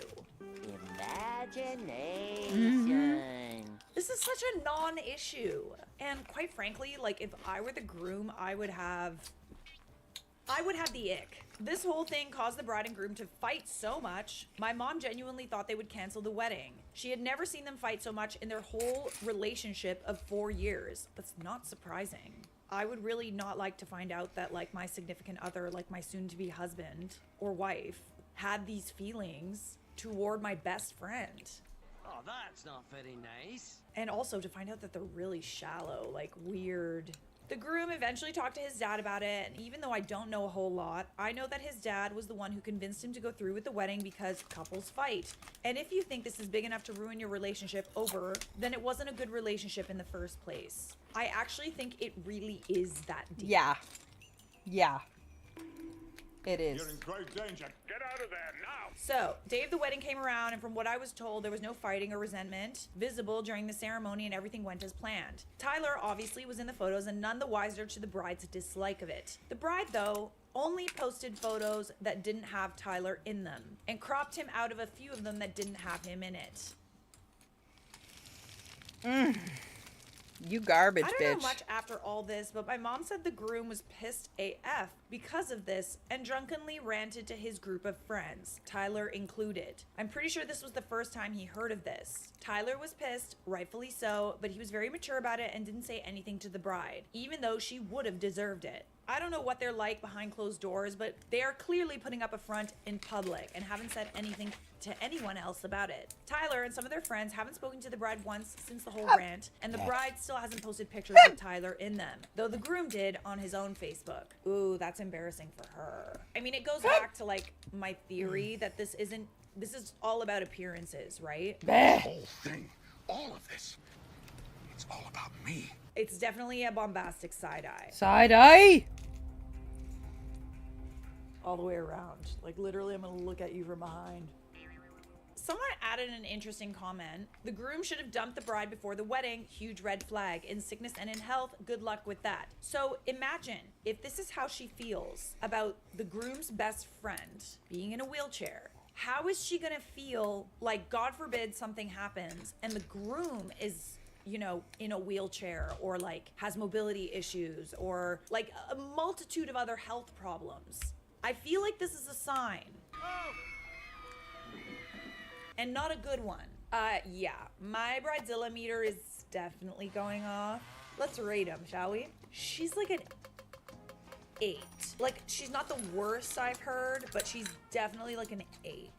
K: Imagination.
B: This is such a non-issue. And quite frankly, like, if I were the groom, I would have the ick. This whole thing caused the bride and groom to fight so much, my mom genuinely thought they would cancel the wedding. She had never seen them fight so much in their whole relationship of 4 years. That's not surprising. I would really not like to find out that like my significant other, like my soon-to-be husband or wife, had these feelings toward my best friend.
M: Oh, that's not very nice.
B: And also to find out that they're really shallow, like weird. The groom eventually talked to his dad about it, and even though I don't know a whole lot, I know that his dad was the one who convinced him to go through with the wedding because couples fight. And if you think this is big enough to ruin your relationship over, then it wasn't a good relationship in the first place. I actually think it really is that deep.
A: Yeah. Yeah. It is.
C: You're in great danger. Get out of there now!
B: So, day of the wedding came around, and from what I was told, there was no fighting or resentment visible during the ceremony, and everything went as planned. Tyler obviously was in the photos and none the wiser to the bride's dislike of it. The bride, though, only posted photos that didn't have Tyler in them, and cropped him out of a few of them that didn't have him in it.
A: You garbage,
B: I
A: bitch.
B: don't know much after all this, but my mom said the groom was pissed AF because of this and drunkenly ranted to his group of friends, Tyler included. I'm pretty sure this was the first time he heard of this. Tyler was pissed, rightfully so, but he was very mature about it and didn't say anything to the bride, even though she would have deserved it. I don't know what they're like behind closed doors, but they are clearly putting up a front in public and haven't said anything to anyone else about it. Tyler and some of their friends haven't spoken to the bride once since the whole rant, and the bride still hasn't posted pictures with Tyler in them, though the groom did on his own Facebook. Ooh, that's embarrassing for her. I mean, it goes back to like my theory that this is all about appearances, right?
C: The whole thing, all of this, it's all about me.
B: It's definitely a bombastic side eye.
A: Side eye?
B: All the way around. Like, literally, I'm gonna look at you from behind. Someone added an interesting comment. The groom should have dumped the bride before the wedding. Huge red flag. In sickness and in health, good luck with that. So imagine if this is how she feels about the groom's best friend being in a wheelchair. How is she gonna feel like, God forbid, something happens and the groom is, you know, in a wheelchair or like has mobility issues or like a multitude of other health problems? I feel like this is a sign. And not a good one. Yeah, my bridezilla meter is definitely going off. Let's rate him, shall we? She's like an 8. Like, she's not the worst I've heard, but she's definitely like an 8.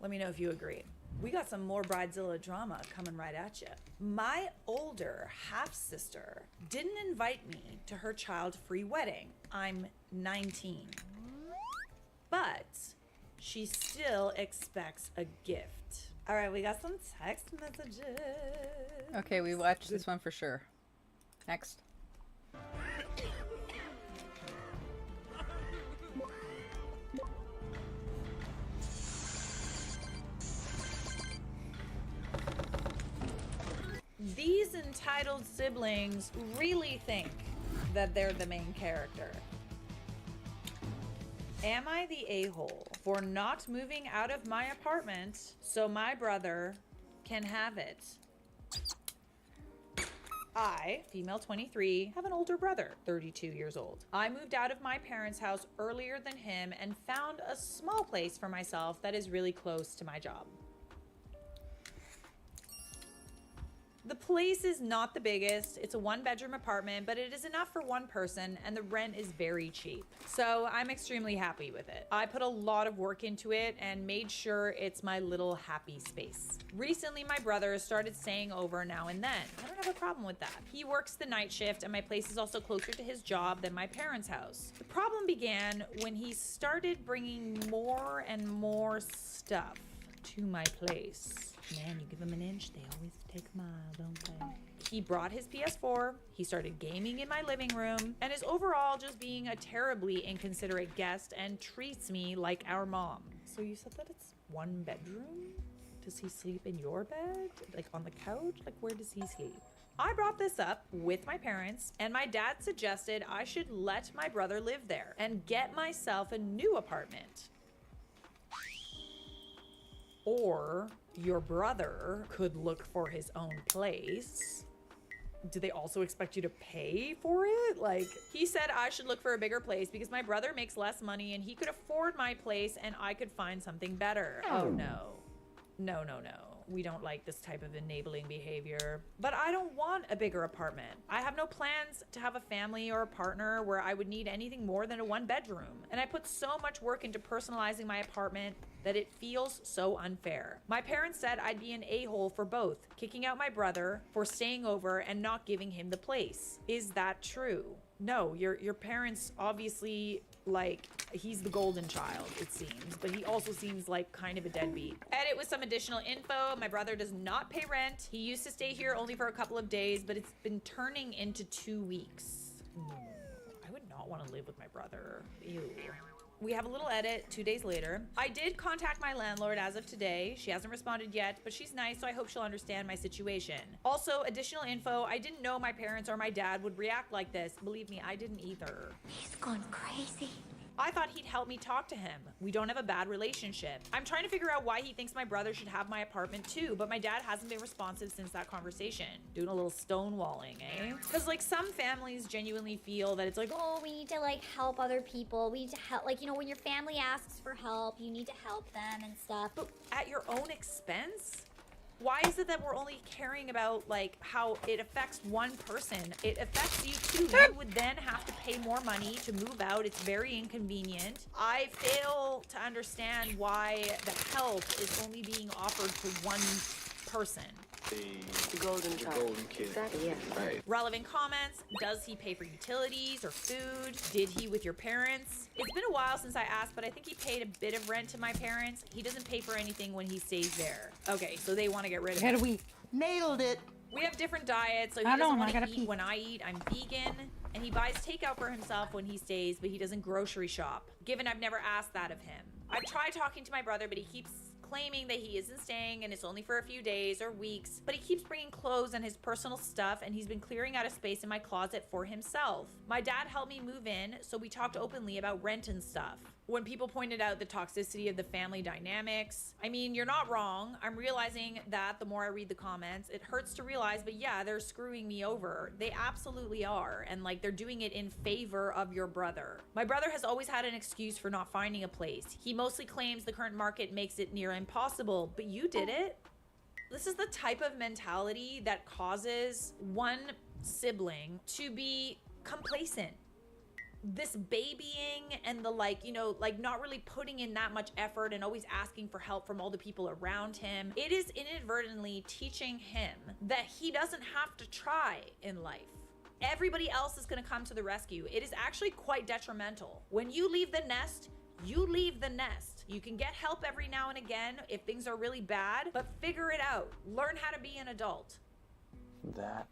B: Let me know if you agree. We got some more bridezilla drama coming right at you. My older half-sister didn't invite me to her child-free wedding. I'm 19. But she still expects a gift. All right, we got some text messages.
A: Okay, we watched this one for sure. Next.
B: entitled siblings really think that they're the main character? Am I the a-hole for not moving out of my apartment so my brother can have it? I, female 23, have an older brother, 32 years old. I moved out of my parents' house earlier than him and found a small place for myself that is really close to my job. The place is not the biggest. It's a one-bedroom apartment, but it is enough for one person, and the rent is very cheap. So I'm extremely happy with it. I put a lot of work into it and made sure it's my little happy space. Recently, my brother started staying over now and then. I don't have a problem with that. He works the night shift, and my place is also closer to his job than my parents' house. The problem began when he started bringing more and more stuff to my place. Man, you give them an inch, they always take a mile, don't they? He brought his PS4, he started gaming in my living room, and is overall just being a terribly inconsiderate guest and treats me like our mom. So you said that it's one bedroom? Does he sleep in your bed? Like on the couch? Like where does he sleep? I brought this up with my parents, and my dad suggested I should let my brother live there and get myself a new apartment. Or your brother could look for his own place. Do they also expect you to pay for it? Like, he said I should look for a bigger place because my brother makes less money and he could afford my place and I could find something better. Oh no. No, no, no. We don't like this type of enabling behavior. But I don't want a bigger apartment. I have no plans to have a family or a partner where I would need anything more than a one bedroom. And I put so much work into personalizing my apartment that it feels so unfair. My parents said I'd be an a-hole for both, kicking out my brother for staying over and not giving him the place. Is that true? No, your parents obviously, like, he's the golden child, it seems, but he also seems like kind of a deadbeat. Edit with some additional info. My brother does not pay rent. He used to stay here only for a couple of days, but it's been turning into 2 weeks. I would not want to live with my brother. Ew. We have a little edit 2 days later. I did contact my landlord as of today. She hasn't responded yet, but she's nice, so I hope she'll understand my situation. Also, additional info, I didn't know my parents or my dad would react like this. Believe me, I didn't either.
E: He's gone crazy.
B: I thought he'd help me talk to him. We don't have a bad relationship. I'm trying to figure out why he thinks my brother should have my apartment too, but my dad hasn't been responsive since that conversation. Doing a little stonewalling, eh? Because like some families genuinely feel that it's like,
E: Oh, we need to like help other people. We need to help, like, you know, when your family asks for help, you need to help them and stuff.
B: but at your own expense? Why is it that we're only caring about like how it affects one person? It affects you too. You would then have to pay more money to move out. It's very inconvenient. I fail to understand why the help is only being offered to one person.
K: The golden child.
I: golden kid.
K: Exactly, yeah.
I: Right.
B: Relevant comments. Does he pay for utilities or food? Did he with your parents? It's been a while since I asked, but I think he paid a bit of rent to my parents. He doesn't pay for anything when he stays there. Okay, so they want to get rid of him.
A: we
I: Nailed it.
B: We have different diets, so he
A: I
B: doesn't
A: don't, I
B: want
A: gotta
B: to
A: pee.
B: eat when I eat. I'm vegan, and he buys takeout for himself when he stays, but he doesn't grocery shop, given I've never asked that of him. I've tried talking to my brother, but he keeps claiming that he isn't staying and it's only for a few days or weeks, but he keeps bringing clothes and his personal stuff, and he's been clearing out a space in my closet for himself. My dad helped me move in, so we talked openly about rent and stuff. When people pointed out the toxicity of the family dynamics, I mean, you're not wrong. I'm realizing that the more I read the comments, it hurts to realize, but yeah, they're screwing me over. They absolutely are, and like they're doing it in favor of your brother. My brother has always had an excuse for not finding a place. He mostly claims the current market makes it near impossible, but you did it. This is the type of mentality that causes one sibling to be complacent. This babying and the like, you know, like not really putting in that much effort and always asking for help from all the people around him. It is inadvertently teaching him that he doesn't have to try in life. Everybody else is going to come to the rescue. It is actually quite detrimental. When you leave the nest, you leave the nest. You can get help every now and again if things are really bad, but figure it out. Learn how to be an adult.
I: That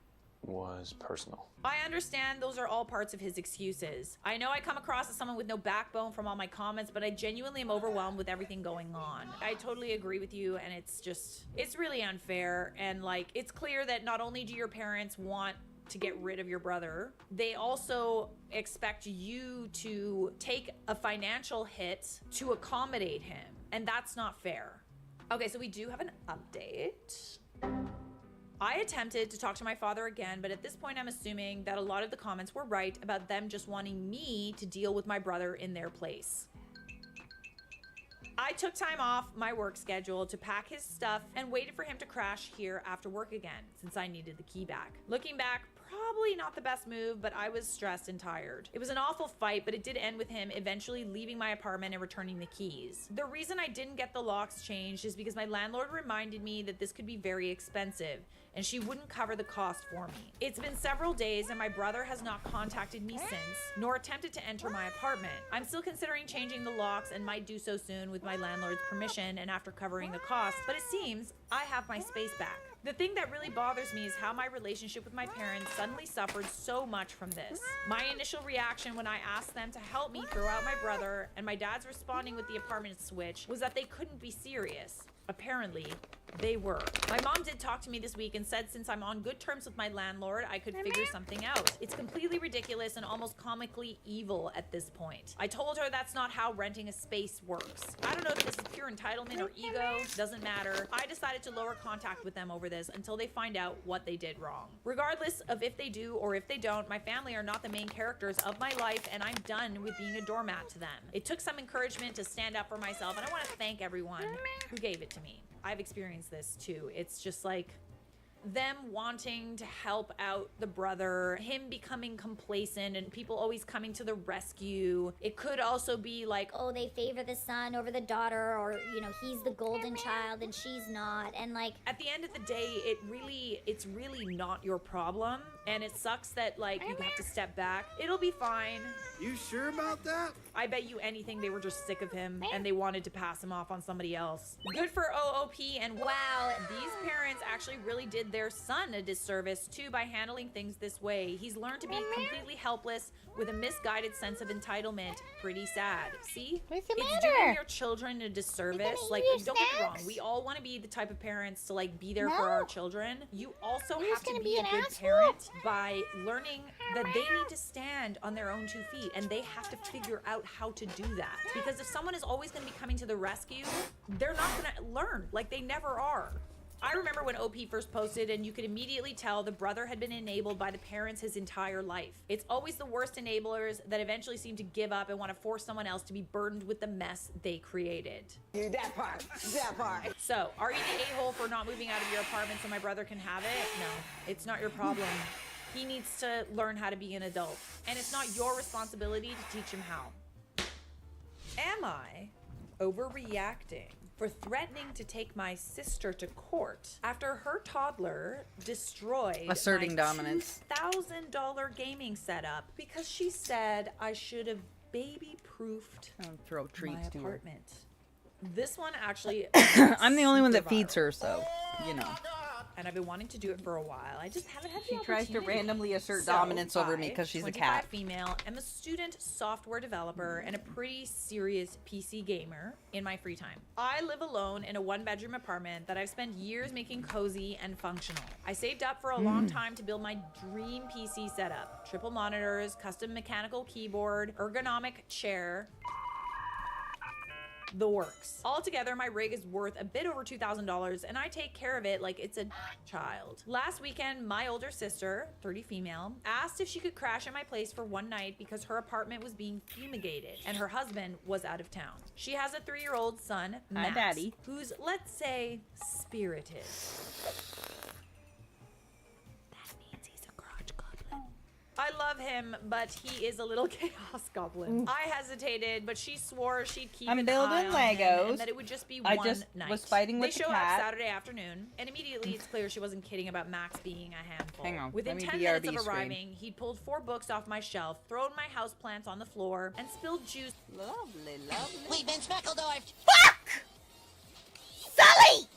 N: was personal.
B: I understand those are all parts of his excuses. I know I come across as someone with no backbone from all my comments, but I genuinely am overwhelmed with everything going on. I totally agree with you, and it's really unfair. And like, it's clear that not only do your parents want to get rid of your brother, they also expect you to take a financial hit to accommodate him, and that's not fair. Okay, so we do have an update. I attempted to talk to my father again, but at this point I'm assuming that a lot of the comments were right about them just wanting me to deal with my brother in their place. I took time off my work schedule to pack his stuff and waited for him to crash here after work again, since I needed the key back. Looking back, probably not the best move, but I was stressed and tired. It was an awful fight, but it did end with him eventually leaving my apartment and returning the keys. The reason I didn't get the locks changed is because my landlord reminded me that this could be very expensive, and she wouldn't cover the cost for me. It's been several days and my brother has not contacted me since, nor attempted to enter my apartment. I'm still considering changing the locks and might do so soon with my landlord's permission and after covering the cost, but it seems I have my space back. The thing that really bothers me is how my relationship with my parents suddenly suffered so much from this. My initial reaction when I asked them to help me throw out my brother, and my dad's responding with the apartment switch, was that they couldn't be serious. Apparently, they were. My mom did talk to me this week and said since I'm on good terms with my landlord, I could figure something out. It's completely ridiculous and almost comically evil at this point. I told her that's not how renting a space works. I don't know if this is pure entitlement or ego, doesn't matter. I decided to lower contact with them over this until they find out what they did wrong. Regardless of if they do or if they don't, my family are not the main characters of my life, and I'm done with being a doormat to them. It took some encouragement to stand up for myself, and I want to thank everyone who gave it to me. I've experienced this too. It's just like them wanting to help out the brother, him becoming complacent and people always coming to the rescue. It could also be like,
E: oh, they favor the son over the daughter, or, you know, he's the golden child and she's not. And like,
B: at the end of the day, it's really not your problem. And it sucks that like you have to step back. It'll be fine.
C: You sure about that?
B: I bet you anything they were just sick of him and they wanted to pass him off on somebody else. Good for OOP, and wow, these parents actually really did their son a disservice too by handling things this way. He's learned to be completely helpless with a misguided sense of entitlement. Pretty sad. See?
E: What's the
B: It's
E: matter?
B: doing your children a disservice. Like, don't get me wrong, we all want to be the type of parents to like be there for our children. You also have to be a good parent by learning that they need to stand on their own 2 feet, and they have to figure out how to do that. Because if someone is always going to be coming to the rescue, they're not going to learn. Like, they never are. I remember when OP first posted, and you could immediately tell the brother had been enabled by the parents his entire life. It's always the worst enablers that eventually seem to give up and want to force someone else to be burdened with the mess they created.
K: Dude, that part.
B: So, are you the a-hole for not moving out of your apartment so my brother can have it? No, it's not your problem. He needs to learn how to be an adult, and it's not your responsibility to teach him how. Am I overreacting for threatening to take my sister to court after her toddler destroyed
A: Asserting
B: my
A: dominance.
B: $2,000 gaming setup because she said I should have baby-proofed
A: Throw treats
B: my
A: to her.
B: apartment? This one actually
A: I'm the only one that
B: super
A: feeds
B: viral.
A: her, so, you know.
B: And I've been wanting to do it for a while. I just haven't had the
A: She tries to
B: opportunity.
A: randomly assert
B: So,
A: dominance over me
B: I,
A: because she's a
B: 25
A: cat.
B: female, am a student software developer and a pretty serious PC gamer in my free time. I live alone in a 1-bedroom apartment that I've spent years making cozy and functional. I saved up for a long time to build my dream PC setup. Triple monitors, custom mechanical keyboard, ergonomic chair, the works. Altogether, my rig is worth a bit over $2,000, and I take care of it like it's a child. Last weekend, my older sister, 30 female, asked if she could crash at my place for one night because her apartment was being fumigated and her husband was out of town. She has a 3-year-old son,
A: Hi,
B: Max,
A: Daddy.
B: who's, let's say, spirited. I love him, but he is a little chaos goblin. I hesitated, but she swore she'd keep
A: I'm
B: an
A: building
B: eye on him
A: Legos.
B: and that it would just be
A: I
B: one
A: just
B: night.
A: was fighting with
B: they
A: the
B: show
A: cat.
B: up Saturday afternoon, and immediately it's clear she wasn't kidding about Max being a handful.
A: Hang on,
B: Within
A: let me
B: 10
A: BRB
B: minutes of
A: screen.
B: arriving, he'd pulled 4 books off my shelf, thrown my houseplants on the floor, and spilled juice.
A: Lovely, lovely.
E: We've been speckledorfed.
A: Sully!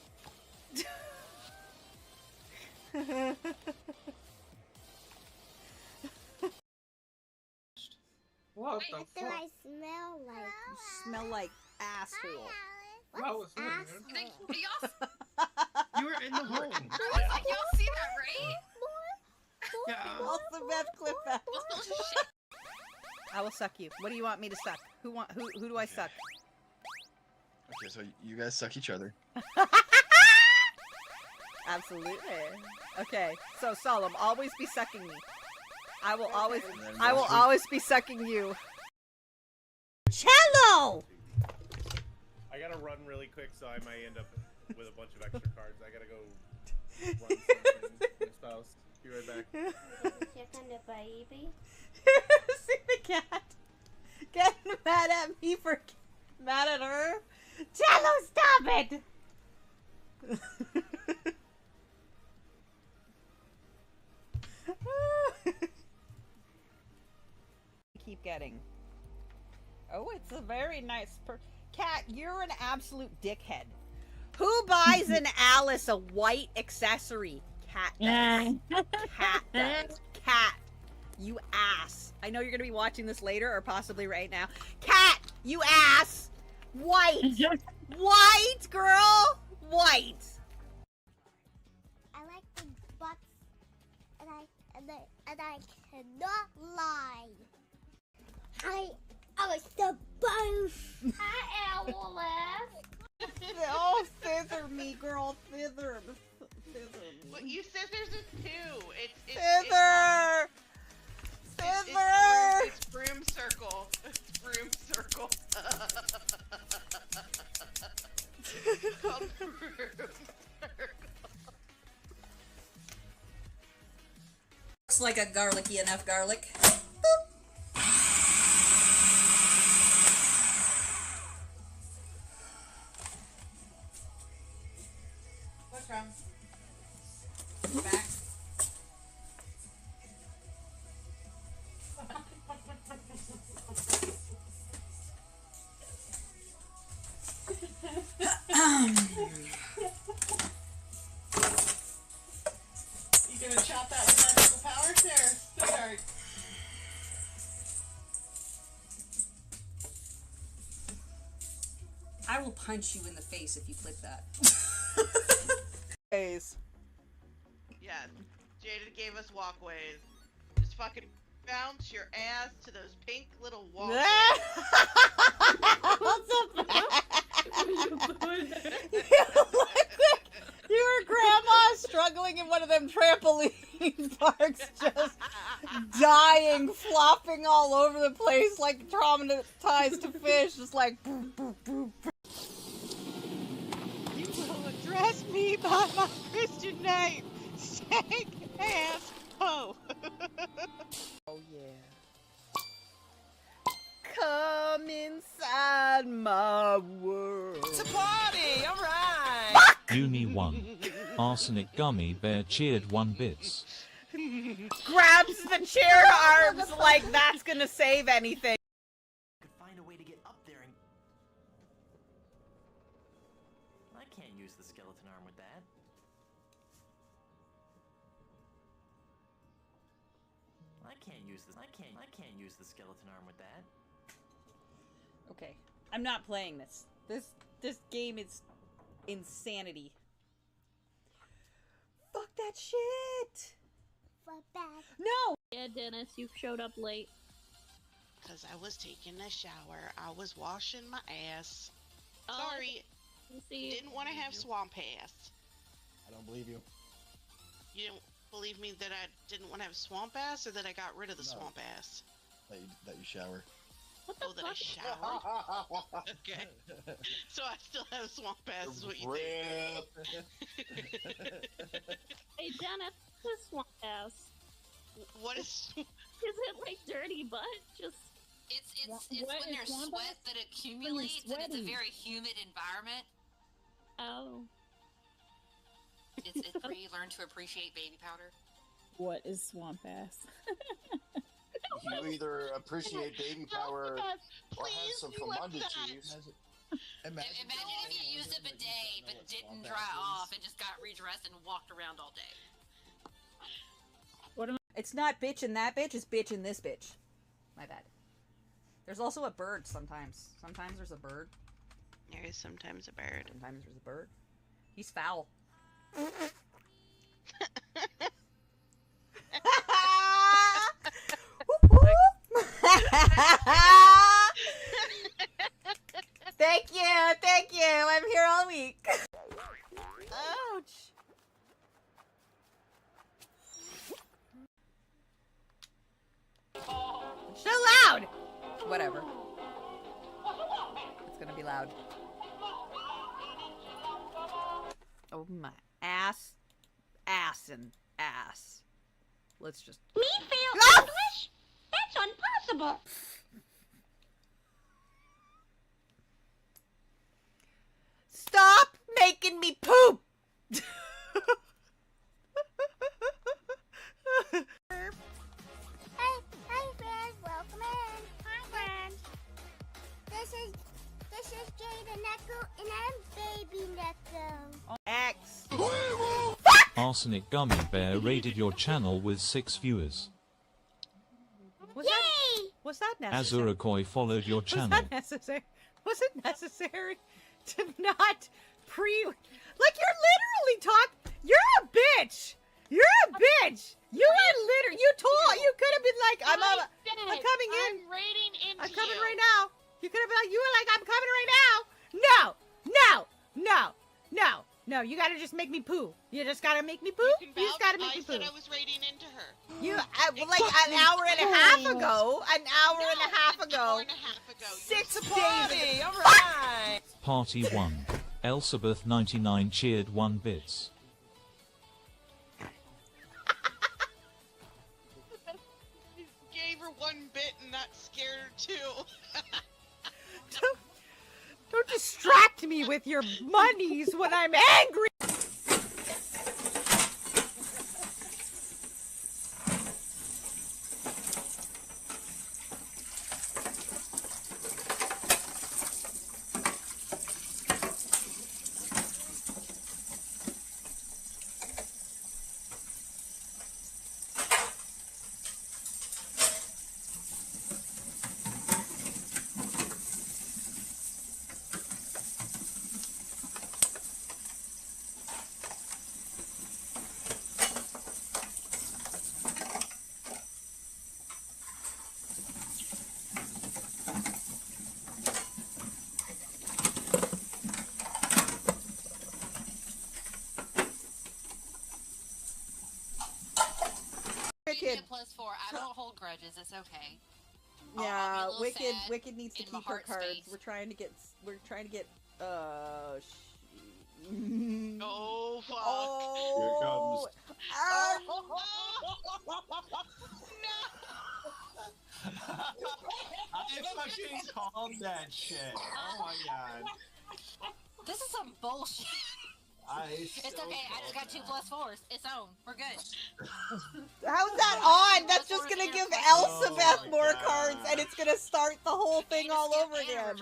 E: What do I smell like?
A: You smell like asshole.
E: What's asshole?
N: You were in the hole.
O: Y'all see that, right?
N: Yeah.
A: Also, Beth clip that. I will suck you. What do you want me to suck? Who do I suck?
P: Okay, so you guys suck each other.
A: Absolutely. Okay, so Solemn, always be sucking me. I will always be sucking you. Cello!
Q: I gotta run really quick, so I might end up with a bunch of extra cards. I gotta go run something. My spouse. Be right back.
E: Chicken the baby.
A: See the cat getting mad at me for mad at her. Cello, stop it! Keep getting. Oh, it's a very nice cat. You're an absolute dickhead. Who buys an Alice a white accessory? Cat does. Cat does. Cat. You ass. I know you're gonna be watching this later or possibly right now. Cat, you ass. White. White, girl. White.
E: I like the butts, and I cannot lie. I was the both. Hi, Owless.
A: Oh, scissor me, girl. Scissor.
D: Well, you said there's a two. It's
A: Scissor. Scissor.
D: It's broom circle. It's broom circle. It's called broom circle.
R: Looks like a garlicky enough garlic.
A: What's wrong?
R: Back.
O: You gonna chop that with magical power? There, sweetheart.
R: I will punch you in the face if you click that.
A: Ways.
D: Yeah, Jada gave us walkways. Just fucking bounce your ass to those pink little walkways.
A: What's up? Your grandma struggling in one of them trampoline parks, just dying, flopping all over the place like traumatized fish, just like boop, boop, boop.
D: You will address me by my Christian name, stank ass ho.
A: Oh yeah. Come inside my world.
K: It's a party, alright!
J: Uni 1. Arsenic Gummy Bear cheered 1 bits.
A: Grabs the chair arms like that's gonna save anything.
M: Could find a way to get up there and... I can't use the skeleton arm with that. I can't use the skeleton arm with that.
A: Okay, I'm not playing this. This game is insanity. Fuck that shit.
E: Fuck that.
A: No.
S: Yeah, Dennis, you showed up late.
D: Cause I was taking a shower. I was washing my ass.
S: Oh,
D: Sorry. Didn't want to have swamp ass.
P: I don't believe you.
D: You don't believe me that I didn't want to have swamp ass, or that I got rid of the swamp ass?
P: That you shower.
S: What the
D: Oh, that I showered? Okay. So I still have swamp ass is what you think.
S: Hey, Dennis, this swamp ass.
D: What is...
S: Is it like dirty butt? Just...
O: It's
S: What
O: when
S: is
O: there's
S: swamp
O: sweat
S: ass?
O: that accumulates, and it's a
S: sweating.
O: very humid environment.
S: Oh.
O: It's where you learn to appreciate baby powder.
S: What is swamp ass?
P: You either appreciate baby power or have some fecundities.
O: Imagine if you used a bidet but didn't dry off and just got redressed and walked around all day.
A: What am I? It's not bitch and that bitch, it's bitch and this bitch. My bad. There's also a bird sometimes. Sometimes there's a bird.
D: There is sometimes a bird.
A: Sometimes there's a bird. He's foul. Thank you. I'm here all week. Ouch. So loud. Whatever. It's gonna be loud. Oh my ass, and ass. Let's just.
E: Me fail English? That's impossible.
A: Stop making me poop.
E: Hi friends, welcome in. Hi friends. This is Jada Neko and I'm Baby Neko.
A: X.
J: Arsenic Gummy Bear raided your channel with 6 viewers.
A: Was that necessary?
J: Azurikoi followed your
A: Was
J: channel.
A: that necessary? Was it necessary to not like you're literally you're a bitch. You're a bitch. You are literally. You could have been like, I'm coming in.
O: I'm raiding into
A: I'm coming
O: you.
A: right now. You could have been like, you were like, I'm coming right now. No. You gotta just make me poo. You just gotta make me poo. You just gotta make me poo.
D: I said I was raiding into her.
A: You like an hour and a half ago. An hour and a half ago. 6 days ago.
K: All right.
J: Party 1. Elsabeth 99 cheered 1 bits.
D: Gave her 1 bit and that scared her too.
A: Don't distract me with your monies when I'm angry.
O: Wicked. +4. I don't hold grudges. It's okay.
A: Yeah,
O: I'll be a little sad
A: Wicked needs to
O: in my
A: keep her
O: heart
A: cards.
O: space.
A: We're trying to get
D: Oh fuck.
A: Oh.
M: I fucking called that shit. Oh my god.
O: This is some bullshit. It's okay. I just got 2 +4s. It's on. We're good.
A: How's that on? That's just gonna give Elsabeth more cards, and it's gonna start the whole thing all over again.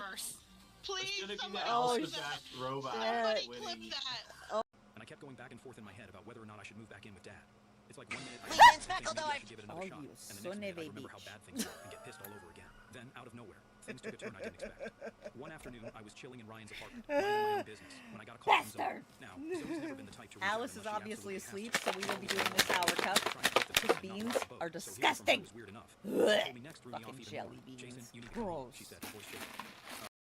D: Please,
A: Oh,
M: robot
A: shit.
M: winning.
T: And I kept going back and forth in my head about whether or not I should move back in with Dad. It's like 1 minute I should give it another shot, and the next minute I remember how bad things were and get pissed all over again. Then, out of nowhere, things took a turn I didn't expect. One afternoon, I was chilling in Ryan's apartment, minding my own business, when I got a call from Zoe. Now, Zoe's never been the type to reach out
A: Alice is
T: unless she
A: obviously
T: absolutely
A: asleep, so we will be doing the sour cup. His beans are disgusting.
T: weird enough.
A: Blech.
T: Told me next threw me off
A: Fucking
T: even
A: jelly
T: more.
A: beans.
T: Jason, you need to
A: Gross.
T: she said, voice shaking.